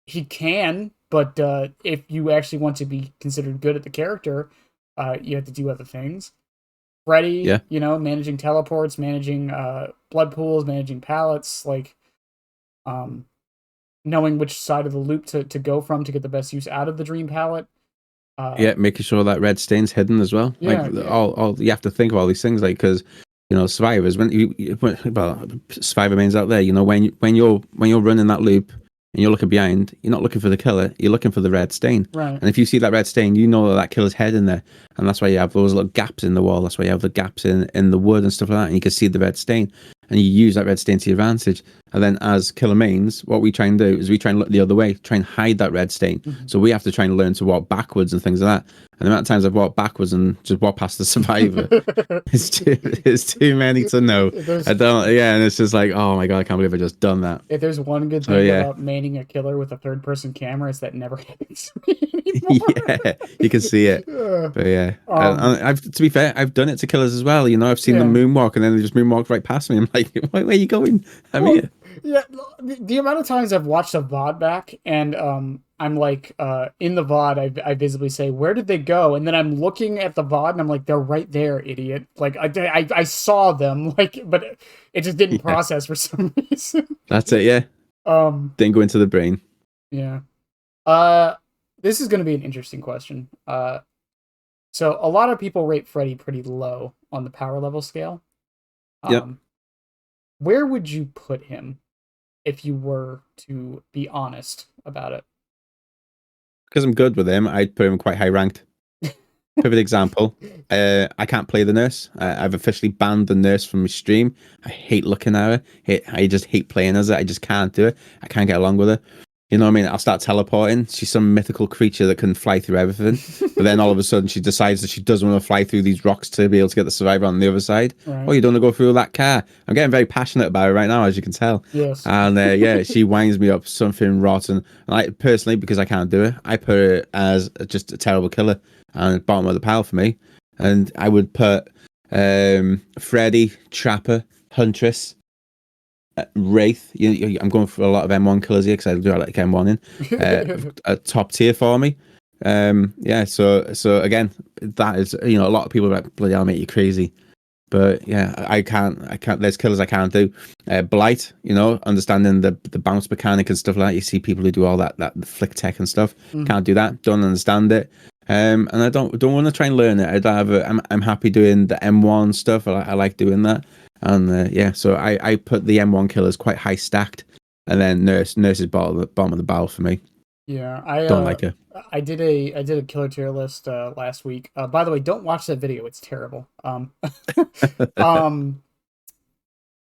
S1: He can, but if you actually want to be considered good at the character, you have to do other things. Freddy,
S2: Yeah.
S1: managing teleports, managing blood pools, managing pallets, like um, knowing which side of the loop to go from to get the best use out of the dream pallet.
S2: Yeah, making sure that red stain's hidden as well. Like
S1: Yeah.
S2: all you have to think of all these things, like because survivors well, survivor mains out there, when you're running that loop and you're looking behind, you're not looking for the killer, you're looking for the red stain.
S1: Right.
S2: And if you see that red stain, you know that killer's head in there, and that's why you have those little gaps in the wall. That's why you have the gaps in the wood and stuff like that, and you can see the red stain, and you use that red stain to your advantage. And then as killer mains, what we try and do is we try and look the other way, try and hide that red stain.
S1: Mhm.
S2: So we have to try and learn to walk backwards and things like that. And the amount of times I've walked backwards and just walked past the survivor, it's too many to know.
S1: There's
S2: I don't, yeah, and it's just like, oh my god, I can't believe I just done that.
S1: if there's one good
S2: So
S1: thing
S2: yeah,
S1: about maining a killer with a third person camera, it's that never happens to me anymore.
S2: yeah, you can see it.
S1: Uh,
S2: But yeah,
S1: um,
S2: I've to be fair, I've done it to killers as well. I've seen them
S1: yeah.
S2: moonwalk and then they just moonwalk right past me. I'm like, where are you going? I'm
S1: Well,
S2: here.
S1: yeah. The amount of times I've watched a VOD back and I'm like in the VOD, I visibly say, "Where did they go?" And then I'm looking at the VOD and I'm like, "They're right there, idiot!" Like I saw them, like, but it just didn't
S2: Yeah,
S1: process for some reason.
S2: that's it. Yeah,
S1: Um,
S2: didn't go into the brain.
S1: yeah. Uh, this is going to be an interesting question. So a lot of people rate Freddy pretty low on the power level scale.
S2: Yep.
S1: Um, where would you put him if you were to be honest about it?
S2: Because I'm good with him, I'd put him quite high ranked. Perfect example. I can't play the nurse. I've officially banned the nurse from my stream. I hate looking at her. I just hate playing as it. I just can't do it. I can't get along with her. You know what I mean? I'll start teleporting. She's some mythical creature that can fly through everything. But then all of a sudden she decides that she doesn't want to fly through these rocks to be able to get the survivor on the other side.
S1: Right.
S2: Oh, you don't want to go through that car. I'm getting very passionate about it right now, as you can tell.
S1: Yes.
S2: And yeah, she winds me up something rotten. And I personally, because I can't do it, I put her as just a terrible killer and bottom of the pile for me. And I would put Freddy, Trapper, Huntress, Wraith. I'm going for a lot of M1 killers here because I do like M1 in a top tier for me. Yeah. So again, that is a lot of people are like, bloody hell, mate, you crazy. But yeah, I can't. There's killers I can't do. Blight, understanding the bounce mechanic and stuff like that. You see people who do all that flick tech and stuff.
S1: Mhm.
S2: Can't do that. Don't understand it. And I don't want to try and learn it. I'm happy doing the M1 stuff. I like doing that. And yeah, so I put the M1 killers quite high stacked, and then Nurse is bottom of the barrel for me.
S1: Yeah,
S2: Don't like her.
S1: I did a killer tier list last week. By the way, don't watch that video; it's terrible. Um,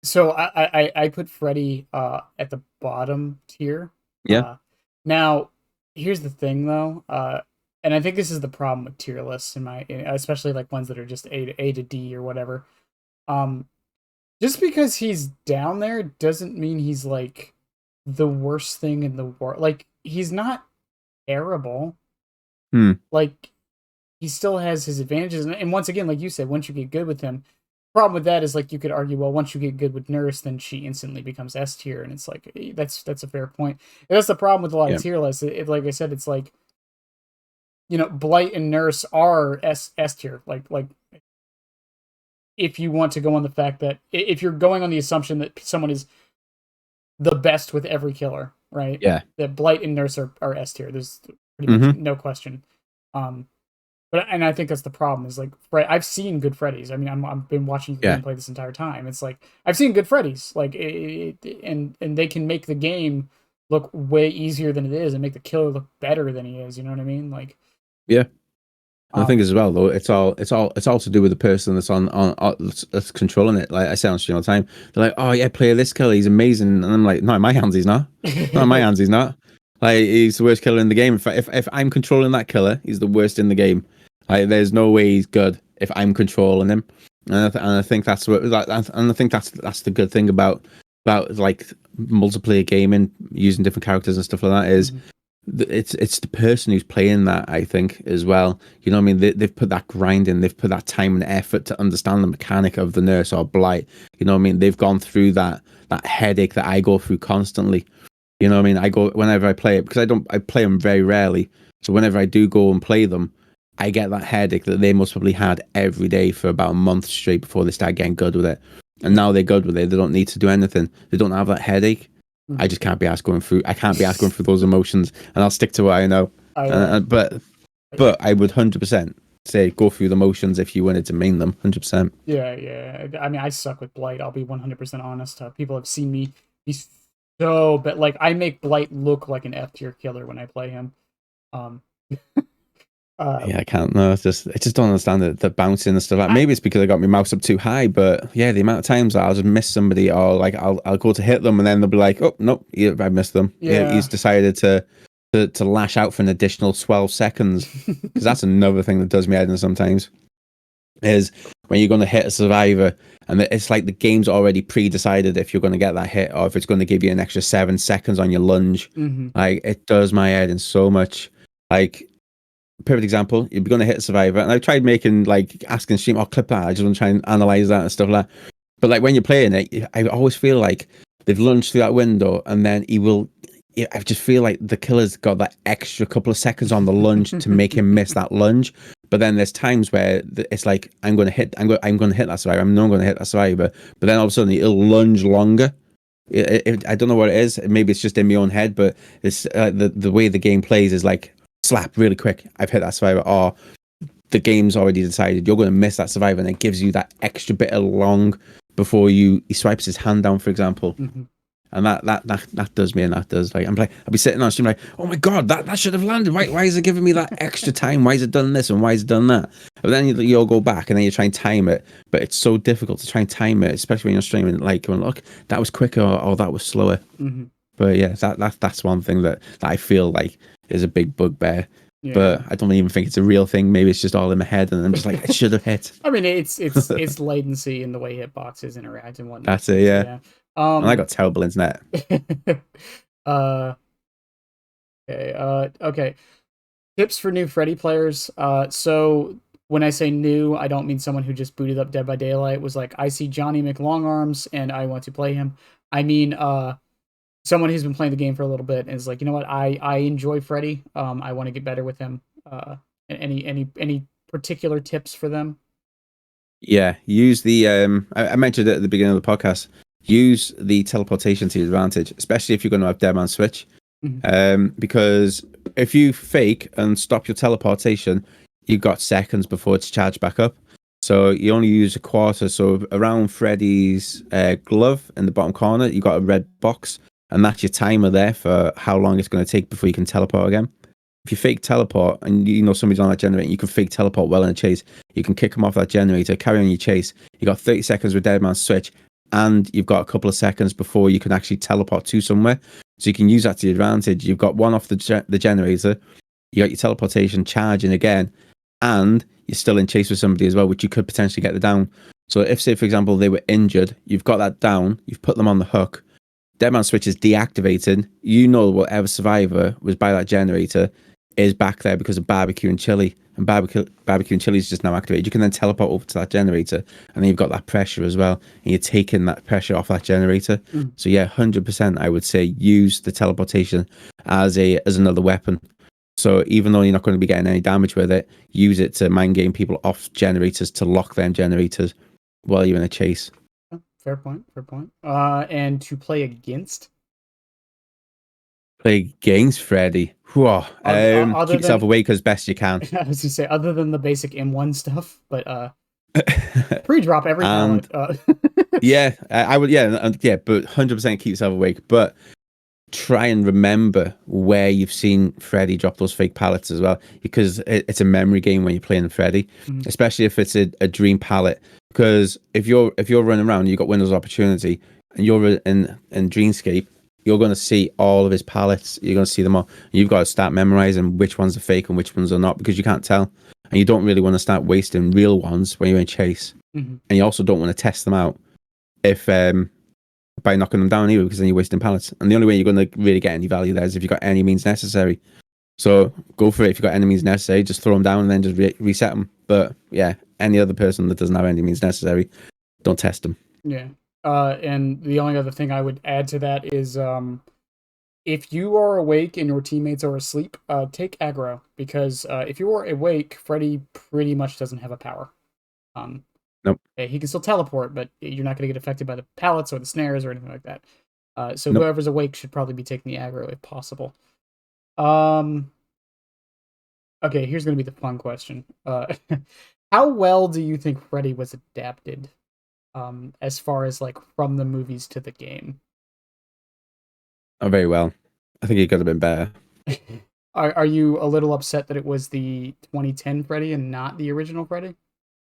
S1: so I put Freddy at the bottom tier.
S2: Yeah.
S1: Now here's the thing though, and I think this is the problem with tier lists especially like ones that are just A to D or whatever. Um, just because he's down there doesn't mean he's like the worst thing in the world. Like he's not terrible.
S2: Hmm.
S1: Like he still has his advantages, and once again, like you said, once you get good with him, problem with that is like you could argue, well, once you get good with Nurse, then she instantly becomes S tier, and it's like that's a fair point. And that's the problem with a lot of
S2: Yeah.
S1: tier lists. Like I said, it's like Blight and Nurse are S tier. Like if you want to go on the fact that if you're going on the assumption that someone is the best with every killer, right?
S2: Yeah.
S1: That Blight and Nurse are S tier. There's pretty much no question. But I think that's the problem is like I've seen good Freddys. I mean, I've been watching the game play this entire time. It's like I've seen good Freddys, like and they can make the game look way easier than it is and make the killer look better than he is. You know what I mean? Like,
S2: yeah. And I think as well though, it's all to do with the person that's that's controlling it. Like I say on stream all the time, they're like, "Oh yeah, play this killer, he's amazing," and I'm like, "No, in my hands he's not. No, in my hands he's not. Like he's the worst killer in the game. If I'm controlling that killer, he's the worst in the game. Like there's no way he's good if I'm controlling him." And I think that's what and I think that's the good thing about like multiplayer gaming, using different characters and stuff like that is. It's the person who's playing that, I think, as well. You know what I mean? They've put that grind in, they've put that time and effort to understand the mechanic of the Nurse or Blight. You know what I mean? They've gone through that headache that I go through constantly. You know what I mean? I go whenever I play it because I play them very rarely. So whenever I do go and play them, I get that headache that they most probably had every day for about a month straight before they start getting good with it. And now they're good with it. They don't need to do anything. They don't have that headache. I just can't be asked going through. I can't be asked going through those emotions, and I'll stick to what I know. But I would 100% say go through the motions if you wanted to main them. 100%.
S1: Yeah. I mean, I suck with Blight. I'll be 100% honest. People have seen me be so, but like I make Blight look like an F tier killer when I play him.
S2: Yeah, I can't. No, I just don't understand the bouncing and stuff. Like maybe it's because I got my mouse up too high, but yeah, the amount of times I'll just miss somebody, or like I'll go to hit them, and then they'll be like, "Oh nope, I missed them." Yeah, he's decided to lash out for an additional 12 seconds because that's another thing that does me head in sometimes. Is when you're going to hit a survivor, and it's like the game's already pre-decided if you're going to get that hit, or if it's going to give you an extra 7 seconds on your lunge. Like it does my head in so much. Like. Perfect example, you're going to hit a survivor, and I've tried making like asking stream, "Oh, clip that." I just want to try and analyze that and stuff like that. But like when you're playing it, I always feel like they've lunged through that window, and then he will. I just feel like the killer's got that extra couple of seconds on the lunge to make him miss that lunge. But then there's times where it's like I'm going to hit that survivor. I'm not going to hit that survivor. But then all of a sudden he'll lunge longer. I don't know what it is. Maybe it's just in my own head, but it's the way the game plays is like. Slap really quick. I've hit that survivor, or the game's already decided you're going to miss that survivor, and it gives you that extra bit of long before he swipes his hand down, for example. And that does me, and that does like I'll be sitting on stream like, oh my god, that should have landed. Why is it giving me that extra time? Why is it done this and why is it done that? But then you'll go back and then you try and time it, but it's so difficult to try and time it, especially when you're streaming. Like, going, look, that was quicker or that was slower. But yeah, that's one thing that I feel like is a big bugbear. Yeah. But I don't even think it's a real thing. Maybe it's just all in my head, and I'm just like, I should have hit.
S1: I mean, it's latency in the way hitboxes interact and whatnot.
S2: That's it, yeah. And I got terrible internet.
S1: Okay. Tips for new Freddy players. So when I say new, I don't mean someone who just booted up Dead by Daylight, was like, I see Johnny McLongarms and I want to play him. I mean, someone who's been playing the game for a little bit and is like, you know what, I enjoy Freddy. I want to get better with him. Any particular tips for them?
S2: Yeah, use the I mentioned it at the beginning of the podcast. Use the teleportation to your advantage, especially if you're going to have dead man switch. Because if you fake and stop your teleportation, you've got seconds before it's charged back up. So you only use a quarter. So around Freddy's glove in the bottom corner, you got a red box. And that's your timer there for how long it's going to take before you can teleport again. If you fake teleport and you know somebody's on that generator, you can fake teleport well in a chase. You can kick them off that generator, carry on your chase. You got 30 seconds with Dead Man Switch, and you've got a couple of seconds before you can actually teleport to somewhere. So you can use that to your advantage. You've got one off the generator, you got your teleportation charging again, and you're still in chase with somebody as well, which you could potentially get the down. So if, say, for example, they were injured, you've got that down, you've put them on the hook, Dead Man Switch is deactivated. You know whatever survivor was by that generator is back there because of barbecue and chili. And barbecue and chili is just now activated. You can then teleport over to that generator, and then you've got that pressure as well. And you're taking that pressure off that generator. So yeah, 100%. I would say use the teleportation as another weapon. So even though you're not going to be getting any damage with it, use it to mind game people off generators to lock them generators while you're in a chase.
S1: Fair point. Fair point. And to play against.
S2: Play against Freddy. Whoa.
S1: Other
S2: Keep yourself
S1: than
S2: awake as best you can.
S1: I was gonna say other than the basic M1 stuff, but pre-drop every
S2: And
S1: pallet.
S2: yeah, I would. Yeah, yeah, but 100% keep yourself awake. But try and remember where you've seen Freddy drop those fake pallets as well, because it's a memory game when you're playing Freddy, especially if it's a dream pallet. Because if you're running around, you've got windows of opportunity, and you're in Dreamscape, you're going to see all of his pallets. You're going to see them all. And you've got to start memorizing which ones are fake and which ones are not, because you can't tell. And you don't really want to start wasting real ones when you're in chase. And you also don't want to test them out if by knocking them down either, because then you're wasting pallets. And the only way you're going to really get any value there is if you've got any means necessary. So go for it. If you've got any means necessary, just throw them down and then just reset them. But yeah, any other person that doesn't have any means necessary, don't test them.
S1: Yeah. And the only other thing I would add to that is if you are awake and your teammates are asleep, take aggro, because if you are awake, Freddy pretty much doesn't have a power.
S2: Nope.
S1: He can still teleport, but you're not going to get affected by the pallets or the snares or anything like that. So
S2: Nope.
S1: whoever's awake should probably be taking the aggro if possible. Okay, here's going to be the fun question. How well do you think Freddy was adapted, as far as like from the movies to the game?
S2: Oh, very well. I think it could have been better.
S1: Are you a little upset that it was the 2010 Freddy and not the original Freddy?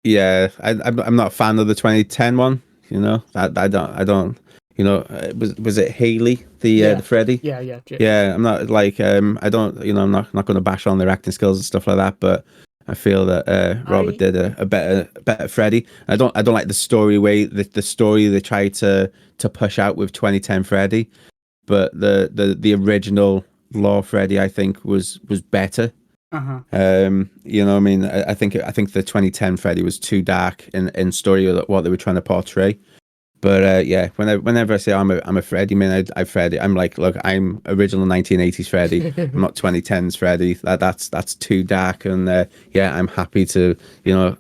S2: Yeah, I'm not a fan of the 2010 one. You know, I don't. You know, was it Haley the Freddy?
S1: Yeah.
S2: Yeah, I'm not like I don't. You know, I'm not going to bash on their acting skills and stuff like that, but I feel that Robert did a better Freddy. I don't like the story way the story they tried to push out with 2010 Freddy, but the original Law Freddy I think was better. You know, I mean, I think the 2010 Freddy was too dark in story of what they were trying to portray. But yeah, whenever I say I'm a Freddy man, I Freddy, I'm like, look, I'm original 1980s Freddy. I'm not 2010s Freddy. That's too dark. And yeah, I'm happy to, you know,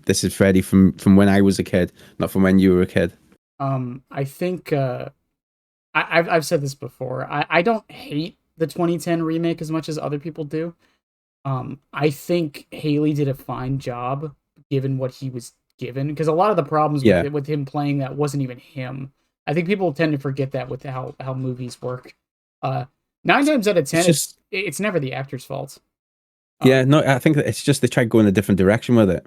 S2: this is Freddy from when I was a kid, not from when you were a kid.
S1: I think I've said this before. I don't hate the 2010 remake as much as other people do. I think Haley did a fine job given what he was given, because a lot of the problems with him playing that wasn't even him. I think people tend to forget that with how movies work. 9 times out of 10, it's never the actor's fault.
S2: Yeah, no, I think that it's just they tried going a different direction with it.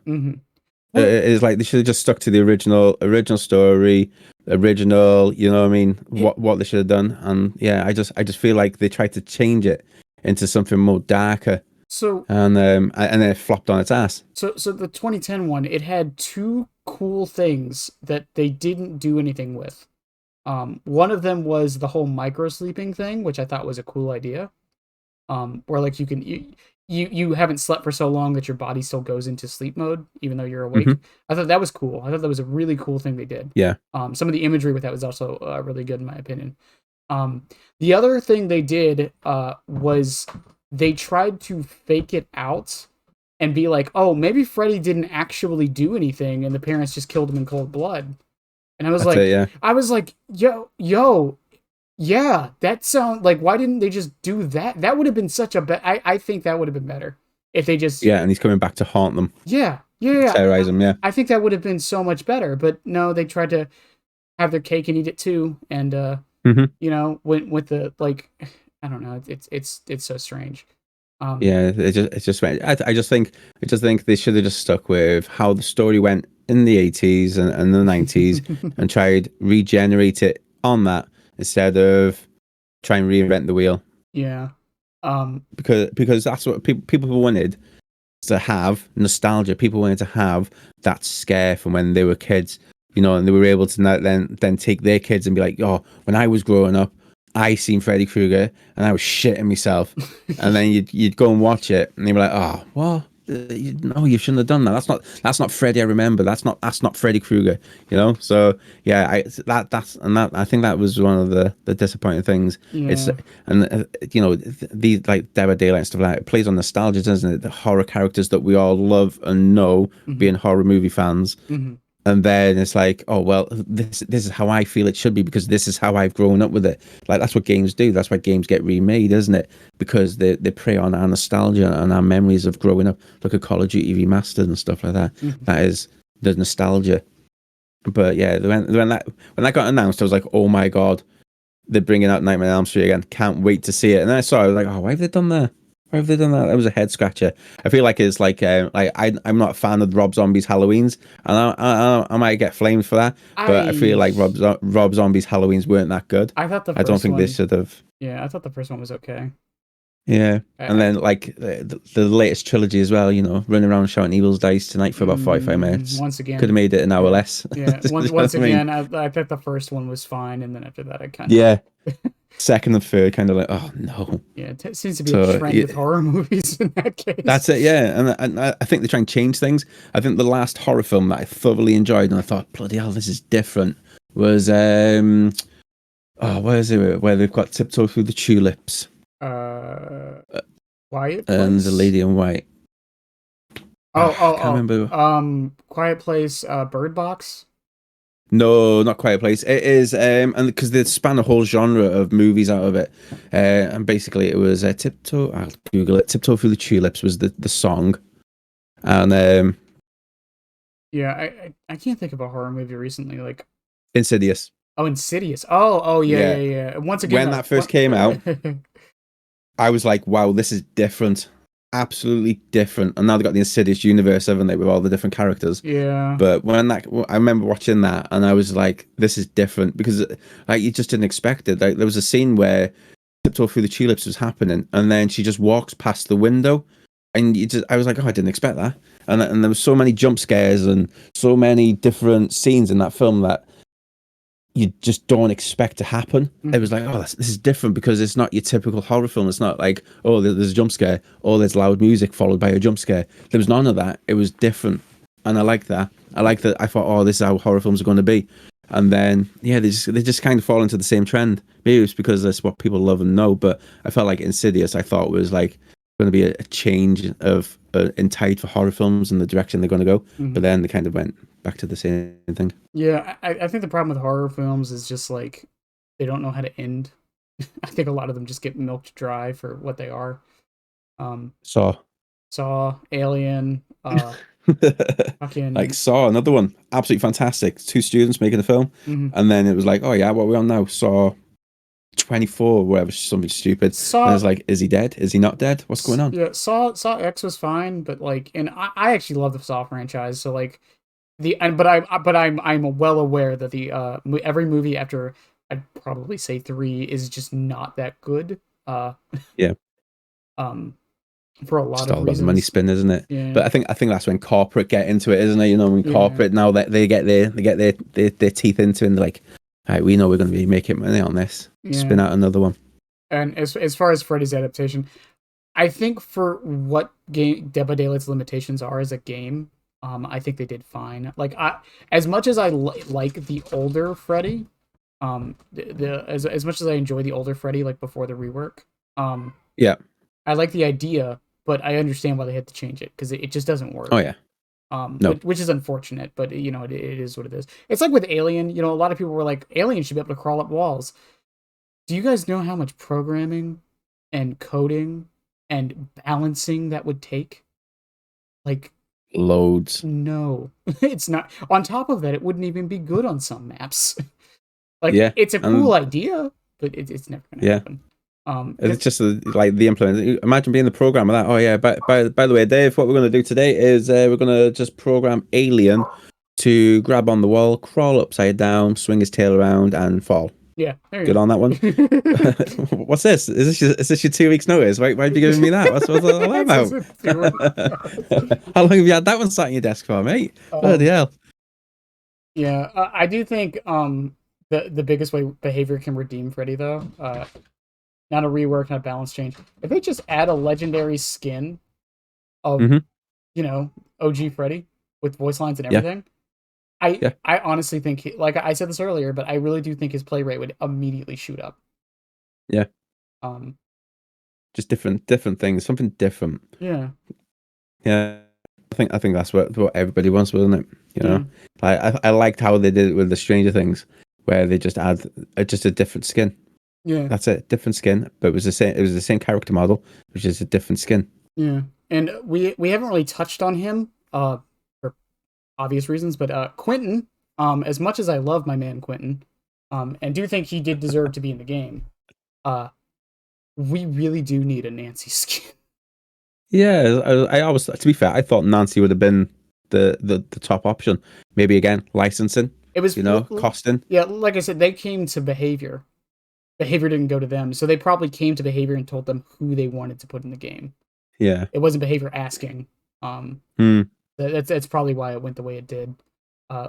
S2: It's like they should have just stuck to the original story, original. You know what I mean? What they should have done, and yeah, I just feel like they tried to change it into something more darker.
S1: So
S2: and then it flopped on its ass.
S1: So the 2010 one, it had two cool things that they didn't do anything with. One of them was the whole micro sleeping thing, which I thought was a cool idea. Where like you haven't slept for so long that your body still goes into sleep mode even though you're awake. I thought that was cool. I thought that was a really cool thing they did.
S2: Yeah.
S1: Some of the imagery with that was also really good in my opinion. The other thing they did was they tried to fake it out and be like, oh, maybe Freddy didn't actually do anything and the parents just killed him in cold blood. And I was like, yo, yeah, that sound like, why didn't they just do that? That would have been such a I think that would have been better if they just...
S2: Yeah, and he's coming back to haunt them.
S1: Yeah.
S2: Terrorize them, yeah.
S1: I think that would have been so much better, but no, they tried to have their cake and eat it too. And, you know, went with the, like... I don't know. It's so strange.
S2: Yeah, it's just. I just think they should have just stuck with how the story went in the 80s and the 90s and tried regenerate it on that instead of trying to reinvent the wheel.
S1: Yeah.
S2: Because that's what people wanted to have, nostalgia. People wanted to have that scare from when they were kids, you know, and they were able to then take their kids and be like, oh, when I was growing up, I seen Freddy Krueger and I was shitting myself. And then you'd go and watch it and you'd be like, oh, what? no, you shouldn't have done that. That's not Freddy. I remember that's not Freddy Krueger. You know. So yeah, I think that was one of the disappointing things. It's
S1: Yeah.
S2: and you know these like Dead by Daylight and stuff like that. It plays on nostalgia, doesn't it? The horror characters that we all love and know,
S1: Mm-hmm.
S2: being horror movie fans.
S1: Mm-hmm.
S2: And then it's like, oh well, this is how I feel it should be because this is how I've grown up with it. Like that's what games do. That's why games get remade, isn't it? Because they prey on our nostalgia and our memories of growing up. Look at Call of Duty Remastered and stuff like that.
S1: Mm-hmm.
S2: That is the nostalgia. But yeah, when that got announced, I was like, oh my god, they're bringing out Nightmare on Elm Street again. Can't wait to see it. And then I saw it, I was like, oh, why have they done that? Why have they done that? That was a head scratcher. I feel like it's like I'm not a fan of Rob Zombie's Halloweens, and I might get flamed for that. But I feel
S1: I
S2: like Rob Zombie's Halloweens weren't that good.
S1: I thought the
S2: I don't
S1: first
S2: think they
S1: one.
S2: should have.
S1: Yeah, I thought the first one was okay.
S2: Yeah, and
S1: I
S2: then like the latest trilogy as well. You know, running around shouting "Evil's Dice" tonight for about 45 minutes.
S1: once
S2: Could have
S1: again,
S2: made it an hour
S1: yeah,
S2: less.
S1: yeah.
S2: You know
S1: Once
S2: what I mean?
S1: again, I thought the first one was fine, and then after that, I kind of
S2: Yeah, second and third, kind of like, oh no.
S1: yeah. It seems to be a
S2: So
S1: trend
S2: yeah,
S1: with horror movies in that case.
S2: that's it, yeah. And I think they try and change things. I think the last horror film that I thoroughly enjoyed and I thought, bloody hell, this is different was oh, where is it? Where they've got Tiptoe Through the Tulips
S1: Uh, Quiet
S2: and the
S1: Place.
S2: Lady in White. I can't remember.
S1: Quiet Place. Bird Box.
S2: No, not quite a place. It is, and because they span a whole genre of movies out of it, and basically it was Tiptoe. I'll Google it. Tiptoe Through the Tulips was the song, and
S1: Yeah, I can't think of a horror movie recently. Like
S2: Insidious.
S1: oh, Insidious. Oh yeah,
S2: Yeah,
S1: yeah, yeah. Once again,
S2: when
S1: though,
S2: that first came out, I was like, wow, this is different. Absolutely different. And now they've got the Insidious universe, haven't they, with all the different characters.
S1: yeah,
S2: But I remember watching that and I was like, this is different because like you just didn't expect it. Like there was a scene where Tiptoe Through the Tulips was happening and then she just walks past the window and I was like, oh, I didn't expect that. And there was so many jump scares and so many different scenes in that film that you just don't expect to happen. It
S1: mhm,
S2: was like, oh, this is different because it's not your typical horror film. It's not like, oh, there's a jump scare, or there's loud music followed by a jump scare. There was none of that. It was different, and I like that. I like that. I thought, oh, this is how horror films are going to be, and then yeah, they just kind of fall into the same trend. Maybe it's because that's what people love and know. But I felt like Insidious. I thought was like going to be a change of in tide for horror films and the direction they're going to go.
S1: mhm.
S2: But then they kind of went back to the same thing.
S1: Yeah, I think the problem with horror films is just like they don't know how to end. I think a lot of them just get milked dry for what they are. Um,
S2: So
S1: Saw, Alien,
S2: like
S1: fucking.
S2: Saw, another one, absolutely fantastic. Two students making a film,
S1: Mhm.
S2: and then it was like, oh yeah, what are we on now? Saw 24, or whatever, something stupid. And
S1: Saw,
S2: it's like, is he dead? Is he not dead? What's going on?
S1: yeah, Saw X was fine, but like, and I actually love the Saw franchise, so like I'm well aware that every movie after I'd probably say three is just not that good. Uh,
S2: Yeah,
S1: um, for a lot
S2: just
S1: of
S2: all about the money
S1: reasons.
S2: spin, isn't it?
S1: Yeah,
S2: But I think that's when corporate get into it, isn't it? You know, when
S1: yeah,
S2: corporate now that they get their teeth into it, and they're like, all right, we know we're going to be making money on this.
S1: yeah.
S2: Spin out another one.
S1: And as far as Freddy's adaptation, I think for what game Dead by Daylight's limitations are as a game, I think they did fine. Like as much as I like the older Freddy, as much as I enjoy the older Freddy, like before the rework, um,
S2: Yeah.
S1: I like the idea, but I understand why they had to change it because it just doesn't
S2: Oh
S1: work.
S2: yeah. No.
S1: Which is unfortunate, but you know it is what it is. It's like with Alien. You know, a lot of people were like, Alien should be able to crawl up walls. Do you guys know how much programming and coding and balancing that would take? Like,
S2: Loads.
S1: no, it's not. On top of that, it wouldn't even be good on some maps. Like,
S2: Yeah.
S1: it's a cool
S2: And
S1: idea, but it's never gonna
S2: yeah.
S1: happen.
S2: It's just like the implement. Imagine being the programmer that. Oh yeah. By the way, Dave, what we're going to do today is we're going to just program Alien to grab on the wall, crawl upside down, swing his tail around, and fall.
S1: Yeah, there
S2: Good
S1: you
S2: on that one.
S1: go.
S2: What's this? Is this your 2 weeks notice? Why have you given me that? What's all that
S1: It's just
S2: about?
S1: a theory.
S2: How long have you had that one sat on your desk for, mate? Bloody
S1: um,
S2: hell.
S1: yeah, I do think the biggest way behavior can redeem Freddy though, not a rework, not a balance change. If they just add a legendary skin of
S2: Hmm.
S1: OG Freddy with voice lines and
S2: Yeah,
S1: everything. I
S2: yeah,
S1: I honestly think, like I said this earlier, but I really do think his play rate would immediately shoot up.
S2: yeah.
S1: Um,
S2: Just different things, something different.
S1: yeah,
S2: Yeah, I think that's what everybody wants, wasn't it? You
S1: yeah,
S2: know, like I liked how they did it with the Stranger Things, where they just add just a different skin.
S1: yeah,
S2: That's it, different skin, but it was the same. It was the same character model, which is a different skin.
S1: yeah. And we haven't really touched on him, for obvious reasons, but Quentin, as much as I love my man Quentin, and do think he did deserve to be in the game, uh, we really do need a Nancy skin.
S2: Yeah, I always, to be fair, I thought Nancy would have been the top option. Maybe again, licensing,
S1: It was,
S2: costing.
S1: yeah, like I said, they came to Behavior. Behavior didn't go to them, so they probably came to Behavior and told them who they wanted to put in the game.
S2: Yeah.
S1: It wasn't Behavior asking. Um,
S2: Hmm.
S1: that's probably why it went the way it did.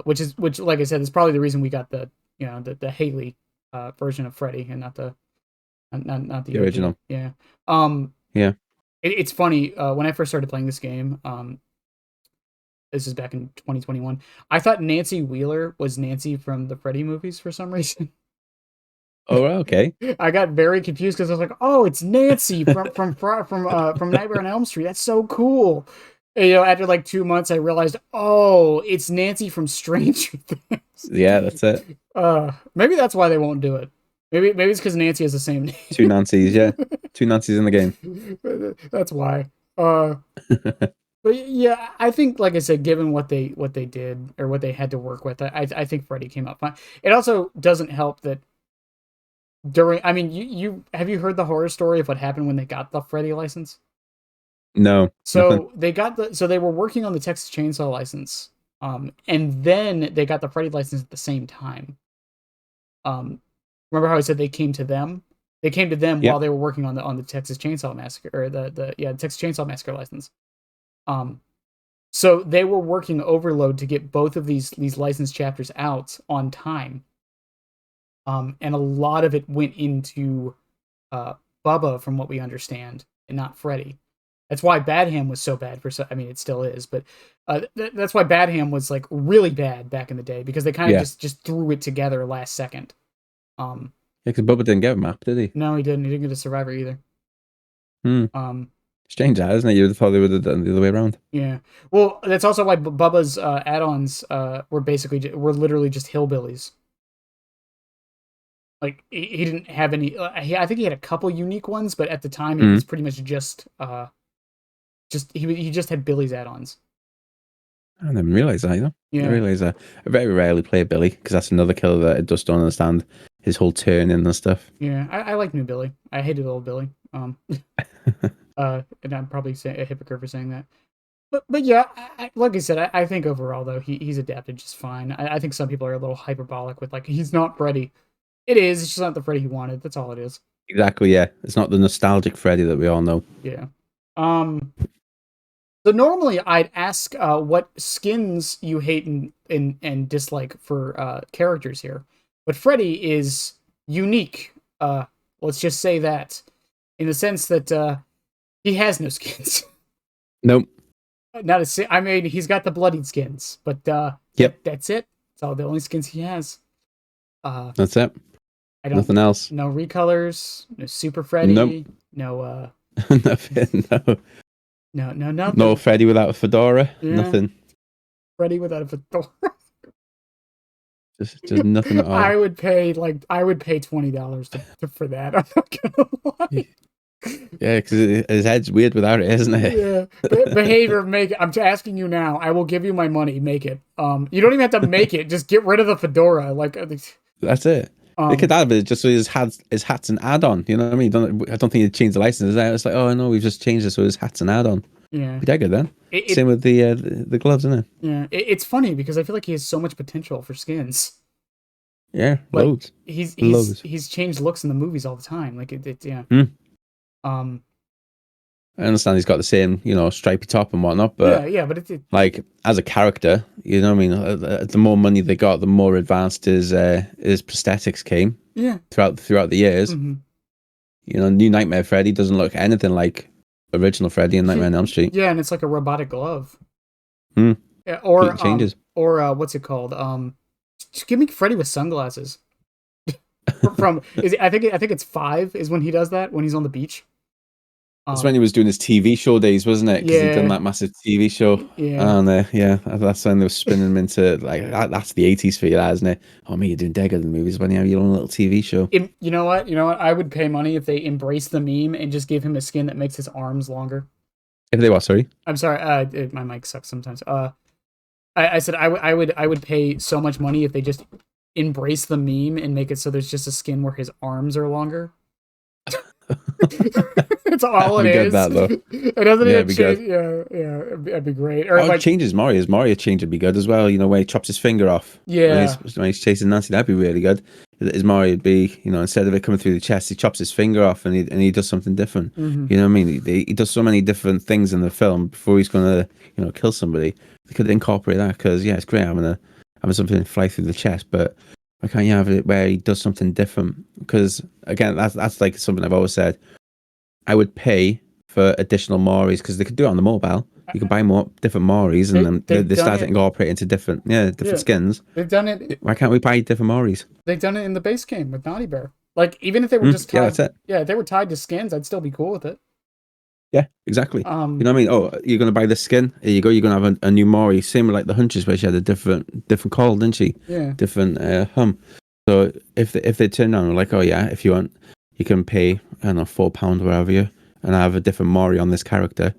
S1: Which, like I said, is probably the reason we got the Haley version of Freddy, and not the
S2: The
S1: OG.
S2: original.
S1: Yeah. Um,
S2: Yeah.
S1: it's funny, when I first started playing this game. This is back in 2021. I thought Nancy Wheeler was Nancy from the Freddy movies for some reason.
S2: Oh, okay.
S1: I got very confused because I was like, "Oh, it's Nancy from Nightmare on Elm Street. That's so cool." And, after like 2 months, I realized, oh, it's Nancy from Stranger Things.
S2: Yeah, that's it.
S1: Maybe that's why they won't do it. Maybe it's because Nancy has the same
S2: Two
S1: name.
S2: Nancys, yeah. Two Nancys in the game.
S1: That's why. But yeah, I think, like I said, given what they did, or what they had to work with, I think Freddy came out fine. It also doesn't help that I mean, you have you heard the horror story of what happened when they got the Freddy license?
S2: No, nothing.
S1: So they were working on the Texas Chainsaw license, and then they got the Freddy license at the same time. Um, Remember how I said they came to them? They came to them while
S2: Yep.
S1: they were working on the Texas Chainsaw Massacre, or the Texas Chainsaw Massacre license. Um, so they were working overload to get both of these license chapters out on time. And a lot of it went into uh, Bubba, from what we understand, and not Freddy. That's why Badham was so bad I mean, it still is, but that's why Badham was like really bad back in the day, because they kind of
S2: Yeah.
S1: just threw it together last second. Um,
S2: Yeah, because Bubba didn't get a map, did he?
S1: no, he didn't. He didn't get a Survivor either.
S2: Hmm.
S1: Um,
S2: Strange, that isn't it? You would have thought they would have done the other way around.
S1: yeah. Well, that's also why Bubba's add-ons were literally just hillbillies. Like he didn't have any. I think he had a couple unique ones, but at the time it
S2: Hmm.
S1: was pretty much just he just had Billy's add-ons.
S2: I didn't realize that, you know. I
S1: Yeah,
S2: realize that. I very rarely play Billy because that's another killer that I just don't understand his whole turning and stuff.
S1: yeah. I like New Billy. I hated old Billy. And I'm probably a hypocrite for saying that. But yeah, like I said, I think overall though he's adapted just fine. I think some people are a little hyperbolic with like, he's not Freddy. It is. It's just not the Freddy he wanted. That's all it is.
S2: Exactly, yeah. It's not the nostalgic Freddy that we all know.
S1: Yeah. Um. So normally I'd ask what skins you hate and dislike for characters here, but Freddy is unique. Let's just say that, in the sense that he has no skins.
S2: Nope.
S1: Not a. I mean, he's got the bloodied skins, but
S2: Yep.
S1: that's it. That's all the only skins he has. Uh,
S2: That's it.
S1: I don't.
S2: Nothing else.
S1: No recolors. No Super
S2: Nope.
S1: Freddy. No.
S2: Nothing. No.
S1: No nothing.
S2: No Freddy without a fedora.
S1: Yeah.
S2: Nothing.
S1: Freddy without a fedora.
S2: Just nothing at all.
S1: I would pay $20 for that. I'm not gonna lie.
S2: Yeah, because his head's weird without it, isn't it?
S1: Yeah, behavior. Make it. I'm asking you now. I will give you my money. Make it. You don't even have to make it. Just get rid of the fedora. Like,
S2: That's it. They could add it just so his hat's an add-on. You know what I mean? I don't think he'd change the license. It's like, oh no, we've just changed it so his hat's an add-on.
S1: Yeah,
S2: Be that good then. Same with the gloves, isn't it?
S1: Yeah, it's funny because I feel like he has so much potential for skins.
S2: Yeah,
S1: Like,
S2: loads.
S1: he's changed looks in the movies all the time. Like yeah. Um.
S2: I understand he's got the same, stripy top and whatnot, but
S1: Yeah, but
S2: like as a character, you know what I mean? The more money they got, the more advanced his prosthetics came.
S1: Yeah.
S2: Throughout the years.
S1: Mm-hmm.
S2: New Nightmare Freddy doesn't look anything like original Freddy in Nightmare on Elm Street.
S1: Yeah, and it's like a robotic glove.
S2: Hmm.
S1: Yeah,
S2: Completely changes.
S1: or what's it called? Just give me Freddy with sunglasses. From I think it's 5 is when he does that when he's on the beach.
S2: That's when he
S1: Um,
S2: was doing his TV show days, wasn't it? Because he'd done
S1: yeah,
S2: that massive TV show.
S1: yeah.
S2: And yeah, that's when they were spinning him into like that's the 80s for you, that, isn't it? Oh, me, you're doing dead good in the movies when you have your own little TV show.
S1: You know what? You know what? I would pay money if they embrace the meme and just give him a skin that makes his arms longer.
S2: If they were, sorry.
S1: I'm sorry. My mic sucks sometimes. I said I would pay so much money if they just embrace the meme and make it so there's just a skin where his arms are longer. That's all it
S2: We get
S1: is.
S2: that though.
S1: It doesn't
S2: Yeah,
S1: even
S2: it'd be good.
S1: change. Yeah, yeah, it'd be great. Or
S2: Oh,
S1: like,
S2: changes Mario. His Mario change would be good as well. You know, where he chops his finger off
S1: yeah.
S2: when he's chasing Nancy, that'd be really good. His Mario would be, you know, instead of it coming through the chest, he chops his finger off and he does something different.
S1: Hmm.
S2: You know what I mean? He does so many different things in the film before he's gonna, you know, kill somebody. They could incorporate that because yeah, it's great having something fly through the chest, but why can't you have it where he does something different? Because again, that's like something I've always said. I would pay for additional Moris because they could do it on the mobile. You can buy more different Moris, and then
S1: They've
S2: they
S1: done
S2: start to
S1: it.
S2: incorporate into different different
S1: Yeah,
S2: skins.
S1: they've done it.
S2: Why can't we buy different Moris?
S1: They've done it in the base game with Naughty Bear. Like even if they were just
S2: Yeah,
S1: tied,
S2: that's it.
S1: yeah, if they were tied to skins, I'd still be cool with it.
S2: Yeah, exactly. You
S1: Um,
S2: know what I mean? Oh, you're gonna buy this skin. Here you go. You're gonna have a new Mori. Same with like the Huntress, where she had a different call, didn't she?
S1: yeah.
S2: Different hum. So if they turn around and like, oh yeah, if you want, you can pay I don't know £4 wherever you, and I have a different Mori on this character.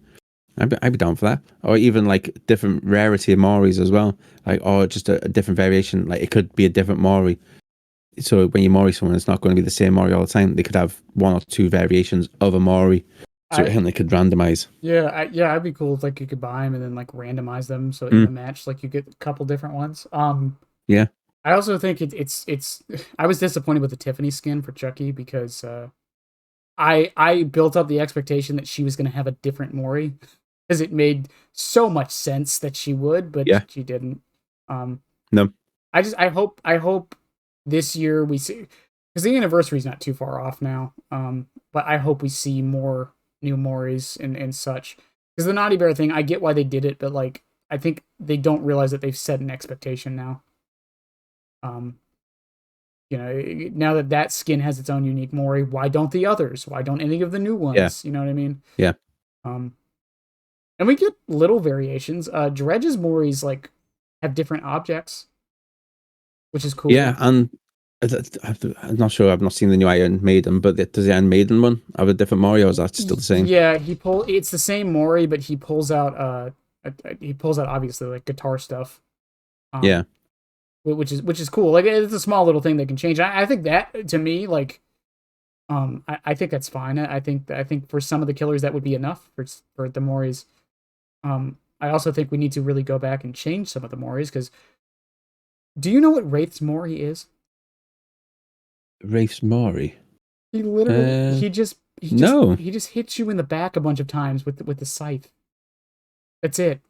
S2: I'd be down for that. Or even like different rarity of Moris as well. Like, or just a different variation. Like, it could be a different Mori. So when you Mori someone, it's not going to be the same Mori all the time. They could have one or two variations of a Mori. So
S1: I
S2: and they could randomize.
S1: yeah, I'd be cool if like you could buy them and then like randomize them so in
S2: Mm,
S1: the match like you get a couple different ones.
S2: yeah.
S1: I also think it's I was disappointed with the Tiffany skin for Chucky because I built up the expectation that she was going to have a different Mori because it made so much sense that she would, but
S2: Yeah.
S1: she didn't. Um,
S2: No.
S1: I hope this year we see because the anniversary is not too far off now. But I hope we see more new Moris and such because the Naughty Bear thing, I get why they did it, but like I think they don't realize that they've set an expectation now. Um, you know, now that that skin has its own unique Mori, why don't the others? Why don't any of the new
S2: Yeah.
S1: ones? You know what I mean?
S2: Yeah.
S1: Um, and we get little variations. Dredge's Moris like have different objects, which is
S2: Yeah.
S1: cool.
S2: And I'm not sure. I've not seen the new Iron Maiden, but does the Iron Maiden one have a different Mori, or is that still the same?
S1: Yeah, it's the same Mori, but he pulls out obviously like guitar stuff.
S2: Yeah.
S1: Um, which is cool. Like it's a small little thing that can change. I think that to me like I think that's fine. I think for some of the killers that would be enough for the Moris. I also think we need to really go back and change some of the Moris because do you know what Wraith's Mori is?
S2: Wraith's Mori.
S1: He literally
S2: Uh, no.
S1: he just hits you in the back a bunch of times with the scythe. That's it.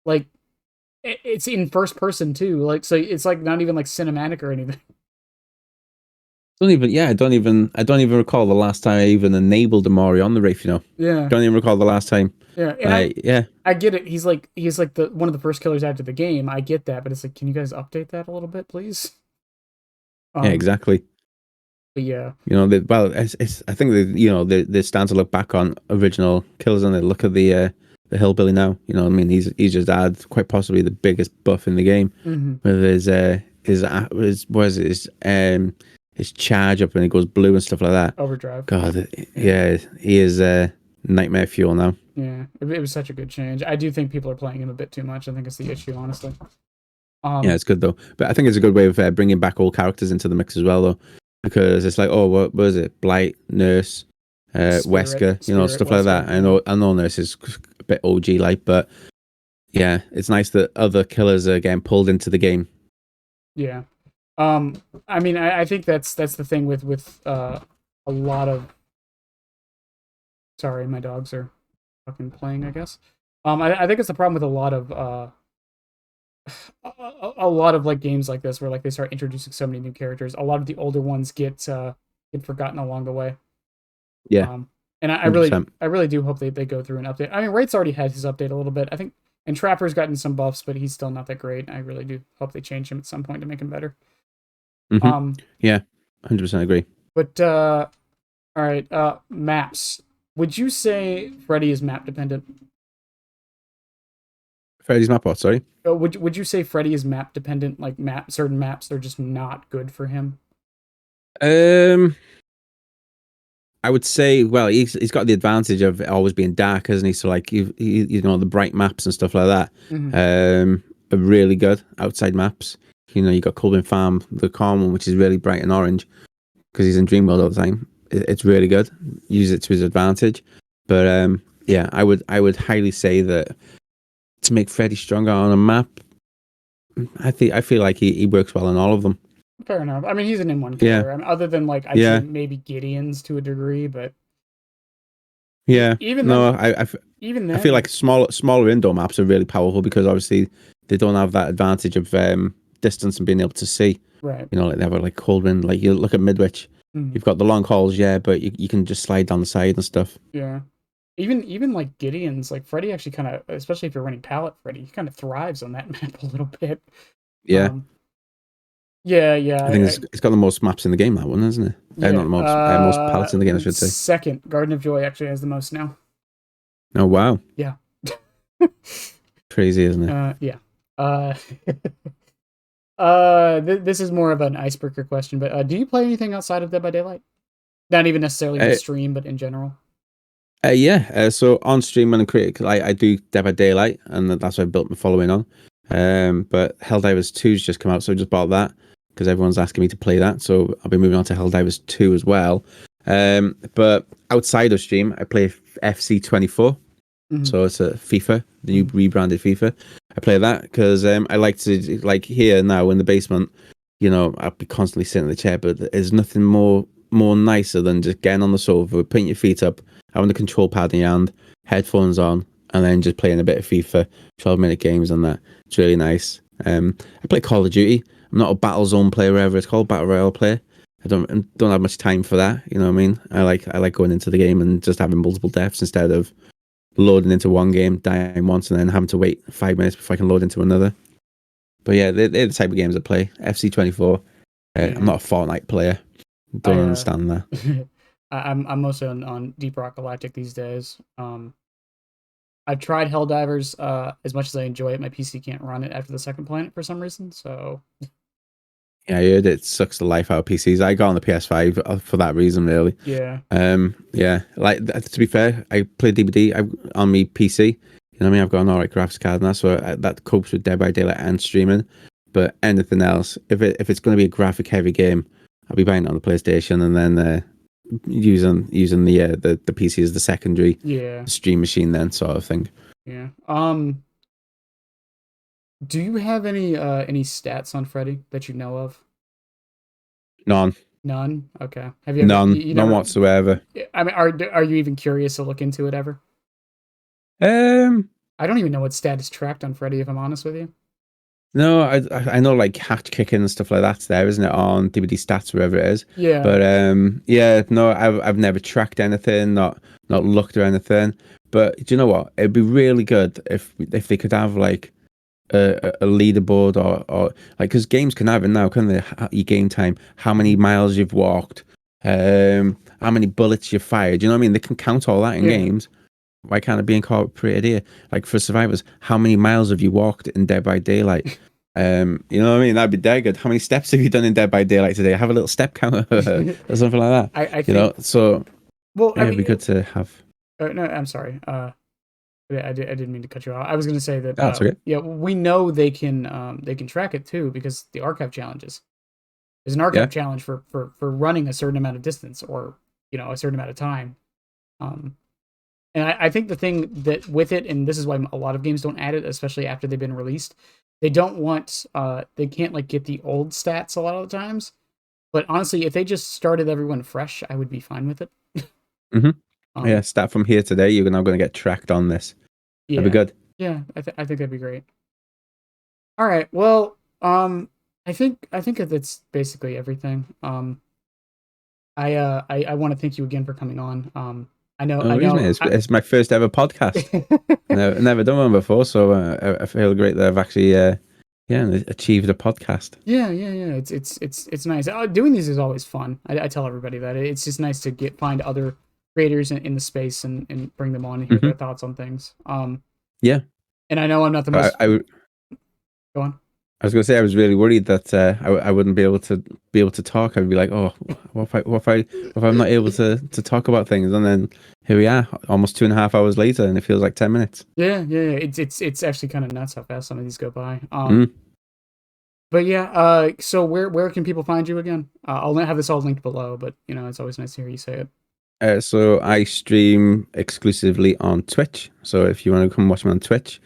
S1: Like it's in first person too. Like so it's like not even like cinematic or anything.
S2: Don't even. Yeah. I don't even recall the last time I even enabled a Mori on the Wraith. You know.
S1: Yeah.
S2: Don't even recall the last time.
S1: Yeah. And
S2: Yeah.
S1: I get it. He's like the one of the first killers after the game. I get that, but it's like, can you guys update that a little bit, please?
S2: Yeah. Exactly.
S1: But yeah.
S2: You know, well, it's. I think they stand to look back on original killers and they look at the hillbilly now. You know, what I mean, he's just had quite possibly the biggest buff in the game
S1: Mm-hmm.
S2: with his charge up and it goes blue and stuff like that.
S1: Overdrive.
S2: God, yeah, he is nightmare fuel now.
S1: Yeah, it was such a good change. I do think people are playing him a bit too much. I think it's the issue, honestly.
S2: Yeah, it's good though, but I think it's a good way of bringing back all characters into the mix as well, though, because it's like, oh, what was it? Blight, Nurse, Wesker, you know,
S1: Spirit,
S2: stuff like that.
S1: Wesker,
S2: I know Nurse is a bit OG like, but yeah, it's nice that other killers are getting pulled into the game.
S1: yeah. I mean, I think that's the thing with a lot of. Sorry, my dogs are fucking playing. I guess. I think it's the problem with a lot of like games like this where like they start introducing so many new characters. A lot of the older ones get forgotten along the way.
S2: Yeah.
S1: And I really
S2: 100%.
S1: I really do hope they go through an update. I mean, Wraith's already had his update a little bit. I think, and Trapper's gotten some buffs, but he's still not that great. I really do hope they change him at some point to make him better.
S2: Hmm.
S1: Um,
S2: Yeah, 100% agree.
S1: but all right, maps. Would you say Freddy is map dependent?
S2: Freddy's map what, sorry?
S1: Would you say Freddy is map dependent? Like certain maps, they're just not good for him.
S2: Um, I would say, well, he's got the advantage of always being dark, hasn't he? So like you know the bright maps and stuff like that,
S1: Mm-hmm.
S2: are really good. Outside maps, you know, you got Colvin Farm, the calm one, which is really bright and orange because he's in dream world all the time. It's really good. Use it to his advantage. But yeah, I would highly say that to make Freddy stronger on a map, I feel like he works well on all of them.
S1: Fair enough. I mean, he's an in-one
S2: Yeah,
S1: killer. I mean, other than like I'd say
S2: yeah,
S1: maybe Gideon's to a degree, but
S2: yeah.
S1: even
S2: No,
S1: then, even
S2: I feel
S1: then,
S2: like smaller indoor maps are really powerful because obviously they don't have that advantage of distance and being able to see.
S1: right?
S2: You know, like they have like Coldwind. Like you look at Midwich,
S1: Mhm.
S2: you've got the long hauls, yeah, but you can just slide down the side and stuff.
S1: Yeah. Even like Gideon's, like Freddy actually kind of, especially if you're running Pallet Freddy, he kind of thrives on that map a little bit.
S2: Yeah,
S1: Um, yeah, yeah,
S2: I think it's got the most maps in the game. That one, isn't it? Not
S1: yeah.
S2: the most pallets in the game, I should say.
S1: Second, Garden of Joy actually has the most now.
S2: Oh wow,
S1: Yeah.
S2: crazy, isn't it?
S1: Yeah. Uh, this is more of an icebreaker question, but do you play anything outside of Dead by Daylight? Not even necessarily
S2: Uh,
S1: just stream, but in general.
S2: yeah. So on stream when I'm critical, I do Dead by Daylight, and that's what I built my following on. But Helldivers 2's just come out, so I just bought that because everyone's asking me to play that. So I'll be moving on to Helldivers 2 as well. But outside of stream, I play FC 24.
S1: Hmm.
S2: So it's a FIFA, the new
S1: Hmm.
S2: rebranded FIFA. I play that because I like to like here now in the basement. You know, I'll be constantly sitting in the chair, but there's nothing more nicer than just getting on the sofa, putting your feet up, having the control pad in your hand, headphones on, and then just playing a bit of FIFA, 12-minute games and that. It's really nice. I play Call of Duty. I'm not a Battlezone player, whatever it's called, Battle Royale player. I don't have much time for that. You know what I mean? I like going into the game and just having multiple deaths instead of loading into one game, dying once, and then having to wait 5 minutes before I can load into another. But yeah, they're the type of games I play. FC 24. I'm
S1: Yeah.
S2: not a Fortnite player. Don't
S1: I
S2: understand that.
S1: I'm mostly on Deep Rock Galactic these days. I've tried Helldivers. As much as I enjoy it, my PC can't run it after the second planet for some reason. So
S2: Yeah, I heard it sucks the life out of PCs. I got on the PS5 for that reason, really.
S1: yeah,
S2: Yeah, like to be fair, I play DVD on me PC. You know what I mean? I've got an alright graphics card, and that's what that copes with Dead by Daylight and streaming. But anything else, if it's going to be a graphic heavy game, I'll be buying it on the PlayStation and then using the PC as the secondary
S1: yeah,
S2: stream machine, then sort of thing.
S1: yeah. Do you have any stats on Freddy that you know of?
S2: None,
S1: None. Okay. Have you ever?
S2: none,
S1: You
S2: none
S1: never?
S2: whatsoever.
S1: I mean, are you even curious to look into it ever?
S2: Um,
S1: I don't even know what stat is tracked on Freddy. If I'm honest with you.
S2: No, I know like hatch kicking and stuff like that's there, isn't it, on DVD stats wherever it is.
S1: Yeah.
S2: But yeah, no, I've never tracked anything, not looked or anything. But do you know what? It'd be really good if they could have like a leaderboard or like because games can have it now, can they? Your game time, how many
S1: Mhm.
S2: miles you've walked, how many bullets you've fired. You know what I mean? They can count all that in
S1: Yeah.
S2: games. Why can't it be incorporated here? Like for survivors, how many miles have you walked in Dead by Daylight? You know what I mean? That'd be dead good. How many steps have you done in Dead by Daylight today? Have a little step counter or something like that.
S1: I
S2: You know,
S1: think.
S2: so
S1: Well,
S2: yeah,
S1: I
S2: it'd be
S1: mean,
S2: good to have.
S1: no, I'm sorry. I didn't mean to cut you off. I was going to say that.
S2: Oh, it's okay.
S1: Yeah, we know they can track it too because the archive challenges. There's an
S2: Yeah,
S1: archive challenge for running a certain amount of distance or a certain amount of time. Um, and I think the thing that with it, and this is why a lot of games don't add it, especially after they've been released, they don't want they can't like get the old stats a lot of the times. But honestly, if they just started everyone fresh, I would be fine with it.
S2: hmm yeah.
S1: Um,
S2: Start from here today. You're now going to get tracked on this. That'd be
S1: yeah,
S2: good.
S1: yeah, I think that'd be great. All right, well, I think that's basically everything. I want to thank you again for coming on.
S2: No
S1: I
S2: worries,
S1: know.
S2: mate. It's my first ever podcast. Never done one before, so I feel great that I've actually achieved a podcast.
S1: Yeah. It's nice. Doing these is always fun. I tell everybody that it's just nice to find other creators in the space and bring them on and hear
S2: Hmm.
S1: their thoughts on things.
S2: Yeah,
S1: And I know I'm not the
S2: I,
S1: most.
S2: I,
S1: Go on.
S2: I was going to say I was really worried that I wouldn't be able to talk. I'd be like, oh, what if I'm not able to talk about things? And then here we are, almost 2.5 hours later, and it feels like 10 minutes.
S1: Yeah. It's actually kind of nuts how fast some of these go by.
S2: Mm.
S1: But yeah. So where can people find you again? I'll have this all linked below. But it's always nice to hear you say it.
S2: So I stream exclusively on Twitch. So if you want to come watch me on Twitch,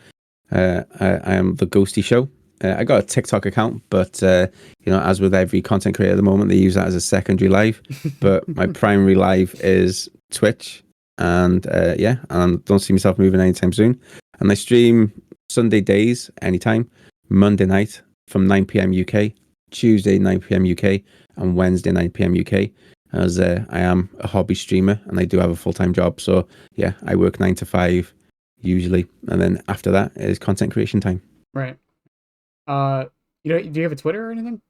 S2: I am the Ghostie Show. I got a TikTok account, but as with every content creator at the moment, they use that as a secondary live. But my primary live is Twitch, and don't see myself moving anytime soon. And I stream Sunday days anytime, Monday night from 9 p.m. UK, Tuesday 9 p.m. UK, and Wednesday 9 p.m. UK. As I am a hobby streamer and I do have a full time job, so yeah, I work 9 to 5 usually, and then after that is content creation time.
S1: Right. Do you have a Twitter or anything?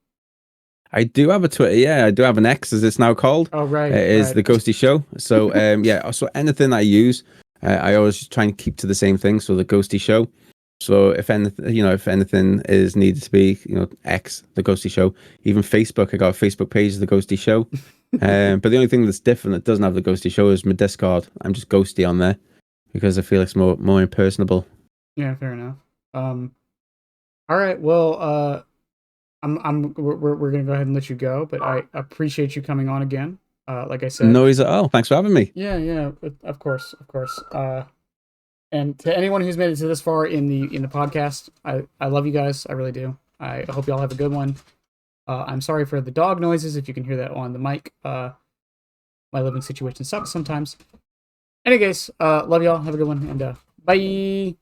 S2: I do have a Twitter. Yeah, I do have an X, as it's now called.
S1: Oh, right,
S2: It is
S1: right.
S2: the Ghostie Show. So yeah. So anything I use, I always try and keep to the same thing. So the Ghostie Show. So if anything is needed to be, X, the Ghostie Show. Even Facebook, I got a Facebook page, the Ghostie Show. But the only thing that's different that doesn't have the Ghostie Show is my Discord. I'm just Ghostie on there because I feel it's more impersonable.
S1: Yeah, fair enough. All right. Well, we're gonna go ahead and let you go, but I appreciate you coming on again. Like I said.
S2: No worries at all. Thanks for having me.
S1: Yeah. Of course, of course. And to anyone who's made it to this far in the podcast, I love you guys. I really do. I hope y'all have a good one. I'm sorry for the dog noises if you can hear that on the mic. My living situation sucks sometimes. Anyways, love y'all. Have a good one, and bye.